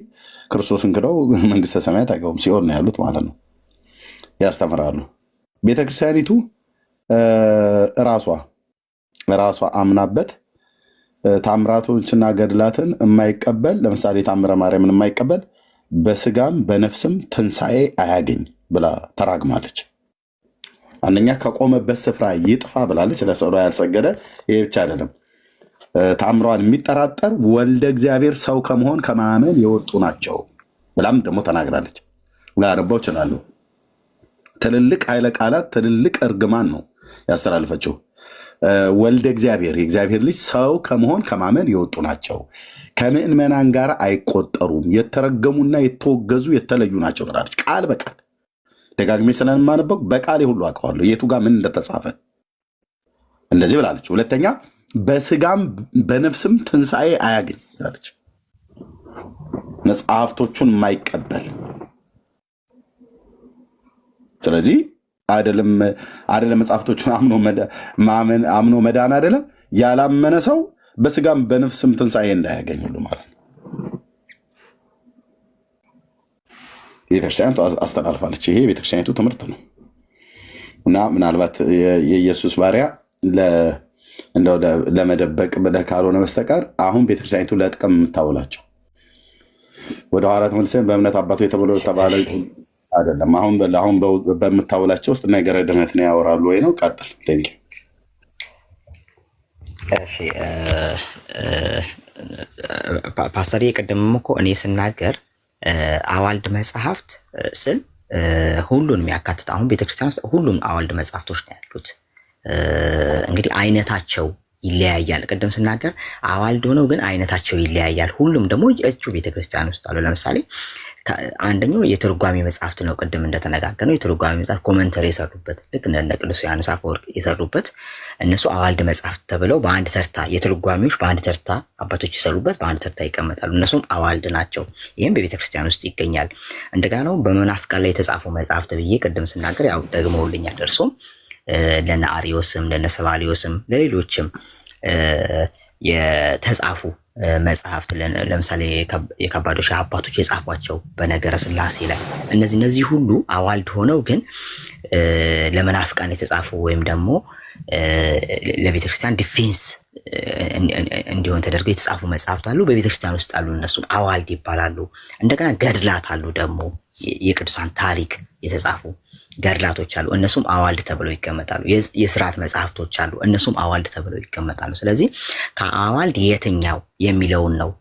ክርስቶስን ክደው መንግስተ ሰማያት አይገቡም፣ ሲኦል ነው ያሉት ማለት ነው። ያስተምራሉ። ቤተክርስቲያኒቱ ራሷ አምናበት ታምራቶችና ገድላትን የማይቀበል ለምሳሌ ታምረ ማርያምን የማይቀበል በስጋም በነፍስም ትንሣኤ አያገኝ ብላ ተራግማለች። አንደኛ ከቆመበት ስፍራ ይጥፋ ብላለች። ለሰው ያልሰገደ ይሄ ብቻ አይደለም፣ ታምሯን የሚጠራጠር ወልደ እግዚአብሔር ሰው ከመሆን ከማመን የወጡ ናቸው ብላም ደግሞ ተናግራለች። ላያነባው ይችላሉ። ትልልቅ ኃይለ ቃላት፣ ትልልቅ እርግማን ነው ያስተላልፈችው። ወልደ እግዚአብሔር የእግዚአብሔር ልጅ ሰው ከመሆን ከማመን የወጡ ናቸው፣ ከምዕመናን ጋር አይቆጠሩም፣ የተረገሙና የተወገዙ የተለዩ ናቸው ትላለች። ቃል በቃል ደጋግሜ ስለማነበው በቃሌ ሁሉ አውቀዋለሁ የቱ ጋር ምን እንደተጻፈ። እንደዚህ ብላለች። ሁለተኛ በስጋም በነፍስም ትንሣኤ አያገኝ ትላለች። መጽሐፍቶቹን የማይቀበል ስለዚህ አይደለም መጽሐፍቶቹን አምኖ መዳን አይደለም ያላመነ ሰው በስጋም በነፍስም ትንሣኤ እንዳያገኝ ሁሉ ማለት ነው። ቤተክርስቲያኒቱ አስተላልፋለች። ይሄ ቤተክርስቲያኒቱ ትምህርት ነው እና ምናልባት የኢየሱስ ባሪያ እንደው ለመደበቅ ብለህ ካልሆነ በስተቀር አሁን ቤተክርስቲያኒቱ ለጥቅም የምታውላቸው ወደ ኋላ ተመልሰን በእምነት አባቱ የተባለ አይደለም። አሁን በምታውላቸው ውስጥ ነገረ ድነትን ያወራሉ ወይ ነው? ቀጥል። እሺ ፓስተር የቀደምም እኮ እኔ ስናገር አዋልድ መጽሐፍት ስል ሁሉንም ያካትት። አሁን ቤተክርስቲያን ውስጥ ሁሉም አዋልድ መጽሐፍቶች ነው ያሉት። እንግዲህ አይነታቸው ይለያያል። ቅድም ስናገር አዋልድ ሆነው ግን አይነታቸው ይለያያል። ሁሉም ደግሞ እጁ ቤተክርስቲያን ውስጥ አሉ። ለምሳሌ አንደኛው የትርጓሜ መጽሐፍት ነው። ቅድም እንደተነጋገርነው የትርጓሜ መጽሐፍት ኮመንተሪ የሰሩበት ልክ እንደ ቅዱስ ዮሐንስ አፈወርቅ የሰሩበት እነሱ አዋልድ መጽሐፍት ተብለው በአንድ ተርታ የትርጓሜዎች በአንድ ተርታ አባቶች የሰሩበት በአንድ ተርታ ይቀመጣሉ። እነሱም አዋልድ ናቸው። ይህም በቤተክርስቲያን ውስጥ ይገኛል። እንደገና ነው በመናፍቃን ላይ የተጻፉ መጽሐፍት ብዬ ቅድም ስናገር ያው ደግመውልኛል ደርሶም ለነ አሪዮስም ለነ ሰባሊዮስም ለሌሎችም የተጻፉ መጽሐፍት ለምሳሌ የካባዶሻ አባቶች የጻፏቸው በነገረ ስላሴ ላይ እነዚህ ሁሉ አዋልድ ሆነው ግን ለመናፍቃን የተጻፉ ወይም ደግሞ ለቤተክርስቲያን ዲፌንስ እንዲሆን ተደርገው የተጻፉ መጽሐፍት አሉ። በቤተክርስቲያን ውስጥ አሉ። እነሱም አዋልድ ይባላሉ። እንደገና ገድላት አሉ። ደግሞ የቅዱሳን ታሪክ የተጻፉ ገድላቶች አሉ። እነሱም አዋልድ ተብለው ይቀመጣሉ። የስርዓት መጽሐፍቶች አሉ። እነሱም አዋልድ ተብለው ይቀመጣሉ። ስለዚህ ከአዋልድ የትኛው የሚለውን ነው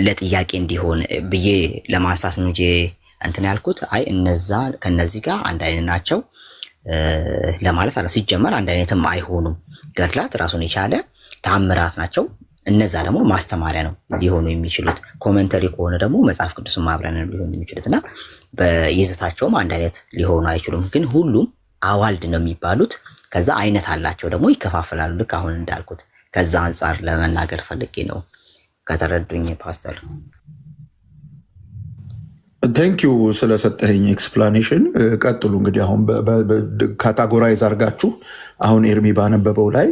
ለጥያቄ እንዲሆን ብዬ ለማንሳት ነው እንጂ እንትን ያልኩት አይ እነዛ ከነዚህ ጋር አንድ አይነት ናቸው ለማለት አለ። ሲጀመር አንድ አይነትም አይሆኑም። ገድላት ራሱን የቻለ ተአምራት ናቸው። እነዛ ደግሞ ማስተማሪያ ነው ሊሆኑ የሚችሉት። ኮሜንተሪ ከሆነ ደግሞ መጽሐፍ ቅዱስን ማብራሪያ ነው ሊሆኑ የሚችሉት እና በይዘታቸውም አንድ አይነት ሊሆኑ አይችሉም። ግን ሁሉም አዋልድ ነው የሚባሉት። ከዛ አይነት አላቸው ደግሞ ይከፋፈላሉ። ልክ አሁን እንዳልኩት ከዛ አንጻር ለመናገር ፈልጌ ነው። ከተረዱኝ ፓስተር። ቴንኪዩ ስለሰጠኸኝ ኤክስፕላኔሽን። ቀጥሉ እንግዲህ አሁን ካታጎራይዝ አድርጋችሁ አሁን ኤርሚ ባነበበው ላይ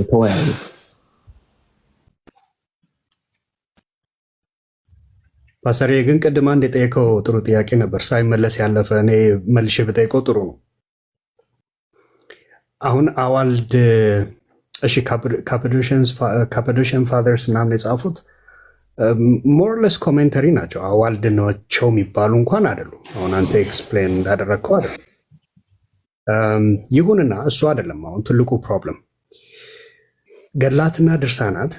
ተወያዩ። ፓስተር ግን ቅድም አንድ የጠየቀው ጥሩ ጥያቄ ነበር፣ ሳይመለስ ያለፈ። እኔ መልሼ ብጠይቀው ጥሩ ነው። አሁን አዋልድ እሺ፣ ካፓዶሽን ፋዘርስ ምናምን የጻፉት ሞርለስ ኮሜንተሪ ናቸው። አዋልድ ናቸው የሚባሉ እንኳን አይደሉም። አሁን አንተ ኤክስፕሌን እንዳደረግከው አይደለም። ይሁንና እሱ አይደለም አሁን ትልቁ ፕሮብለም። ገድላትና ድርሳናት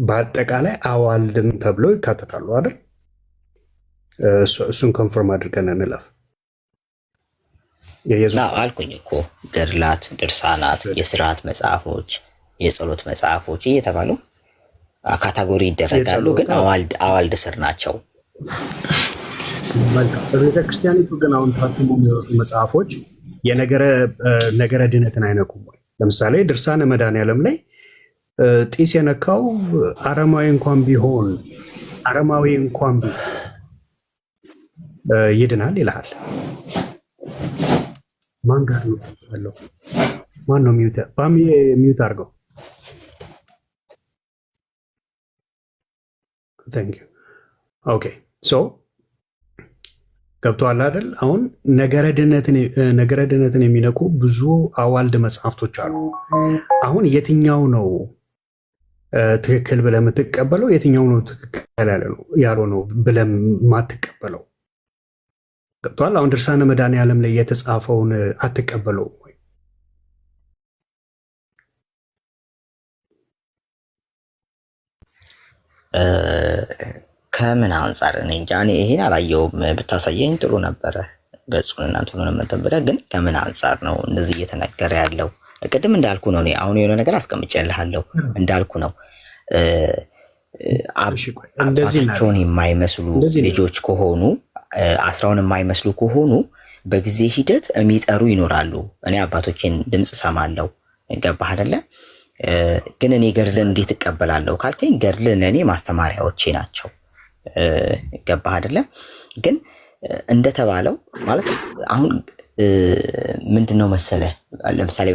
በአጠቃላይ አዋልድም ተብሎ ይካተታሉ አይደል? እሱን ኮንፈርም አድርገን እንለፍ። አልኩኝ እኮ ገድላት፣ ድርሳናት፣ የስርዓት መጽሐፎች፣ የጸሎት መጽሐፎች እየተባሉ ካታጎሪ ይደረጋሉ። ግን አዋልድ ስር ናቸው። በቤተክርስቲያኒቱ ግን አሁን ታትሞ የሚወጡ መጽሐፎች የነገረ ድነትን አይነቁም ወይ? ለምሳሌ ድርሳነ መድኃኔዓለም ላይ ጢስ የነካው አረማዊ እንኳን ቢሆን ይድናል ይልሃል። ማን ጋር ነው ያለው? ማን ነው ሚዩት አድርገው። ታንክ ዩ። ኦኬ ሶ ገብቶሃል አይደል? አሁን ነገረ ድነትን የሚነኩ ብዙ አዋልድ መጽሐፍቶች አሉ። አሁን የትኛው ነው ትክክል ብለህ የምትቀበለው? የትኛው ነው ትክክል ያልሆነው ብለህ ማትቀበለው? ገብቶሃል? አሁን ድርሳነ መድኃኔዓለም ላይ የተጻፈውን አትቀበለውም ወይ? ከምን አንጻር እኔ እንጃ። እኔ ይሄን አላየውም። ብታሳየኝ ጥሩ ነበረ ገጹን እናንተ ሆነ መተብለ። ግን ከምን አንጻር ነው እንደዚህ እየተነገረ ያለው? ቅድም እንዳልኩ ነው። እኔ አሁን የሆነ ነገር አስቀምጬልሃለሁ እንዳልኩ ነው። አባታቸውን የማይመስሉ ልጆች ከሆኑ አስራውን የማይመስሉ ከሆኑ በጊዜ ሂደት የሚጠሩ ይኖራሉ። እኔ አባቶችን ድምፅ ሰማለሁ። ገባህ አይደለ? ግን እኔ ገድልን እንዴት እቀበላለሁ ካልከኝ ገድልን ለእኔ ማስተማሪያዎቼ ናቸው። ገባህ አይደለ? ግን እንደተባለው ማለት አሁን ምንድን ነው መሰለ ለምሳሌ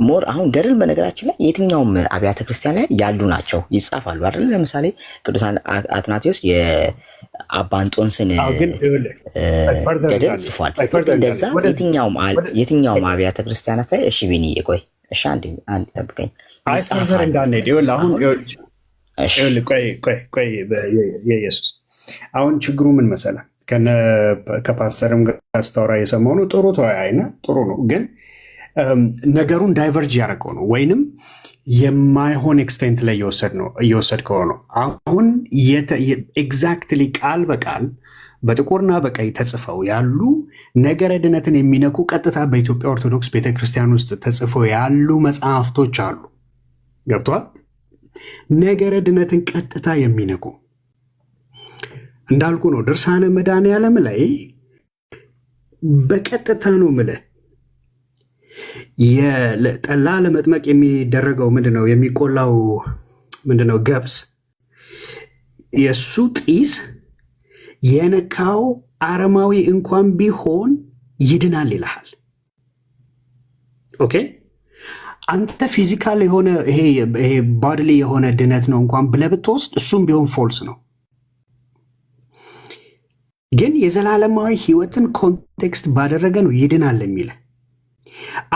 ሞር አሁን ገድል በነገራችን ላይ የትኛውም አብያተ ክርስቲያን ላይ ያሉ ናቸው ይጻፋሉ አይደል? ለምሳሌ ቅዱስ አትናቴዎስ የአባ አንጦንስን ገድል ጽፏል። እንደዛ የትኛውም አብያተ ክርስቲያናት ላይ እሺ ቢኒዬ ቆይ እሺ አንድ ጠብቀኝ ፈርዘር እንዳንሄድ ይኸውልህ አሁን ቆይ የኢየሱስ አሁን ችግሩ ምን መሰለህ ከፓስተርም ጋር ስታወራ የሰማው ነው። ጥሩ ተወያይና ጥሩ ነው፣ ግን ነገሩን ዳይቨርጅ ያደረገው ነው ወይንም የማይሆን ኤክስቴንት ላይ እየወሰድከው ነው። አሁን ኤግዛክትሊ ቃል በቃል በጥቁርና በቀይ ተጽፈው ያሉ ነገረ ድነትን የሚነኩ ቀጥታ በኢትዮጵያ ኦርቶዶክስ ቤተክርስቲያን ውስጥ ተጽፈው ያሉ መጽሐፍቶች አሉ። ገብቷል? ነገረ ድነትን ቀጥታ የሚነኩ እንዳልኩ ነው። ድርሳነ መድኃኔዓለም ላይ በቀጥታ ነው የምልህ ጠላ ለመጥመቅ የሚደረገው ምንድነው የሚቆላው ምንድነው ገብስ የእሱ ጢስ የነካው አረማዊ እንኳን ቢሆን ይድናል ይልሃል። ኦኬ አንተ ፊዚካል የሆነ ይሄ ባድሊ የሆነ ድነት ነው እንኳን ብለህ ብትወስድ እሱም ቢሆን ፎልስ ነው። ግን የዘላለማዊ ህይወትን ኮንቴክስት ባደረገ ነው ይድናል የሚለ።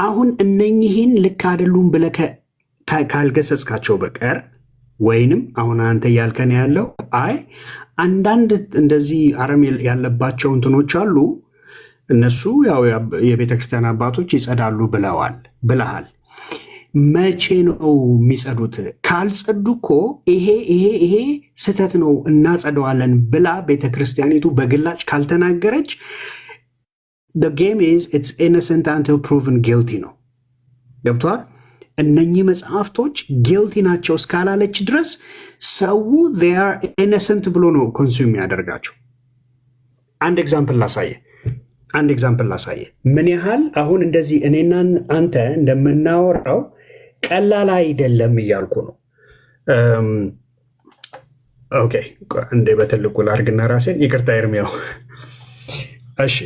አሁን እነኚህን ልክ አይደሉም ብለህ ካልገሰጽካቸው በቀር ወይንም አሁን አንተ እያልከን ያለው አይ አንዳንድ እንደዚህ አረም ያለባቸው እንትኖች አሉ እነሱ ያው የቤተክርስቲያን አባቶች ይጸዳሉ ብለሃል። መቼ ነው የሚጸዱት? ካልጸዱ እኮ ይሄ ስህተት ነው እናጸደዋለን ብላ ቤተክርስቲያኒቱ በግላጭ ካልተናገረች the game is it's innocent until proven guilty ነው። ገብቷል? እነኚህ መጽሐፍቶች ጊልቲ ናቸው እስካላለች ድረስ ሰው they are innocent ብሎ ነው ኮንሱም ያደርጋቸው። አንድ ኤግዛምፕል ላሳየ ምን ያህል አሁን እንደዚህ እኔና አንተ እንደምናወራው ቀላል አይደለም እያልኩ ነው። ኦኬ እንደ በትልቁ ላርግና ራሴን ይቅርታ ኤርሚያው። እሺ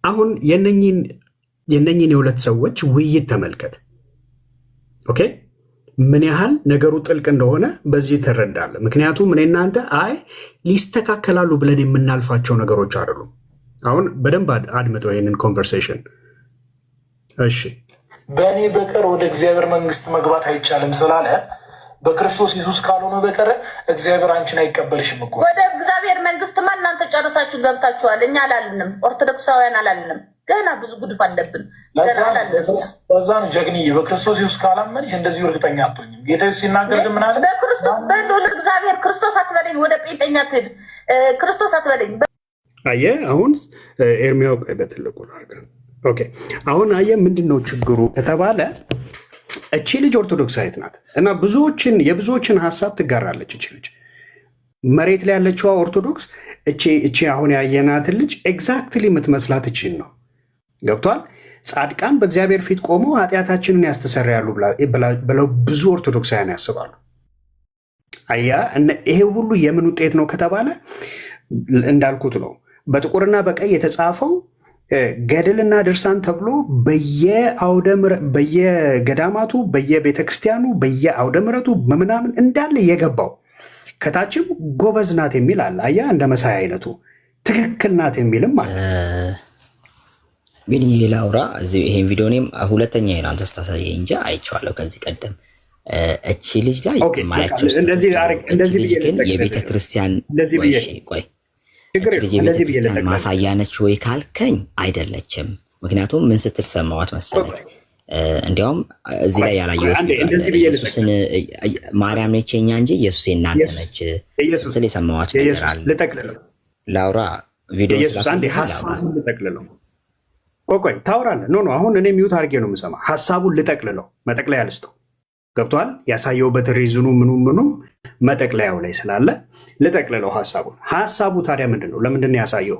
አሁን የነኝን የሁለት ሰዎች ውይይት ተመልከት። ኦኬ ምን ያህል ነገሩ ጥልቅ እንደሆነ በዚህ ትረዳለህ። ምክንያቱም እኔ እናንተ አይ ሊስተካከላሉ ብለን የምናልፋቸው ነገሮች አይደሉም። አሁን በደንብ አድምጠው ይህንን ኮንቨርሴሽን። እሺ በእኔ በቀር ወደ እግዚአብሔር መንግስት መግባት አይቻልም ስላለ በክርስቶስ ኢየሱስ ካልሆነ በቀር እግዚአብሔር አንቺን አይቀበልሽም እኮ። ወደ እግዚአብሔር መንግስትማ እናንተ ጨርሳችሁ ገብታችኋል። እኛ አላልንም፣ ኦርቶዶክሳውያን አላልንም። ገና ብዙ ጉድፍ አለብን። በዛ ነው ጀግንዬ፣ በክርስቶስ ኢየሱስ ካላመንሽ እንደዚሁ እርግጠኛ አትሆኝም። ጌታ ኢየሱስ ሲናገር ግን ምናምን በክርስቶስ በልዑል እግዚአብሔር ክርስቶስ አትበለኝ፣ ወደ ጴንጤኛ ትሄድ ክርስቶስ አትበለኝ። አየህ አሁን ኤርሚያው በትልቁ አድርገን ኦኬ። አሁን አየህ ምንድን ነው ችግሩ ከተባለ እቺ ልጅ ኦርቶዶክሳዊት ናት እና የብዙዎችን ሀሳብ ትጋራለች። እቺ ልጅ መሬት ላይ ያለችዋ ኦርቶዶክስ እቺ አሁን ያየናትን ልጅ ኤግዛክትሊ የምትመስላት እቺን ነው። ገብቷል? ጻድቃን በእግዚአብሔር ፊት ቆመው ኃጢአታችንን ያስተሰርያሉ ብለው ብዙ ኦርቶዶክሳውያን ያስባሉ። አያ ይሄ ሁሉ የምን ውጤት ነው ከተባለ እንዳልኩት ነው። በጥቁርና በቀይ የተጻፈው ገድልና ድርሳን ተብሎ በየገዳማቱ በየቤተክርስቲያኑ በየአውደ ምሕረቱ በምናምን እንዳለ የገባው ከታችም ጎበዝ ናት የሚል አለ። አያ እንደ መሳይ አይነቱ ትክክል ናት የሚልም አለ። ግን ላውራ ይሄን ቪዲዮ እኔም ሁለተኛ አንተ ስታሳየኝ እንጂ አይቼዋለሁ ከዚህ ቀደም። እቺ ልጅ ላይ ማያቸው ግን የቤተክርስቲያን ቆይ የቤተክርስቲያን ማሳያ ነች ወይ ካልከኝ አይደለችም። ምክንያቱም ምን ስትል ሰማዋት መሰለኝ? እንዲያውም እዚህ ላይ ያላየሁት ኢየሱስን ማርያም ነች የኛ እንጂ ኢየሱስ የእናንተ ነች ስትል የሰማዋት ነገር አለ። ላውራ ቪዲዮ ልጠቅልለው። ቆይ ታውራለህ። ኖ አሁን እኔ ሚዩት አድርጌ ነው የምሰማ። ሀሳቡን ልጠቅልለው፣ መጠቅለያ ልስጠው። ገብቷል? ያሳየውበት ሪዝኑ ምኑ መጠቅለያው ላይ ስላለ ልጠቅልለው ሀሳቡ ታዲያ ምንድን ነው? ለምንድን ነው ያሳየው?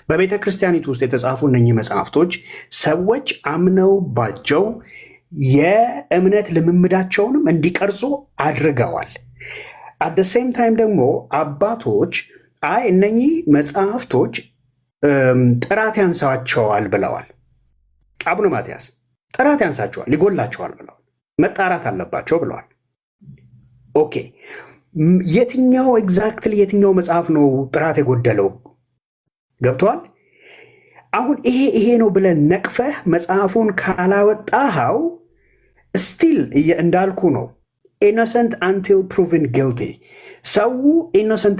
በቤተ ክርስቲያኒቱ ውስጥ የተጻፉ እነኚህ መጽሐፍቶች ሰዎች አምነውባቸው የእምነት ልምምዳቸውንም እንዲቀርጹ አድርገዋል። አት ደ ሴም ታይም ደግሞ አባቶች አይ እነኚህ መጽሐፍቶች ጥራት ያንሳቸዋል ብለዋል። አቡነ ማትያስ ጥራት ያንሳቸዋል፣ ይጎላቸዋል ብለዋል። መጣራት አለባቸው ብለዋል። ኦኬ የትኛው ኤግዛክትሊ የትኛው መጽሐፍ ነው ጥራት የጎደለው? ገብተዋል። አሁን ይሄ ነው ብለን ነቅፈህ መጽሐፉን ካላወጣኸው ስቲል እንዳልኩ ነው። ኢኖሰንት አንቲል ፕሩቭን ጊልቲ። ሰው ኢኖሰንት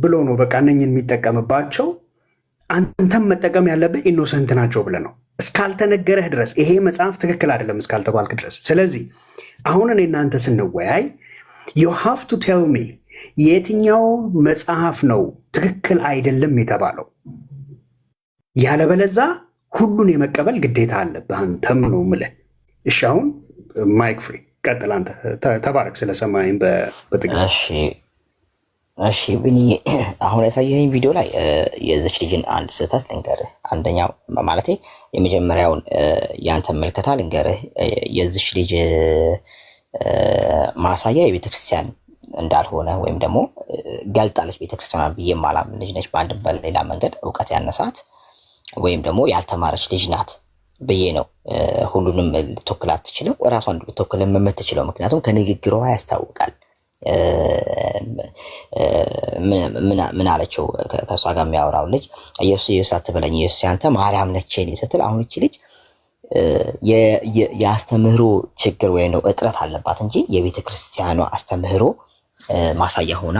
ብሎ ነው በቃ እነኝን የሚጠቀምባቸው። አንተም መጠቀም ያለብህ ኢኖሰንት ናቸው ብለህ ነው እስካልተነገረህ ድረስ፣ ይሄ መጽሐፍ ትክክል አይደለም እስካልተባልክ ድረስ። ስለዚህ አሁን እኔ እናንተ ስንወያይ you have to tell me የትኛው መጽሐፍ ነው ትክክል አይደለም የተባለው። ያለበለዛ ሁሉን የመቀበል ግዴታ አለብህ አንተም ነው የምልህ። እሺ አሁን ማይክ ፍሪ ቀጥል አንተ። ተባረክ ስለሰማኸኝ በጥቅስ። እሺ ብኒ አሁን ያሳየኸኝ ቪዲዮ ላይ የዚች ልጅን አንድ ስህተት ልንገርህ። አንደኛው ማለቴ የመጀመሪያውን ያንተ መልከታ ልንገርህ። የዚች ልጅ ማሳያ የቤተክርስቲያን እንዳልሆነ ወይም ደግሞ ገልጣለች ቤተክርስቲያን ብዬ የማላምን ልጅ ነች። በአንድ በሌላ መንገድ እውቀት ያነሳት ወይም ደግሞ ያልተማረች ልጅ ናት ብዬ ነው። ሁሉንም ልትወክል አትችልም፣ እራሷን ልትወክል የምትችለው ምክንያቱም ከንግግሯ ያስታውቃል። ምን አለችው? ከእሷ ጋር የሚያወራው ልጅ ኢየሱስ አትበለኝ ኢየሱስ ያንተ ማርያም ነች ስትል አሁን እቺ ልጅ የአስተምህሮ ችግር ወይም ነው እጥረት አለባት እንጂ የቤተ ክርስቲያኗ አስተምህሮ ማሳያ ሆና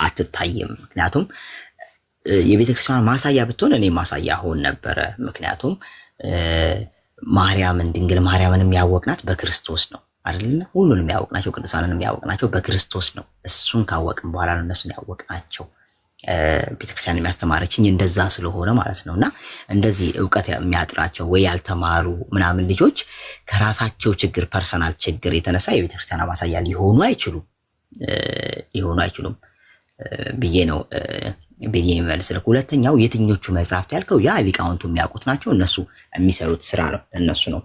አትታይም። ምክንያቱም የቤተ ክርስቲያኗ ማሳያ ብትሆን እኔ ማሳያ ሆን ነበረ። ምክንያቱም ማርያምን ድንግል ማርያምን የሚያወቅናት በክርስቶስ ነው አይደል? ሁሉንም ያወቅናቸው ቅዱሳንን የሚያወቅናቸው በክርስቶስ ነው። እሱን ካወቅን በኋላ ነው እነሱን ያወቅናቸው። ቤተክርስቲያን የሚያስተማረችኝ እንደዛ ስለሆነ ማለት ነው። እና እንደዚህ እውቀት የሚያጥራቸው ወይ ያልተማሩ ምናምን ልጆች ከራሳቸው ችግር ፐርሰናል ችግር የተነሳ የቤተክርስቲያን ማሳያ ሊሆኑ አይችሉም ብዬ ነው ብዬ የሚመልስልህ። ሁለተኛው የትኞቹ መጽሐፍት ያልከው ያ ሊቃውንቱ የሚያውቁት ናቸው። እነሱ የሚሰሩት ስራ ነው። እነሱ ነው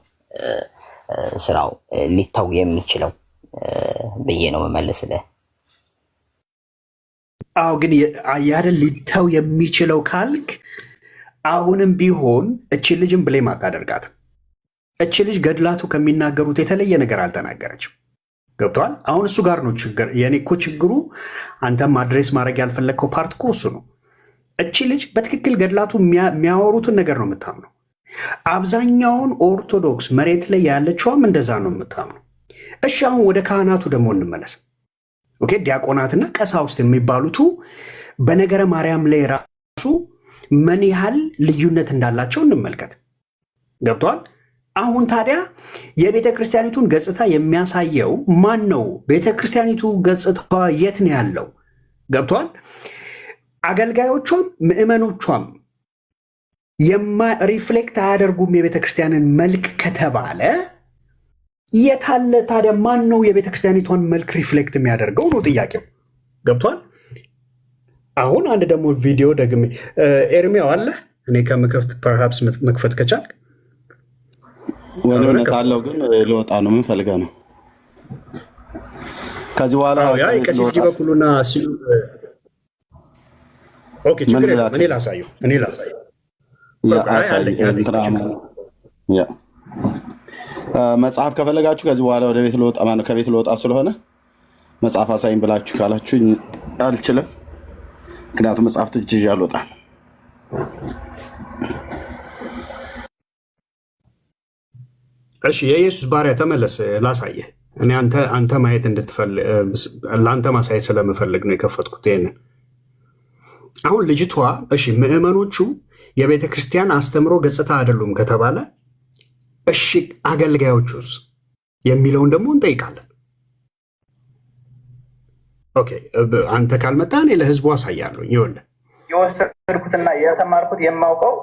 ስራው ሊታው የሚችለው ብዬ ነው መመልስልህ። አዎ ግን አያደል ሊታው የሚችለው ካልክ አሁንም ቢሆን እቺ ልጅም ብሌም አታደርጋትም። እቺ ልጅ ገድላቱ ከሚናገሩት የተለየ ነገር አልተናገረችም። ገብቷል። አሁን እሱ ጋር ነው ችግር። የኔ እኮ ችግሩ አንተም አድሬስ ማድረግ ያልፈለግከው ፓርት እኮ እሱ ነው። እቺ ልጅ በትክክል ገድላቱ የሚያወሩትን ነገር ነው የምታምነው። አብዛኛውን ኦርቶዶክስ መሬት ላይ ያለችዋም እንደዛ ነው የምታምነው። እሺ አሁን ወደ ካህናቱ ደግሞ እንመለስ። ኦኬ ዲያቆናትና ቀሳውስት የሚባሉቱ በነገረ ማርያም ላይ ራሱ ምን ያህል ልዩነት እንዳላቸው እንመልከት። ገብቷል። አሁን ታዲያ የቤተ ክርስቲያኒቱን ገጽታ የሚያሳየው ማን ነው? ቤተ ክርስቲያኒቱ ገጽታዋ የት ነው ያለው? ገብቷል። አገልጋዮቿም ምዕመኖቿም ሪፍሌክት አያደርጉም የቤተ ክርስቲያንን መልክ ከተባለ የታለ ታዲያ? ማን ነው የቤተ ክርስቲያኒቷን መልክ ሪፍሌክት የሚያደርገው ነው ጥያቄው። ገብቷል። አሁን አንድ ደግሞ ቪዲዮ ደግሜ ኤርሚያው አለ እኔ ከምከፍት ፐርሃፕስ መክፈት ከቻልክ ወለነት አለው ግን ልወጣ ነው። ምን ፈልገህ ነው? ከዚህ በኋላ ቀሲስ ዲበኩሉና ሲሉ ኦኬ ችግር የለም። እኔ ላሳየው መጽሐፍ ከፈለጋችሁ ከዚህ በኋላ ወደ ቤት ልወጣ ማለት ከቤት ልወጣ ስለሆነ መጽሐፍ አሳይኝ ብላችሁ ካላችሁኝ አልችልም። ምክንያቱም መጽሐፍ ትጅ አልወጣም። እሺ የኢየሱስ ባሪያ ተመለስ፣ ላሳየህ። እኔ አንተ ማየት እንድትፈልግ ለአንተ ማሳየት ስለምፈልግ ነው የከፈትኩት ይሄንን። አሁን ልጅቷ እሺ ምዕመኖቹ የቤተ ክርስቲያን አስተምሮ ገጽታ አይደሉም ከተባለ እሺ አገልጋዮቹስ የሚለውን ደግሞ እንጠይቃለን። ኦኬ አንተ ካልመጣ እኔ ለህዝቡ አሳያለሁ። ይኸውልህ የወሰድኩትና የተማርኩት የማውቀው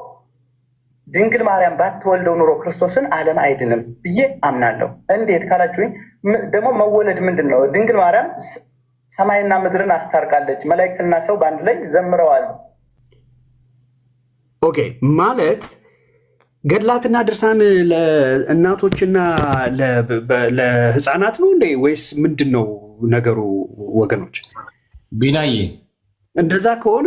ድንግል ማርያም ባትወልደው ኑሮ ክርስቶስን ዓለም አይድንም ብዬ አምናለሁ። እንዴት ካላችሁኝ ደግሞ መወለድ ምንድን ነው? ድንግል ማርያም ሰማይና ምድርን አስታርቃለች። መላእክትና ሰው በአንድ ላይ ዘምረዋል። ኦኬ ማለት ገድላትና ድርሳን ለእናቶችና ለህፃናት ነው እንዴ ወይስ ምንድን ነው ነገሩ? ወገኖች ቢናዬ እንደዛ ከሆነ